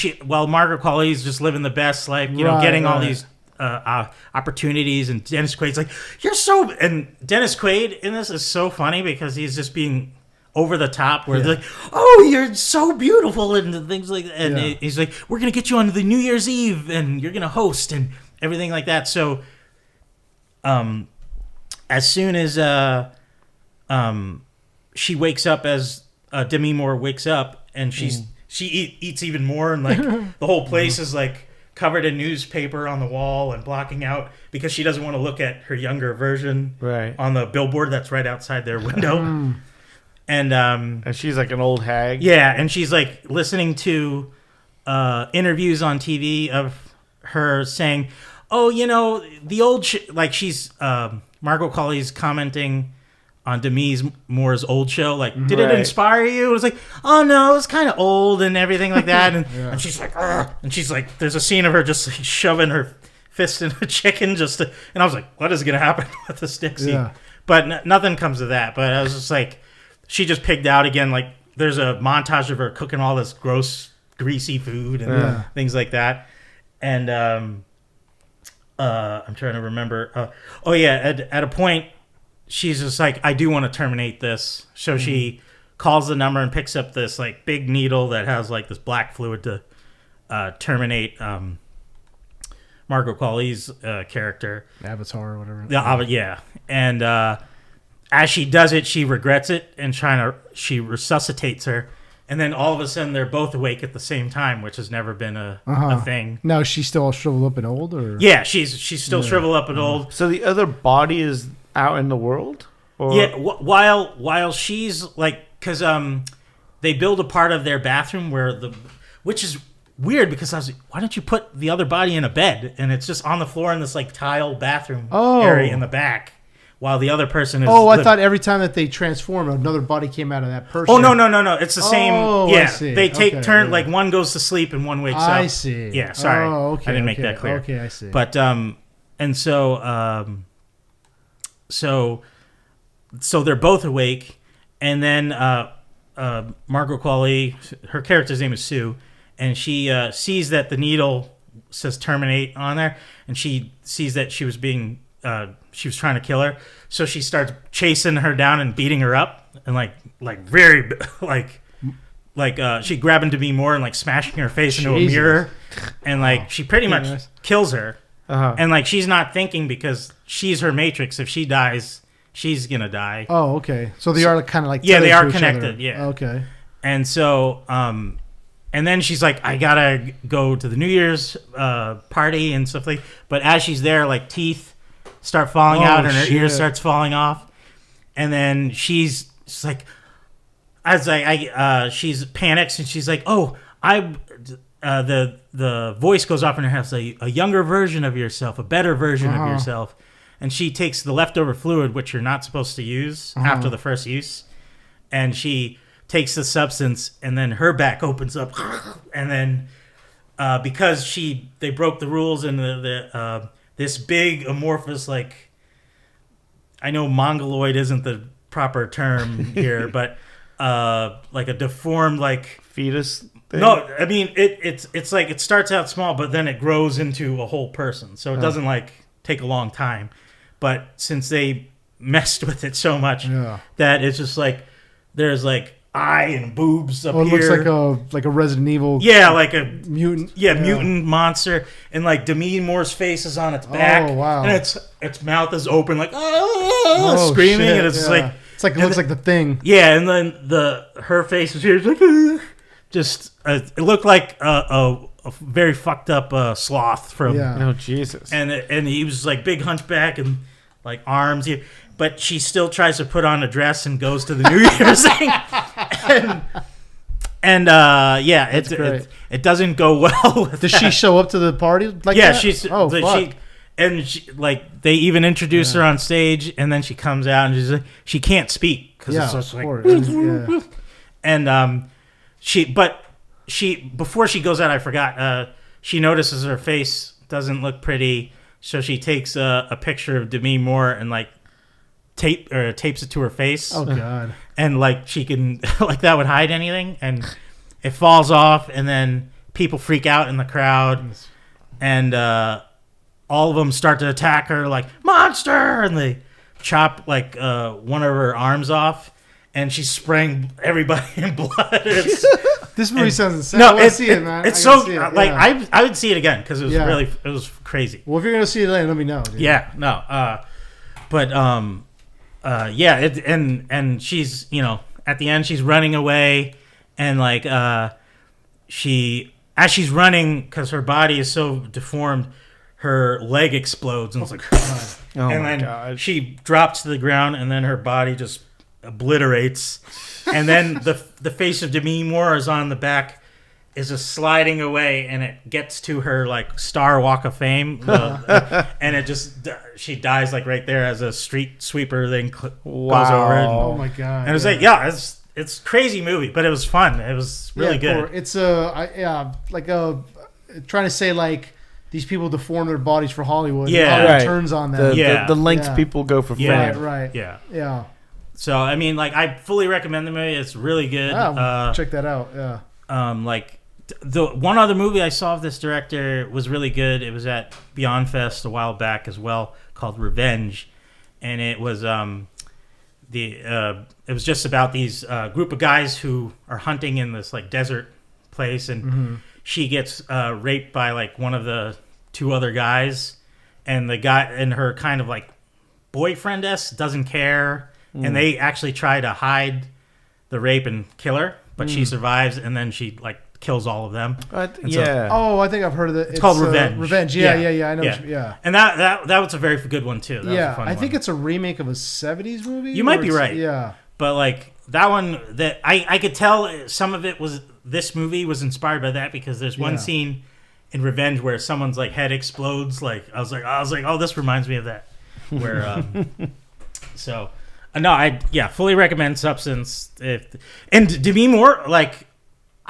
Margaret Qualley's just living the best life, getting all these opportunities, and Dennis Quaid's like, you're so, and Dennis Quaid in this is so funny because he's just being over the top where they're like, oh, you're so beautiful and things like that. And he's like, we're going to get you on the New Year's Eve and you're going to host and everything like that. So as soon as she wakes up, as Demi Moore wakes up, and she eats even more, and like the whole place is like covered in newspaper on the wall and blocking out because she doesn't want to look at her younger version on the billboard that's right outside their window. And she's like an old hag. Yeah, and she's like listening to interviews on TV of her saying, "Oh, the old like she's Margot Qualley's commenting on Demi Moore's old show. Like, did it inspire you? It was like, oh no, it was kind of old and everything like that. And and she's like, ugh. And she's like, there's a scene of her just like, shoving her fist in a chicken and I was like, what is gonna happen with the stick scene? Yeah. But nothing comes of that. But I was just like. She just pigged out again. Like, there's a montage of her cooking all this gross, greasy food and things like that. And I'm trying to remember. At a point, she's just like, I do want to terminate this. So she calls the number and picks up this like big needle that has like this black fluid to terminate Margot Qualley's character. Avatar or whatever. Yeah. And as she does it, she regrets it and she resuscitates her. And then all of a sudden, they're both awake at the same time, which has never been a thing. Now, is she still all shriveled up and old? Or? Yeah, she's still shriveled up and old. So the other body is out in the world? Or? Yeah, while she's like... Because they build a part of their bathroom which is weird because I was like, why don't you put the other body in a bed? And it's just on the floor in this like tile bathroom area in the back. While the other person is... Oh, I thought every time that they transform, another body came out of that person. Oh, no. It's the same... Yeah, I see. They take turn... Like, one goes to sleep and one wakes up. I see. Yeah, sorry. Oh, okay. I didn't make that clear. Okay, I see. But, and so... So they're both awake, and then Margot Qualley, her character's name is Sue, and she sees that the needle says terminate on there, and she sees that she was being... she was trying to kill her. So she starts chasing her down and beating her up, and like very she grabbing Demi Moore and like smashing her face into a mirror, and like she pretty much kills her. And like she's not thinking because she's her Matrix. If she dies, she's gonna die. Oh, okay. So they are kind of like they are connected. Yeah. Okay. And so and then she's like, I gotta go to the New Year's party and stuff like. But as she's there, like teeth start falling out and her ear starts falling off, and then she's like, she's panics and she's like, oh, the voice goes off in her head, like a younger version of yourself, a better version of yourself, and she takes the leftover fluid, which you're not supposed to use after the first use, and she takes the substance, and then her back opens up, and then because they broke the rules and this big amorphous, like, I know mongoloid isn't the proper term here, but like a deformed like fetus thing? No, I mean it's like it starts out small, but then it grows into a whole person, so it doesn't like take a long time. But since they messed with it so much that it's just like there's like eye and boobs up here. It looks like a Resident Evil. Yeah, like a mutant. Yeah, mutant monster, and like Demi Moore's face is on its back. Oh wow! And its mouth is open, like screaming, shit. and it's like it looks like the Thing. Yeah, and then her face is here, like just it looked like a very fucked up sloth from. Yeah. Oh Jesus! And he was like big hunchback and like arms here. But she still tries to put on a dress and goes to the New Year's thing, and it doesn't go well. Does she show up to the party like that? Fuck. They even introduce her on stage, and then she comes out and she's like, she can't speak because it's just like, and before she goes out, I forgot, she notices her face doesn't look pretty, so she takes a picture of Demi Moore and like tapes it to her face. Oh god! And like she can like that would hide anything, and it falls off, and then people freak out in the crowd, and all of them start to attack her like monster, and they chop like one of her arms off, and she's spraying everybody in blood. This movie sounds insane. No, I want to see it, man. It's so like I would see it again because it was it was crazy. Well, if you're gonna see it later, let me know. Dude. Yeah, no, but and she's, you know, at the end she's running away, and like as she's running, because her body is so deformed, her leg explodes, and it's like, and then she drops to the ground, and then her body just obliterates, and then the face of Demi Moore is on the back, is just sliding away, and it gets to her like Star Walk of Fame, and it just she dies like right there as a street sweeper thing goes over it. Oh my god! And it's like it's crazy movie, but it was fun. It was really good. Cool. It's trying to say like these people deform their bodies for Hollywood. Yeah, and Hollywood turns on them. The lengths people go for fame. Right. Yeah. So I mean, like I fully recommend the movie. It's really good. Check that out. Yeah. Like. The one other movie I saw of this director was really good. It was at Beyond Fest a while back as well, called Revenge, and it was it was just about these group of guys who are hunting in this like desert place, and she gets raped by like one of the two other guys, and the guy and her kind of like boyfriend-esque doesn't care, and they actually try to hide the rape and kill her, but she survives, and then she like kills all of them. So, I think I've heard of it. It's called Revenge. Revenge. Yeah. I know. And that was a very good one too. That was a fun I think it's a remake of a 70s movie. You might be right. Yeah. But like that one, that I could tell some of it was, this movie was inspired by that, because there's one scene in Revenge where someone's like head explodes. Like I was like, oh, this reminds me of that. Where I fully recommend Substance. And Demi Moore, like.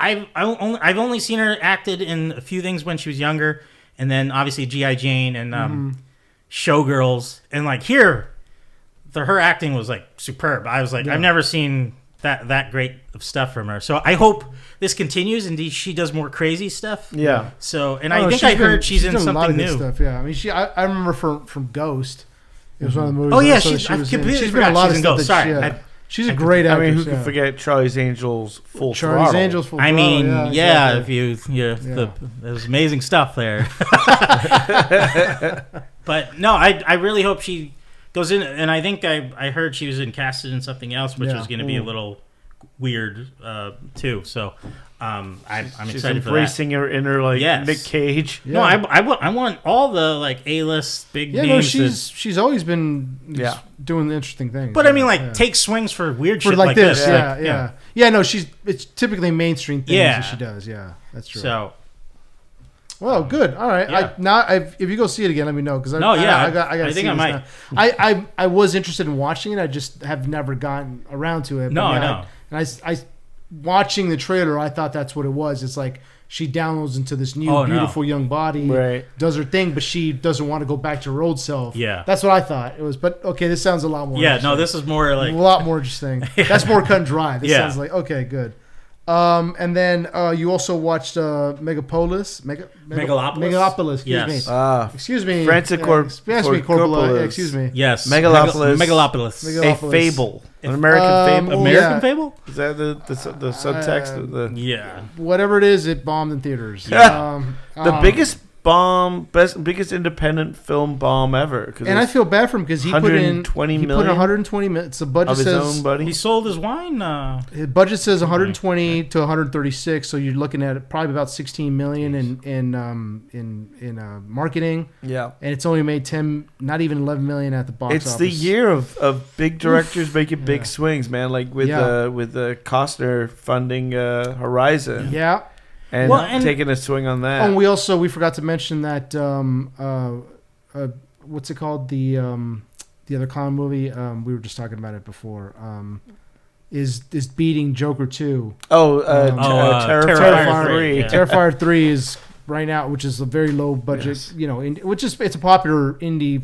I've only seen her acted in a few things when she was younger, and then obviously G.I. Jane and Showgirls, and like here, her acting was like superb. I was like, I've never seen that great of stuff from her. So I hope this continues and she does more crazy stuff. Yeah. So I think I heard she's in something new. Stuff, yeah. I mean, I remember from Ghost. It was one of the movies. Oh yeah, she's been a lot of stuff. Sorry. She's a great actress. I mean, who can forget Charlie's Angels Full Throttle? Charlie's Angels Full Throttle. I mean, there's amazing stuff there. But no, I really hope she goes in, and I think I heard she was casted in something else, which was going to be a little weird too. So I'm excited for that. She's embracing her inner Nick Cage. Yeah. No, I want all the A-list big names. No, she's always been doing interesting things. But I mean, take swings for weird shit like this. Yeah. No, it's typically mainstream things that she does. Yeah, that's true. So. Well, good. All right. Yeah. If you go see it again, let me know because I think I might. I was interested in watching it. I just have never gotten around to it. No, I know. And I watching the trailer, I thought that's what it was. It's like she downloads into this new beautiful young body, does her thing, but she doesn't want to go back to her old self. Yeah, that's what I thought it was. But okay, this sounds a lot more. Yeah, no, this is more like a lot more interesting. That's more cut and dry. This sounds like okay, good. And then you also watched Megapolis. Megalopolis. Excuse me. Francis Ford Coppola. Excuse me. Yes. Megalopolis. A fable. An American fable. American fable? Is that the subtext of the? Whatever it is, it bombed in theaters. The biggest biggest independent film bomb ever. And I feel bad for him because he put in 120 minutes. The budget says his own buddy. He sold his wine. His budget says 120 to 136, so you're looking at probably about 16 million in marketing. Yeah, and it's only made 10, not even 11 million at the box office. It's the year of big directors making big swings, man. Like with the Costner funding Horizon. Yeah. And taking a swing on that. Oh, and we forgot to mention that what's it called, the other Con movie, we were just talking about it before, is beating Joker 2. Terrifier 3. Yeah. Terrifier 3 is right now, which is a very low budget, it's a popular indie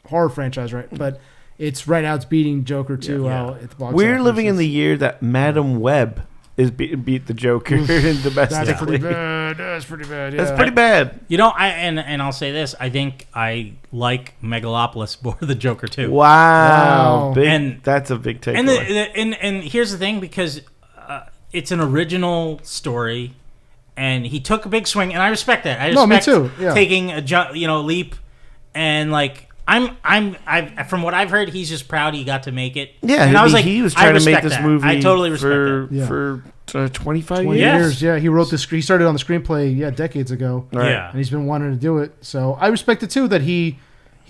horror franchise, right? But it's right now it's beating Joker 2 out at the box office. We're living in the year that Madam Web is beat the Joker in domestically. That's pretty bad. That's pretty bad. That's pretty bad. And I'll say this: I think I like Megalopolis more than Joker 2. Wow. That's a big takeaway. And here's the thing, because it's an original story, and he took a big swing, and I respect that. I respect me too. Yeah. Taking a leap, and I'm from what I've heard, he's just proud he got to make it. Yeah, and I was like, he was trying to make this movie. I totally respect that. For 25 years. Yeah, he wrote this. He started on the screenplay decades ago. Right. Yeah, and he's been wanting to do it. So I respect it too that he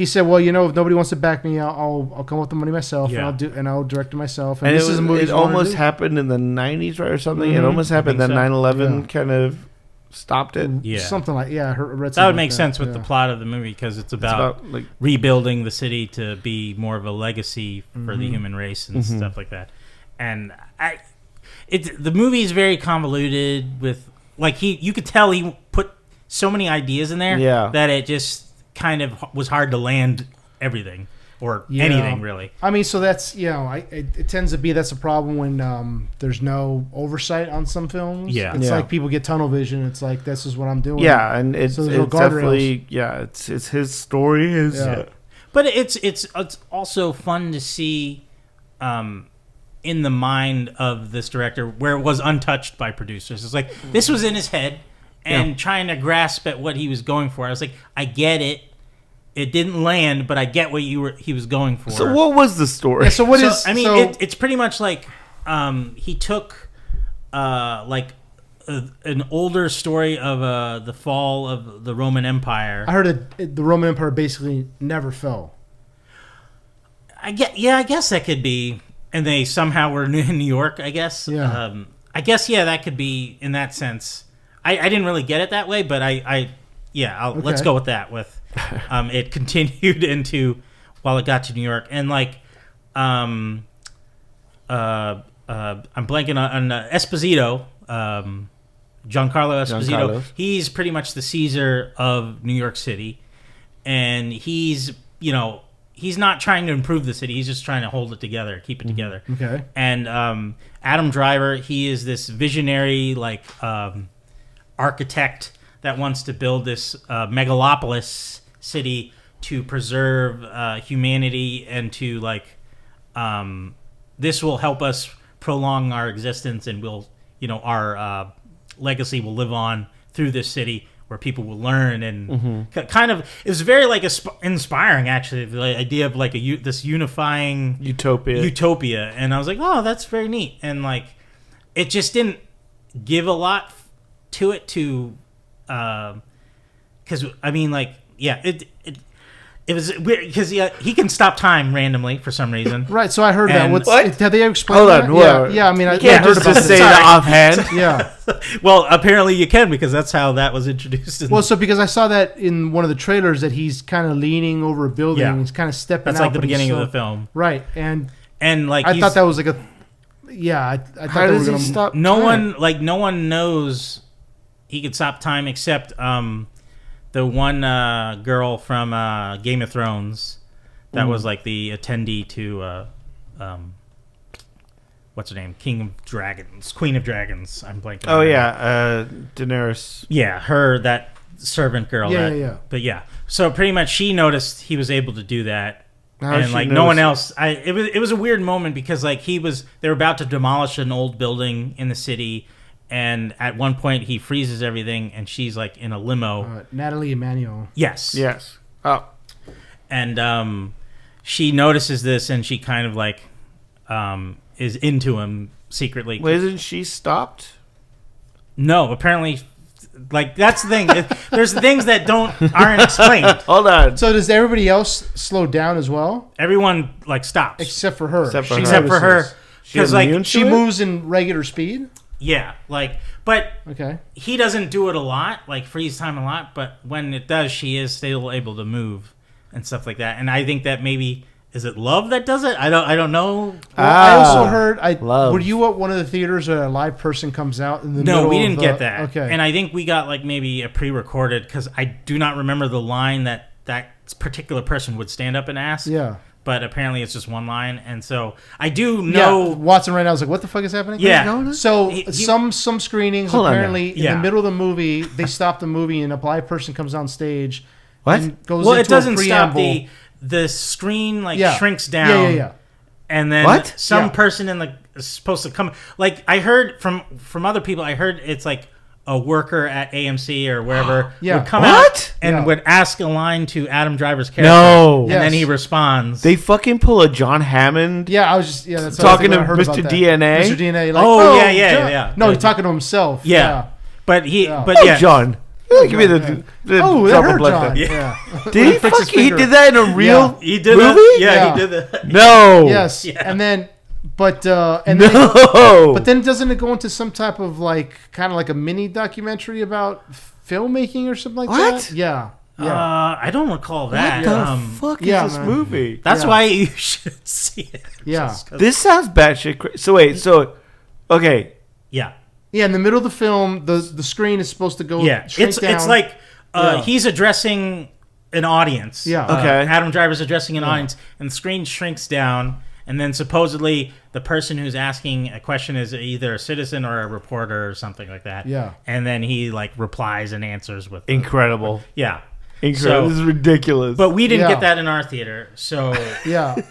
said, well, if nobody wants to back me, I'll come up with the money myself, and I'll direct it myself. And this is a movie. It almost happened in the 90s, right, or something. Mm-hmm. It almost happened. Then 9/11 kind of stopped it. Yeah, something like I read that would make sense with the plot of the movie, because it's about rebuilding the city to be more of a legacy for the human race and stuff like that. And the movie is very convoluted with you could tell he put so many ideas in there that it just kind of was hard to land everything. Or anything, really. I mean, so that's, it tends to be that's a problem when there's no oversight on some films. Yeah. It's like people get tunnel vision. It's like, this is what I'm doing. Yeah, and it's definitely, it's his story. But it's also fun to see in the mind of this director where it was untouched by producers. It's like, this was in his head and trying to grasp at what he was going for. I was like, I get it. It didn't land, but I get what he was going for. So what was the story? Yeah, it's pretty much like he took an older story of the fall of the Roman Empire. I heard that the Roman Empire basically never fell. I guess that could be, and they somehow were in New York. I guess. Yeah. I guess that could be in that sense. I didn't really get it that way, but let's go with that. It continued into while it got to New York, and I'm blanking on Esposito, Giancarlo Esposito. He's pretty much the Caesar of New York City, and he's not trying to improve the city. He's just trying to hold it together, keep it together. Okay. And Adam Driver, he is this visionary architect that wants to build this megalopolis city to preserve humanity and to like this will help us prolong our existence, and our legacy will live on through this city where people will learn, and kind of it was very like inspiring actually, the idea of like this unifying utopia, and I was like, oh, that's very neat, and like it just didn't give a lot to it because I mean like it was weird because he can stop time randomly for some reason. Right, so I heard that. What? Did they explain Hold that? on, yeah, I mean, I can't heard just about say that offhand. Yeah. Well, apparently you can because that's how that was introduced. So because I saw that in one of the trailers that he's kind of leaning over a building. Yeah. He's kind of stepping out. That's like the beginning of the film. Right, and like I thought that was like a... Yeah, I thought how does he stop no one knows he could stop time except... the one girl from Game of Thrones that was like the attendee to what's her name? Queen of Dragons. I'm blanking. Oh yeah, Daenerys. Yeah, her, that servant girl. Yeah. But yeah, so pretty much she noticed he was able to do that, and like no one else. It was a weird moment because like they were about to demolish an old building in the city. And at one point, he freezes everything, and she's like in a limo. Natalie Emmanuel. Yes. Oh. And she notices this, and she kind of like is into him secretly. Wait, isn't she stopped? No, apparently, like that's the thing. There's things that aren't explained. Hold on. So does everybody else slow down as well? Everyone like stops except for her. Except for her, because like she moves in regular speed. Yeah, like, but okay, he doesn't do it a lot, like freeze time a lot. But when it does, she is still able to move and stuff like that. And I think that maybe is it love that does it? I don't know. Well, I also heard. Were you at one of the theaters where a live person comes out in the middle? No, we didn't get that. Okay, and I think we got like maybe a pre-recorded because I do not remember the line that particular person would stand up and ask. Yeah. But apparently it's just one line, and so I do know Watson right now is like, "What the fuck is happening?" Yeah. So some screenings apparently in the middle of the movie they stop the movie and a live person comes on stage. What? And goes well, into it doesn't a preamble. stop the screen shrinks down. Yeah. And then some person is supposed to come. Like I heard from other people, I heard it's like a worker at AMC or wherever would come out and would ask a line to Adam Driver's character. No. And then he responds. They fucking pull a John Hammond. Yeah, I was just that's talking to Mr. DNA. Mr. DNA. Like, yeah. No, he's talking to himself. Yeah. But John. Give me the that hurt John. Yeah. Did he did that in a real he did movie? That? Yeah, he did that. No. Yes. Yeah. And then but then doesn't it go into some type of like kind of like a mini documentary about filmmaking or something like that? Yeah. I don't recall that. What the fuck is this movie? That's why you should see it. Yeah. This sounds batshit crazy. So wait, okay. Yeah. Yeah, in the middle of the film, the screen is supposed to go shrink down. It's like he's addressing an audience. Yeah. Okay. Adam Driver's addressing an audience, and the screen shrinks down. And then supposedly the person who's asking a question is either a citizen or a reporter or something like that. Yeah. And then he like replies and answers with incredible. Yeah. Incredible. This is ridiculous. But we didn't get that in our theater, so yeah.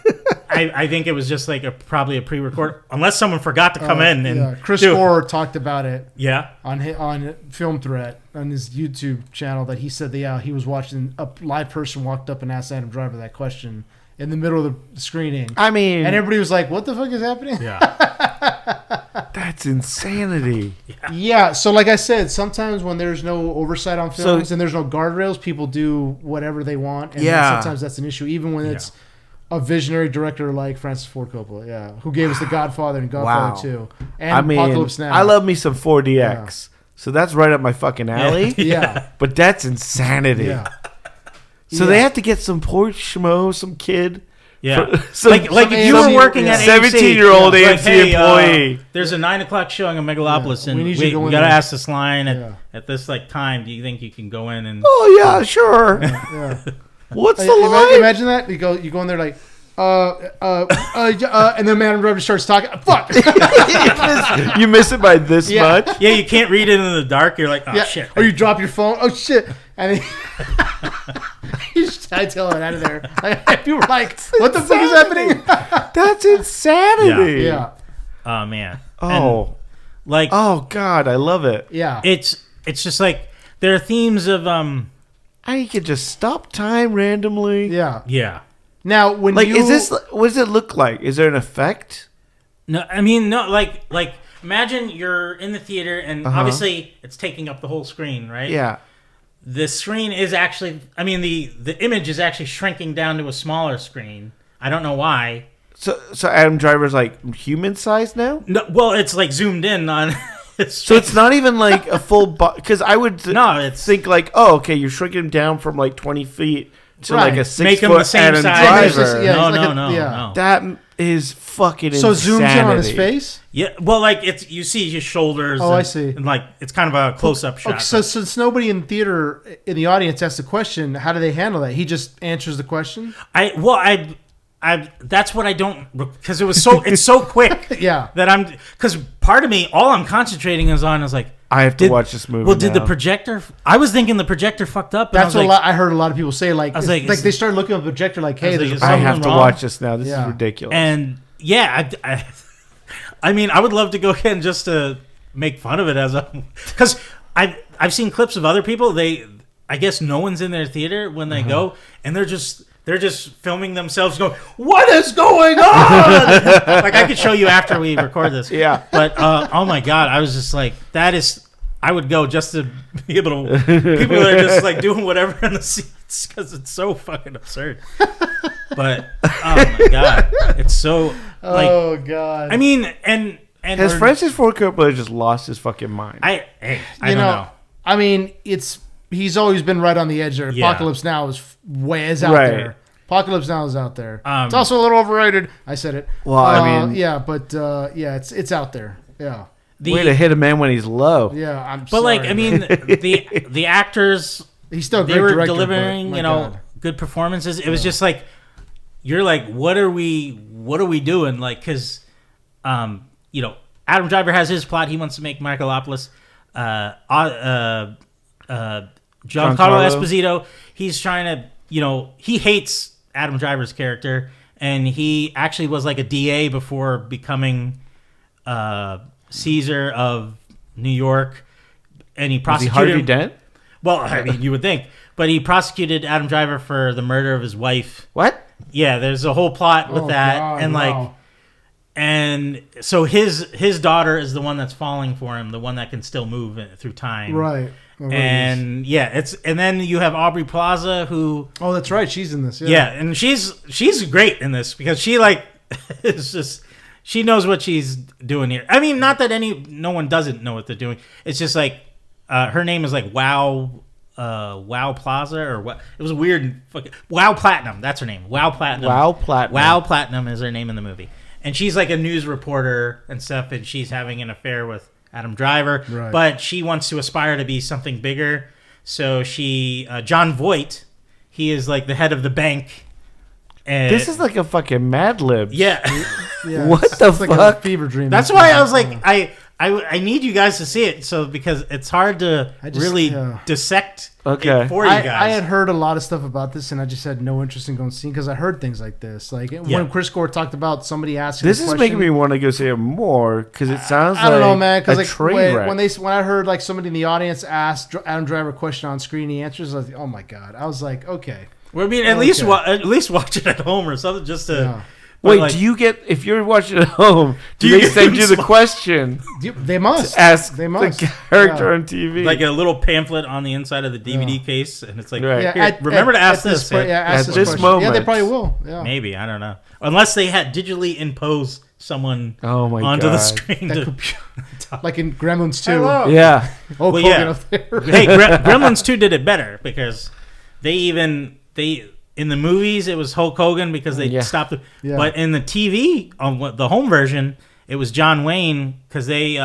I think it was just like probably a pre-record, unless someone forgot to come in. And Chris Gore talked about it. Yeah. On Film Threat on his YouTube channel that he said that he was watching a live person walked up and asked Adam Driver that question in the middle of the screening. I mean... And everybody was like, what the fuck is happening? Yeah. That's insanity. Yeah. So like I said, sometimes when there's no oversight on films and there's no guardrails, people do whatever they want. And sometimes that's an issue, even when it's a visionary director like Francis Ford Coppola, who gave us The Godfather and Godfather 2. And Apocalypse Now. I love me some 4DX. So that's right up my fucking alley. Yeah. But that's insanity. Yeah. So they have to get some poor schmo, some kid. Yeah. Like if you were working at AMC. 17-year-old AMC employee. There's a 9:00 showing of Megalopolis, and we got to ask this line at this time. Do you think you can go in and... Oh, yeah, sure. What's the line? Imagine that. You go in there like, And then Adam Driver starts talking. Fuck. You miss it by this much. Yeah, you can't read it in the dark. You're like, oh shit. Or you drop your phone. Oh shit. And he's tailing it out of there. People were like, what the fuck is happening? That's insanity. Yeah. Oh man. Oh. And, oh god, I love it. Yeah. It's just like there are themes of I could just stop time randomly. Yeah. Yeah. Now, when is this? What does it look like? Is there an effect? No, I mean no. Like imagine you're in the theater and obviously it's taking up the whole screen, right? Yeah. The screen is actually. I mean the image is actually shrinking down to a smaller screen. I don't know why. So Adam Driver's like human size now? No, well, it's like zoomed in on. So it's not even like a full because I would think like, oh, okay, you're shrinking him down from like 20 feet to like a 6 foot the same Adam size. Driver. No. That is fucking so insanity. Zooms in on his face. Yeah, well, like you see his shoulders. Oh, I see. And like it's kind of a close-up shot. Okay, so since nobody in the audience asked the question, how do they handle that? He just answers the question. That's what I don't, because it's so quick. Yeah. That because part of me, all I'm concentrating is like, I have to watch this movie. Well, did the projector? I was thinking the projector fucked up. That's what I heard a lot of people say. Like, they started looking at the projector, like, hey, I have to watch this now. This is ridiculous. And yeah, I mean, I would love to go ahead and just to make fun of it because I've seen clips of other people. I guess no one's in their theater when they go, and they're just filming themselves going, what is going on? Like, I could show you after we record this. Yeah. But, oh my God, I was just like, I would go just to be able to, people that are just like doing whatever in the seats because it's so fucking absurd. But, oh my God, it's so, like. Oh God. I mean, and. Has Francis Ford Coppola just lost his fucking mind? I don't know. I mean, he's always been right on the edge there. Yeah. Apocalypse Now is out there. Apocalypse Now is out there. It's also a little overrated. I said it. Well, I mean, yeah, but it's out there. Yeah. Way to hit a man when he's low. Yeah, I'm but sorry. Like, I mean, the actors, he's still a great they were director, delivering, God. good performances. It was just like, you're like, what are we doing? Like, because, Adam Driver has his plot. He wants to make Megapolis. Giancarlo Esposito, he's trying to, he hates Adam Driver's character, and he actually was like a DA before becoming Caesar of New York, and he prosecuted Harvey Dent? Well, I mean, you would think, but he prosecuted Adam Driver for the murder of his wife. What? Yeah, there's a whole plot with that, God, and like. wow. And so his daughter is the one that's falling for him, the one that can still move through time. Right. And and then you have Aubrey Plaza, who that's right, she's in this. Yeah, and she's great in this because she it's just, she knows what she's doing here. I mean, not that no one doesn't know what they're doing. It's just like her name is like Wow Plaza or what? It was a weird Wow Platinum. That's her name. Wow Platinum. Wow Platinum is her name in the movie. And she's like a news reporter and stuff, and she's having an affair with Adam Driver. Right. But she wants to aspire to be something bigger. So John Voight, he is like the head of the bank. And this is like a fucking Mad Libs. Yeah. What the fuck? Like a fever dream. That's why I was like, I need you guys to see it, because it's hard to dissect it for you guys. I had heard a lot of stuff about this, and I just had no interest in going to see it because I heard things like this. Like when Chris Gore talked about somebody asking this is making me want to go see it more because it sounds I don't know, man. Because a train wreck. When I heard like somebody in the audience ask Adam Driver a question on screen, he answers, I was like, oh my God. I was like, okay. Well, I mean, at least watch it at home or something just to. Yeah. Wait, do you get, if you're watching at home, do they send you the question? They must. Ask they must. the character on TV. Like a little pamphlet on the inside of the DVD case, and it's like, remember to ask this. Ask at this moment. Yeah, they probably will. Yeah. Maybe, I don't know. Unless they had digitally imposed someone onto the screen. Like in Gremlins 2. Hello. Yeah. Up there. Hey, Gremlins 2 did it better because in the movies, it was Hulk Hogan because they stopped it. Yeah. But in the TV, on the home version, it was John Wayne because they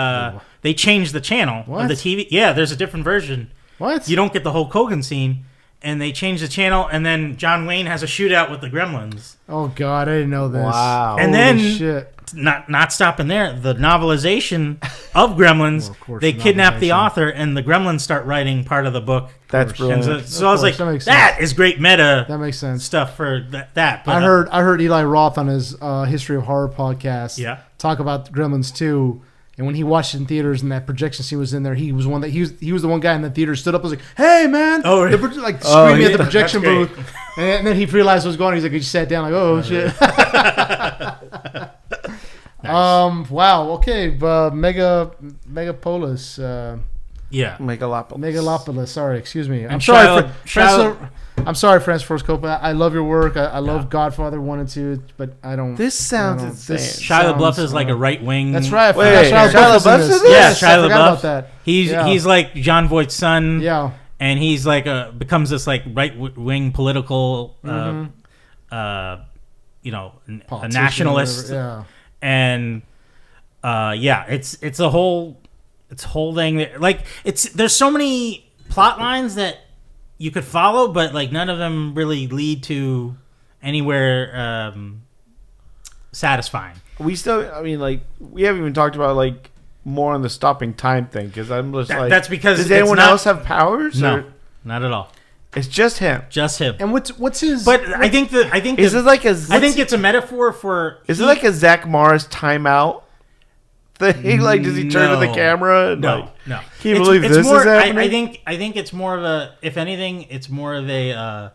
changed the channel of the TV. Yeah, there's a different version. What? You don't get the Hulk Hogan scene. and they change the channel, and then John Wayne has a shootout with the Gremlins. Oh God, I didn't know this. Wow! And Holy then shit. Not stopping there, the novelization of Gremlins, they kidnap the author, and the Gremlins start writing part of the book. That's brilliant. So I was like, that is great meta. That makes sense. Stuff for that. But, I heard Eli Roth on his History of Horror podcast talk about Gremlins 2. And when he watched it in theaters and that projection scene was in there, he was the one guy in the theater stood up and was like, "Hey man!" Oh, really? Like screaming at the projection booth. And then he realized what was going on. He's like, he just sat down like, "Oh shit!" Nice. Wow. Okay. Megapolis. Megalopolis. Sorry. Excuse me. I'm sorry. I'm sorry, Francis Ford Coppola. I love your work. I love Godfather 1 and 2, but I don't. This sounds insane. Shia LaBeouf is like a right wing. That's right. Shia LaBeouf is this? Yeah, Shia LaBeouf. About that. He's like Jon Voight's son. Yeah. And he's like becomes this like right wing political, a nationalist. Yeah. And it's a whole thing. Like there's so many plot lines that you could follow, but like none of them really lead to anywhere satisfying. We haven't even talked about like more on the stopping time thing, because I'm just that's because does anyone else have powers? No, or? Not at all. It's just him. Just him. And what's his? But I think I think it's a metaphor for. Is it like a Zach Morris timeout thing? Like, does he turn to the camera? And no. Can you believe this is happening? I think it's more of a. If anything, it's more of a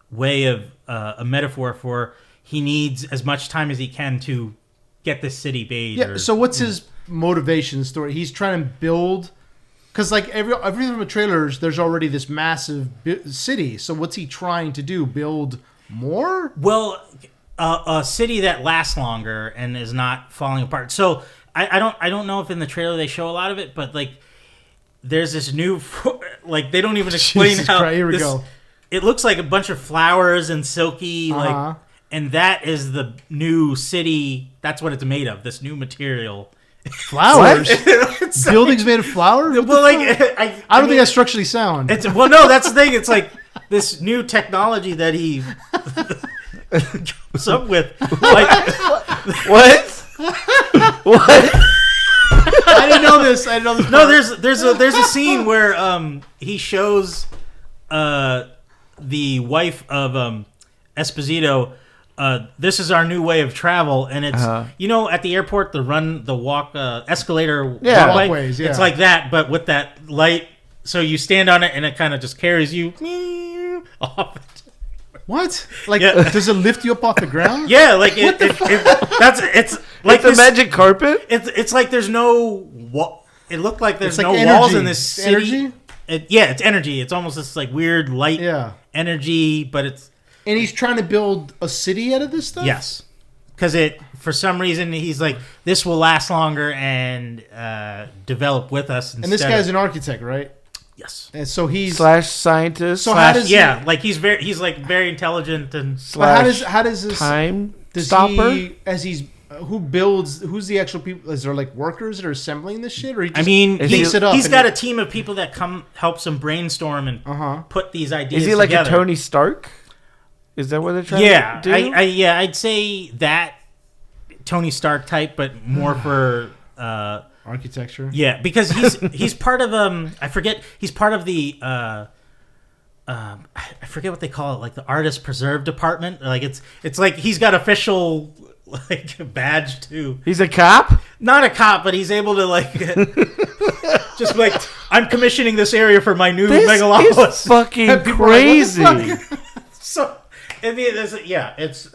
way of a metaphor for he needs as much time as he can to get this city bathed. Yeah. So what's his motivation story? He's trying to build. Because like every from the trailers, there's already this massive city. So what's he trying to do? Build more? Well, a city that lasts longer and is not falling apart. So I don't know if in the trailer they show a lot of it, but like there's this new like they don't even explain Jesus how. Christ, here we go. It looks like a bunch of flowers and silky like, and that is the new city. That's what it's made of. This new material. Flowers? Buildings made of flowers? Well, like I don't think that's structurally sound. No, that's the thing. It's like this new technology that he comes up with. Like, what? I didn't know this. No, there's a scene where he shows the wife of Esposito. This is our new way of travel, and it's at the airport the walk escalator walkways, it's like that, but with that light, so you stand on it and it kind of just carries you off. What? Like, does it lift you up off the ground? Yeah, like it's like it's a magic carpet. It's like there's no it looked like there's no energy. walls in this city. Energy? It's energy. It's almost this like weird light energy, but it's. And he's trying to build a city out of this stuff? Yes. Because for some reason, he's like, this will last longer and develop with us. And this guy's an architect, right? Yes. And so he's... /scientist. So how does like he's very intelligent and... But how does this... Time stopper? Who's the actual people? Is there like workers that are assembling this shit? Or he just he's it up got a team of people that helps him brainstorm and put these ideas together. Is he like together. a Tony Stark? Is that what they're trying to do? I'd say that Tony Stark type, but more for architecture. Yeah, because he's part of I forget he's part of the I forget what they call it, like the artist preserve department. Like it's like he's got official like badge too. He's a cop? Not a cop, but he's able to like just like I'm commissioning this area for my new Megapolis. This is fucking crazy. Like, so. It's.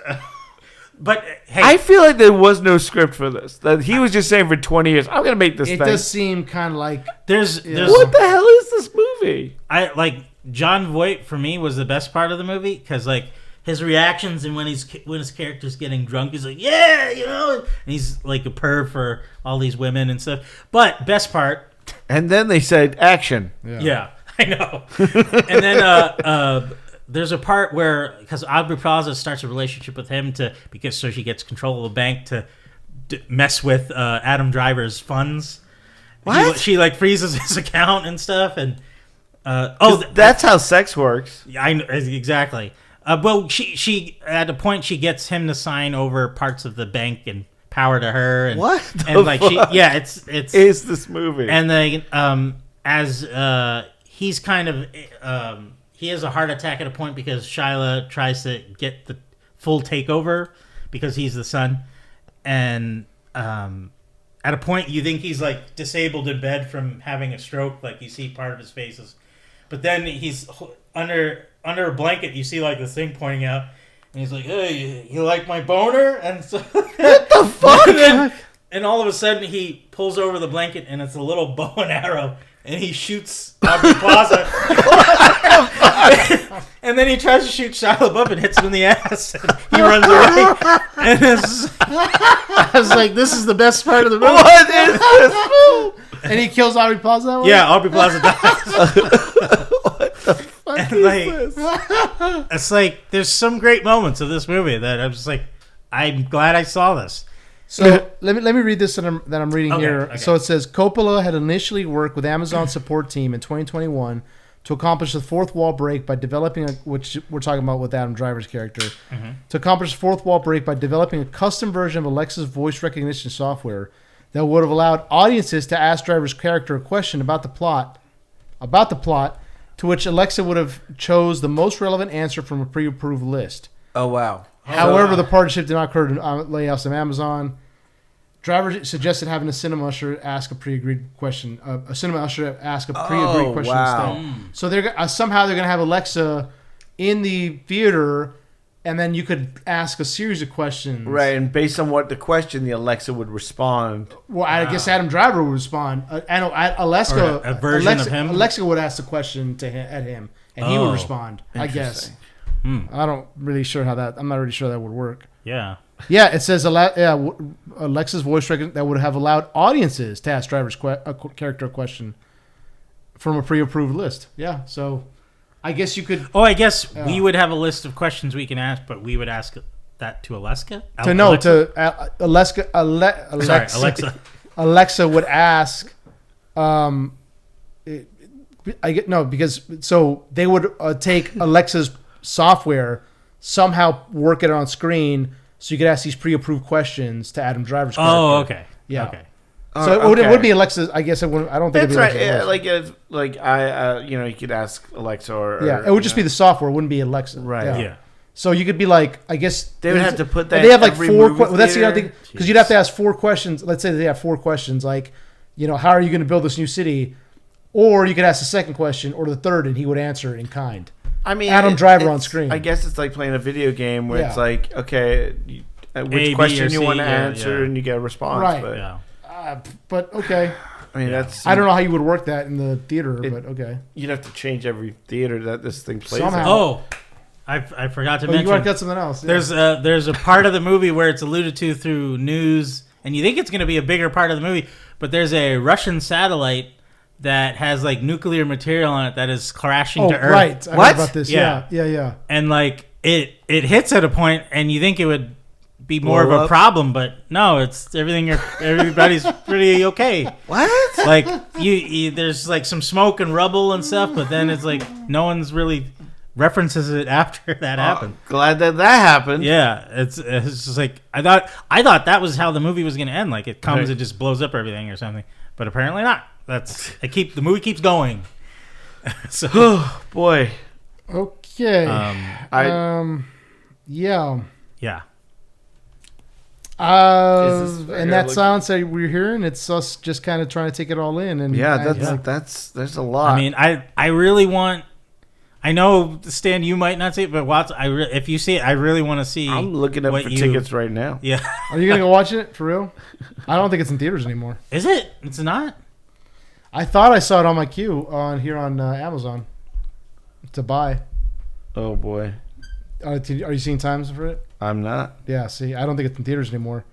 But hey, I feel like there was no script for this. That he was just saying for 20 years, I'm gonna make this. It thing. does seem kind of like there's. What the hell is this movie? I like Jon Voight for me was the best part of the movie because like his reactions and when his character's getting drunk, he's like, and he's like a perv for all these women and stuff. But best part, and then they said action. Yeah I know, and then there's a part where, because Aubrey Plaza starts a relationship with him so she gets control of the bank to mess with Adam Driver's funds. What? She like freezes his account and stuff, and that's how sex works. I know exactly. Well, she at a point she gets him to sign over parts of the bank and power to her. And, what? And like fuck? It's is this movie? And then as he's kind of he has a heart attack at a point because Shyla tries to get the full takeover because he's the son, and at a point you think he's like disabled in bed from having a stroke, like you see part of his face, but then he's under a blanket. You see like this thing pointing out, and he's like, "Hey, you like my boner?" And so what the fuck? And all of a sudden he pulls over the blanket, and it's a little bow and arrow, and he shoots Aubrey Plaza. And then he tries to shoot Shia LaBeouf and hits him in the ass. And he runs away. And I was like, this is the best part of the movie. What is this? And he kills Aubrey Plaza that way? Yeah, Aubrey Plaza dies. What the fuck and is this? It's like, there's some great moments of this movie that I'm just like, I'm glad I saw this. So let me read this that I'm reading here. Okay. So it says, Coppola had initially worked with Amazon's support team in 2021 to accomplish the fourth wall break by developing which we're talking about with Adam Driver's character, to accomplish the fourth wall break by developing a custom version of Alexa's voice recognition software that would have allowed audiences to ask Driver's character a question about the plot, to which Alexa would have chose the most relevant answer from a pre-approved list. Oh, wow. However, the partnership did not occur to layoffs of Amazon. Driver suggested having a cinema usher ask a pre-agreed question. A cinema usher ask a pre-agreed question instead. So somehow they're going to have Alexa in the theater, and then you could ask a series of questions. Right, and based on what the question, the Alexa would respond. Well, I guess Adam Driver would respond. Alexa, a version of him. Alexa would ask the question at him, and he would respond. I guess. I'm not really sure that would work. Yeah. Yeah, it says Alexa's voice recognition that would have allowed audiences to ask Driver's character a question from a pre-approved list. Yeah, so I guess you could. Oh, I guess we would have a list of questions we can ask, but we would ask that to Alexa. Alexa. Alexa. Alexa would ask. Because they would take Alexa's software, somehow work it on screen, so you could ask these pre-approved questions to Adam Driver's character. Oh, okay. Yeah. Okay. So it would be Alexa. I guess it wouldn't. I don't think that's it'd be right. Alexa. You could ask Alexa or it would just be the software. It wouldn't be Alexa. Right. Yeah. So you could be like, I guess they would have to put that. They have like 4. Well, that's the other thing, because you'd have to ask 4 questions. Let's say they have 4 questions, like, how are you going to build this new city? Or you could ask the second question or the third, and he would answer it in kind. I mean, Adam Driver on screen. I guess it's like playing a video game where it's like, okay, which question you want to answer, and you get a response. Right. But okay. I mean, that's. I don't know how you would work that in the theater, but okay. You'd have to change every theater that this thing plays. Somehow. Oh, I forgot to mention. You want to get something else? Yeah. There's a part of the movie where it's alluded to through news, and you think it's going to be a bigger part of the movie, but there's a Russian satellite that has like nuclear material on it that is crashing to Earth. Right. I what? Know about this. Yeah. And like it hits at a point, and you think it would be more of a problem, but no, it's everybody's pretty okay. What? Like you there's like some smoke and rubble and stuff, but then it's like no one's really references it after that happened. Glad that happened. Yeah, it's just like I thought that was how the movie was going to end. Like it comes, it just blows up everything or something, but apparently not. The movie keeps going. So, oh, boy. Okay. Yeah. And that silence that we're hearing, it's us just kind of trying to take it all in. And there's a lot. I mean, I really want. I know, Stan, you might not see it, but Watts, if you see it, I really want to see. I'm looking up for tickets right now. Yeah. Are you gonna go watch it for real? I don't think it's in theaters anymore. Is it? It's not. I thought I saw it on my queue on Amazon to buy. Oh boy. Are you seeing times for it? I'm not. Yeah. See, I don't think it's in theaters anymore.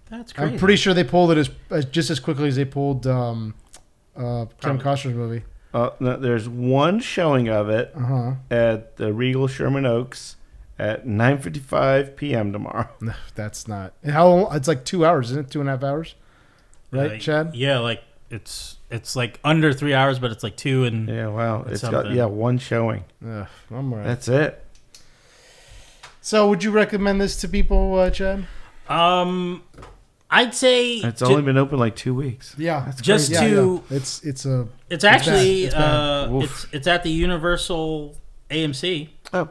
That's crazy. I'm pretty sure they pulled it just as quickly as they pulled Kim Costner's movie. No, there's one showing of it at the Regal Sherman Oaks at 9:55 p.m. tomorrow. That's not. How long? It's like 2 hours, isn't it? 2.5 hours, right, Chad? Yeah, like it's like under 3 hours, but it's like 2 and It's got one showing. I'm right. That's it. So, would you recommend this to people, Chad? I'd say it's only been open like 2 weeks. Yeah, that's just crazy. to it's actually it's at the Universal AMC. Oh,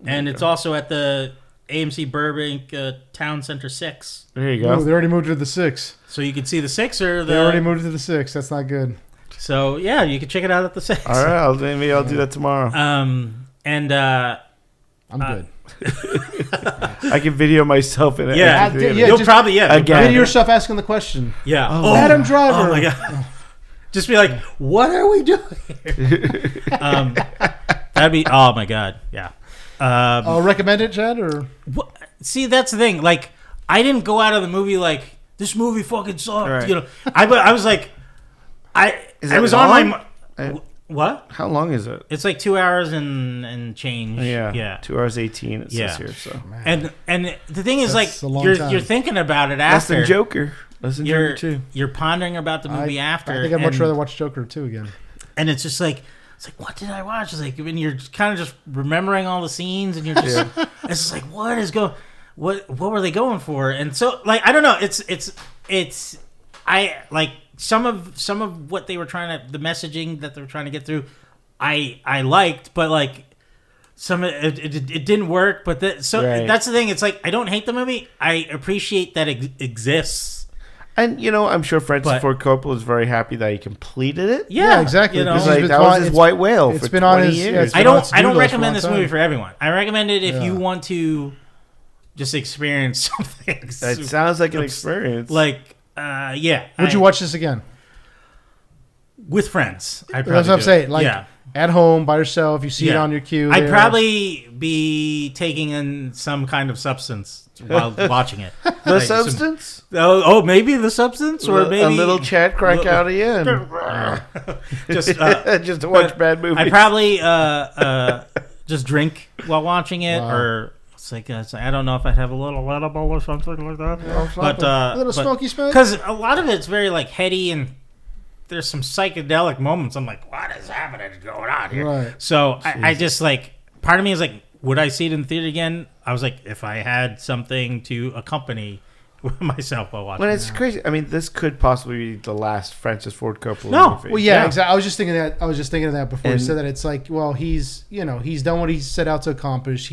and it's also at the AMC Burbank Town Center 6. There you go. No, they already moved to the 6. So you can see the 6 or the. They already moved to the 6. That's not good. So yeah, you can check it out at the 6. All right, maybe I'll do that tomorrow. I'm good. I can video myself in it. You'll probably again. Video yourself asking the question. Yeah. Adam Driver. Oh my god. Just be like, what are we doing here? That'd be. Oh my god. Yeah. Recommend it, Chad? Or see, that's the thing. Like, I didn't go out of the movie like this movie fucking sucked. Right. You know, I was like, I was on my. What? How long is it? It's like 2 hours and change. Yeah. 2 hours 18. It says here. So and the thing is, like, you're thinking about it after. Less than Joker. Joker 2. You're pondering about the movie after. I think I'd much rather watch Joker 2 again. And it's just like, what did I watch? It's like, I mean, you're kind of just remembering all the scenes, and you're just, it's just like, what were they going for? And so, like, I don't know. I like some of what they were the messaging that they were trying to get through. I liked, but like some it didn't work. But that's the thing. It's like, I don't hate the movie. I appreciate that it exists. And, I'm sure Francis Ford Coppola is very happy that he completed it. Yeah, exactly. That was his white whale for 20 years. I don't recommend this movie for everyone. I recommend it if you want to just experience something. It sounds like an experience. Like, yeah. Would you watch this again? With friends. That's what I'm saying. Like, at home, by yourself, you see it on your queue. I'd probably be taking in some kind of substance while watching it. The substance? Maybe the substance, or maybe a little chat crack out of you. Just to watch bad movies. I'd probably just drink while watching it, or it's like I don't know if I'd have a little edible or something like that. But a little smoky smoke, because a lot of it's very like heady and. There's some psychedelic moments. I'm like, what is happening going on here? Right. So I just like, part of me is like, would I see it in the theater again? I was like, if I had something to accompany myself while watching. When it's crazy. I mean, this could possibly be the last Francis Ford Coppola movie. Well, yeah, exactly. I was just thinking of that before you said that. It's like, well, he's done what he set out to accomplish.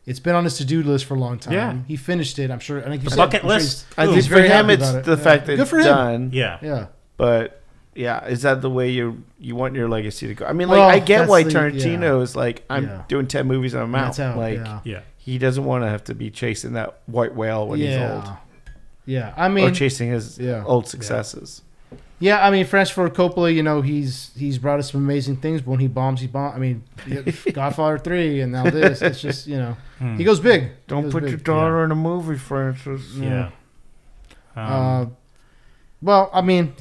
It's been on his to-do list for a long time. Yeah. He finished it. I'm sure. I think the bucket list. I think for him, it's the fact that it's done. Yeah. But. Yeah, is that the way you want your legacy to go? I mean, like, I get why Tarantino is like, I'm doing 10 movies and I'm out. Like, he doesn't want to have to be chasing that white whale when he's old. Yeah, I mean, or chasing his old successes. Yeah, I mean, Francis Ford Coppola, he's brought us some amazing things, but when he bombs, I mean, Godfather 3 and now this, it's just, he goes big. Don't put your daughter in a movie, Francis. Yeah. Well, I mean,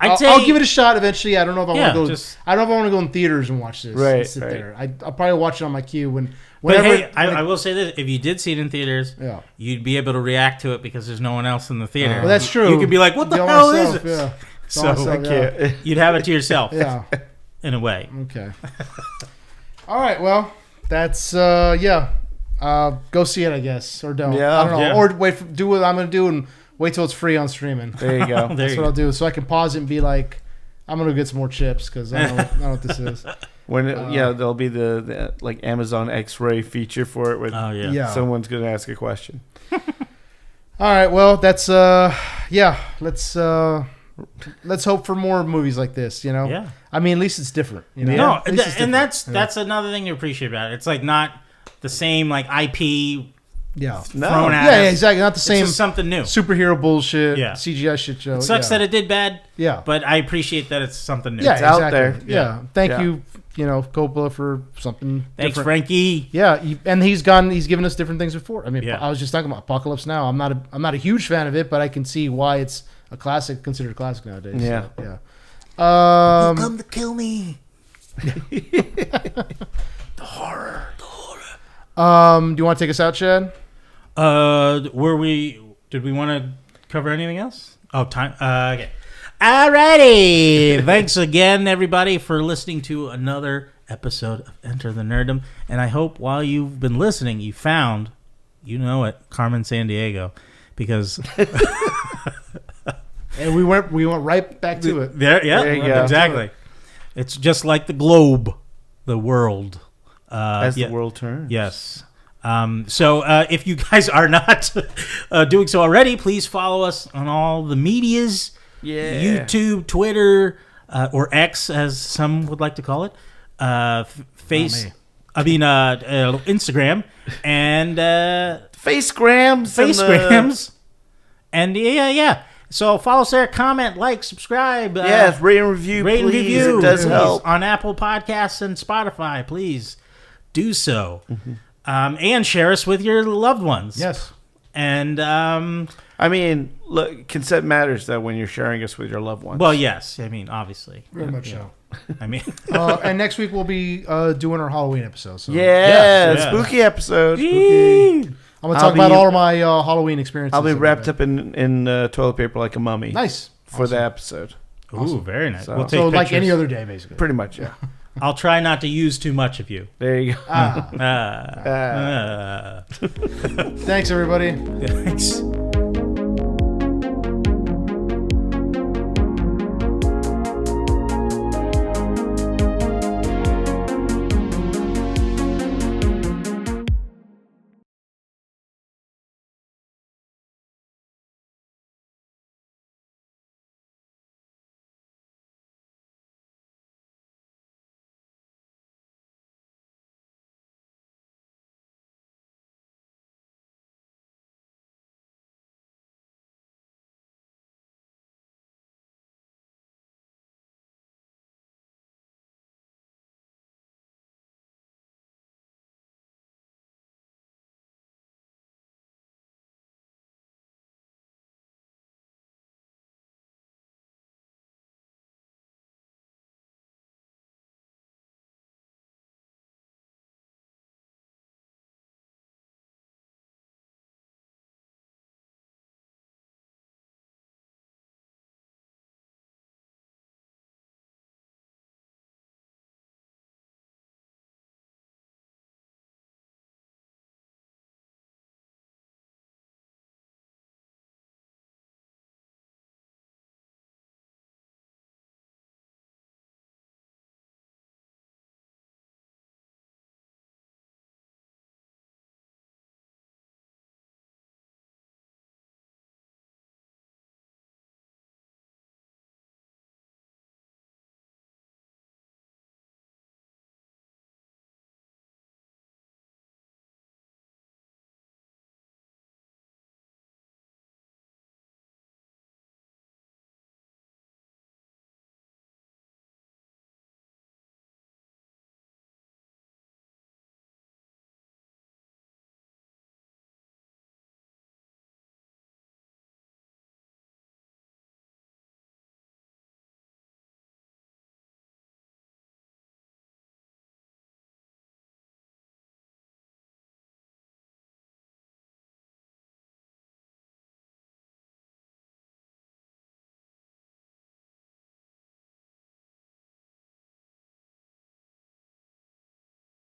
I'll give it a shot eventually. I don't know if I want to go. I don't know if I want to go in theaters and watch this. Right. Sit there. I'll probably watch it on my queue whenever. But hey, I will say this: if you did see it in theaters, you'd be able to react to it because there's no one else in the theater. Well, that's true. You could be like, "What the hell is it?" Yeah. So you'd have it to yourself. Yeah. In a way. Okay. All right. Well, that's go see it, I guess, or don't. Yeah. I don't know, or do what I'm gonna do and. Wait till it's free on streaming. There you go. That's what I'll do. So I can pause it and be like, I'm going to get some more chips because I don't know what this is. When there'll be the like Amazon X-ray feature for it when someone's going to ask a question. All right. Well, that's, let's hope for more movies like this, Yeah. I mean, at least it's different, No, and that's another thing to appreciate about it. It's like not the same like IP thrown at us. Exactly. Not the same. It's just something new. Superhero bullshit. CGI shit show. It sucks that it did bad. Yeah. But I appreciate that it's something new. Yeah, it's out there. Yeah. Thank you, Coppola, for something. Thanks, different. Frankie. Yeah, and he's given us different things before. I mean, I was just talking about Apocalypse Now. I'm not a huge fan of it, but I can see why it's a classic, considered a classic nowadays. Yeah. So, yeah. You come to kill me. The horror. Do you want to take us out, Chad? Did we want to cover anything else? Oh, time. Okay. Alrighty. Thanks again, everybody, for listening to another episode of Enter the Nerdom. And I hope while you've been listening, you found, you know it, Carmen Sandiego, because and we went right back to it. There you go. Exactly. It's just like the globe, the world. As the world turns. Yes. So if you guys are not doing so already, please follow us on all the medias. Yeah. YouTube, Twitter, or X, as some would like to call it. Instagram and Facegrams. And yeah. So follow us there, comment, like, subscribe. Yes, rate and review, please. It does help. On Apple Podcasts and Spotify, please do so. And share us with your loved ones. Yes. And I mean, look, consent matters though when you're sharing us with your loved ones. Well, yes. I mean, obviously. Very much so. I mean, and next week we'll be doing our Halloween episode. So. Spooky episode. Spooky. I'm gonna talk about all of my Halloween experiences. I'll be wrapped up in toilet paper like a mummy. Nice for the episode. Ooh, very nice. So, we'll take like any other day, basically. Pretty much, yeah. I'll try not to use too much of you. There you go. Thanks, everybody. Thanks.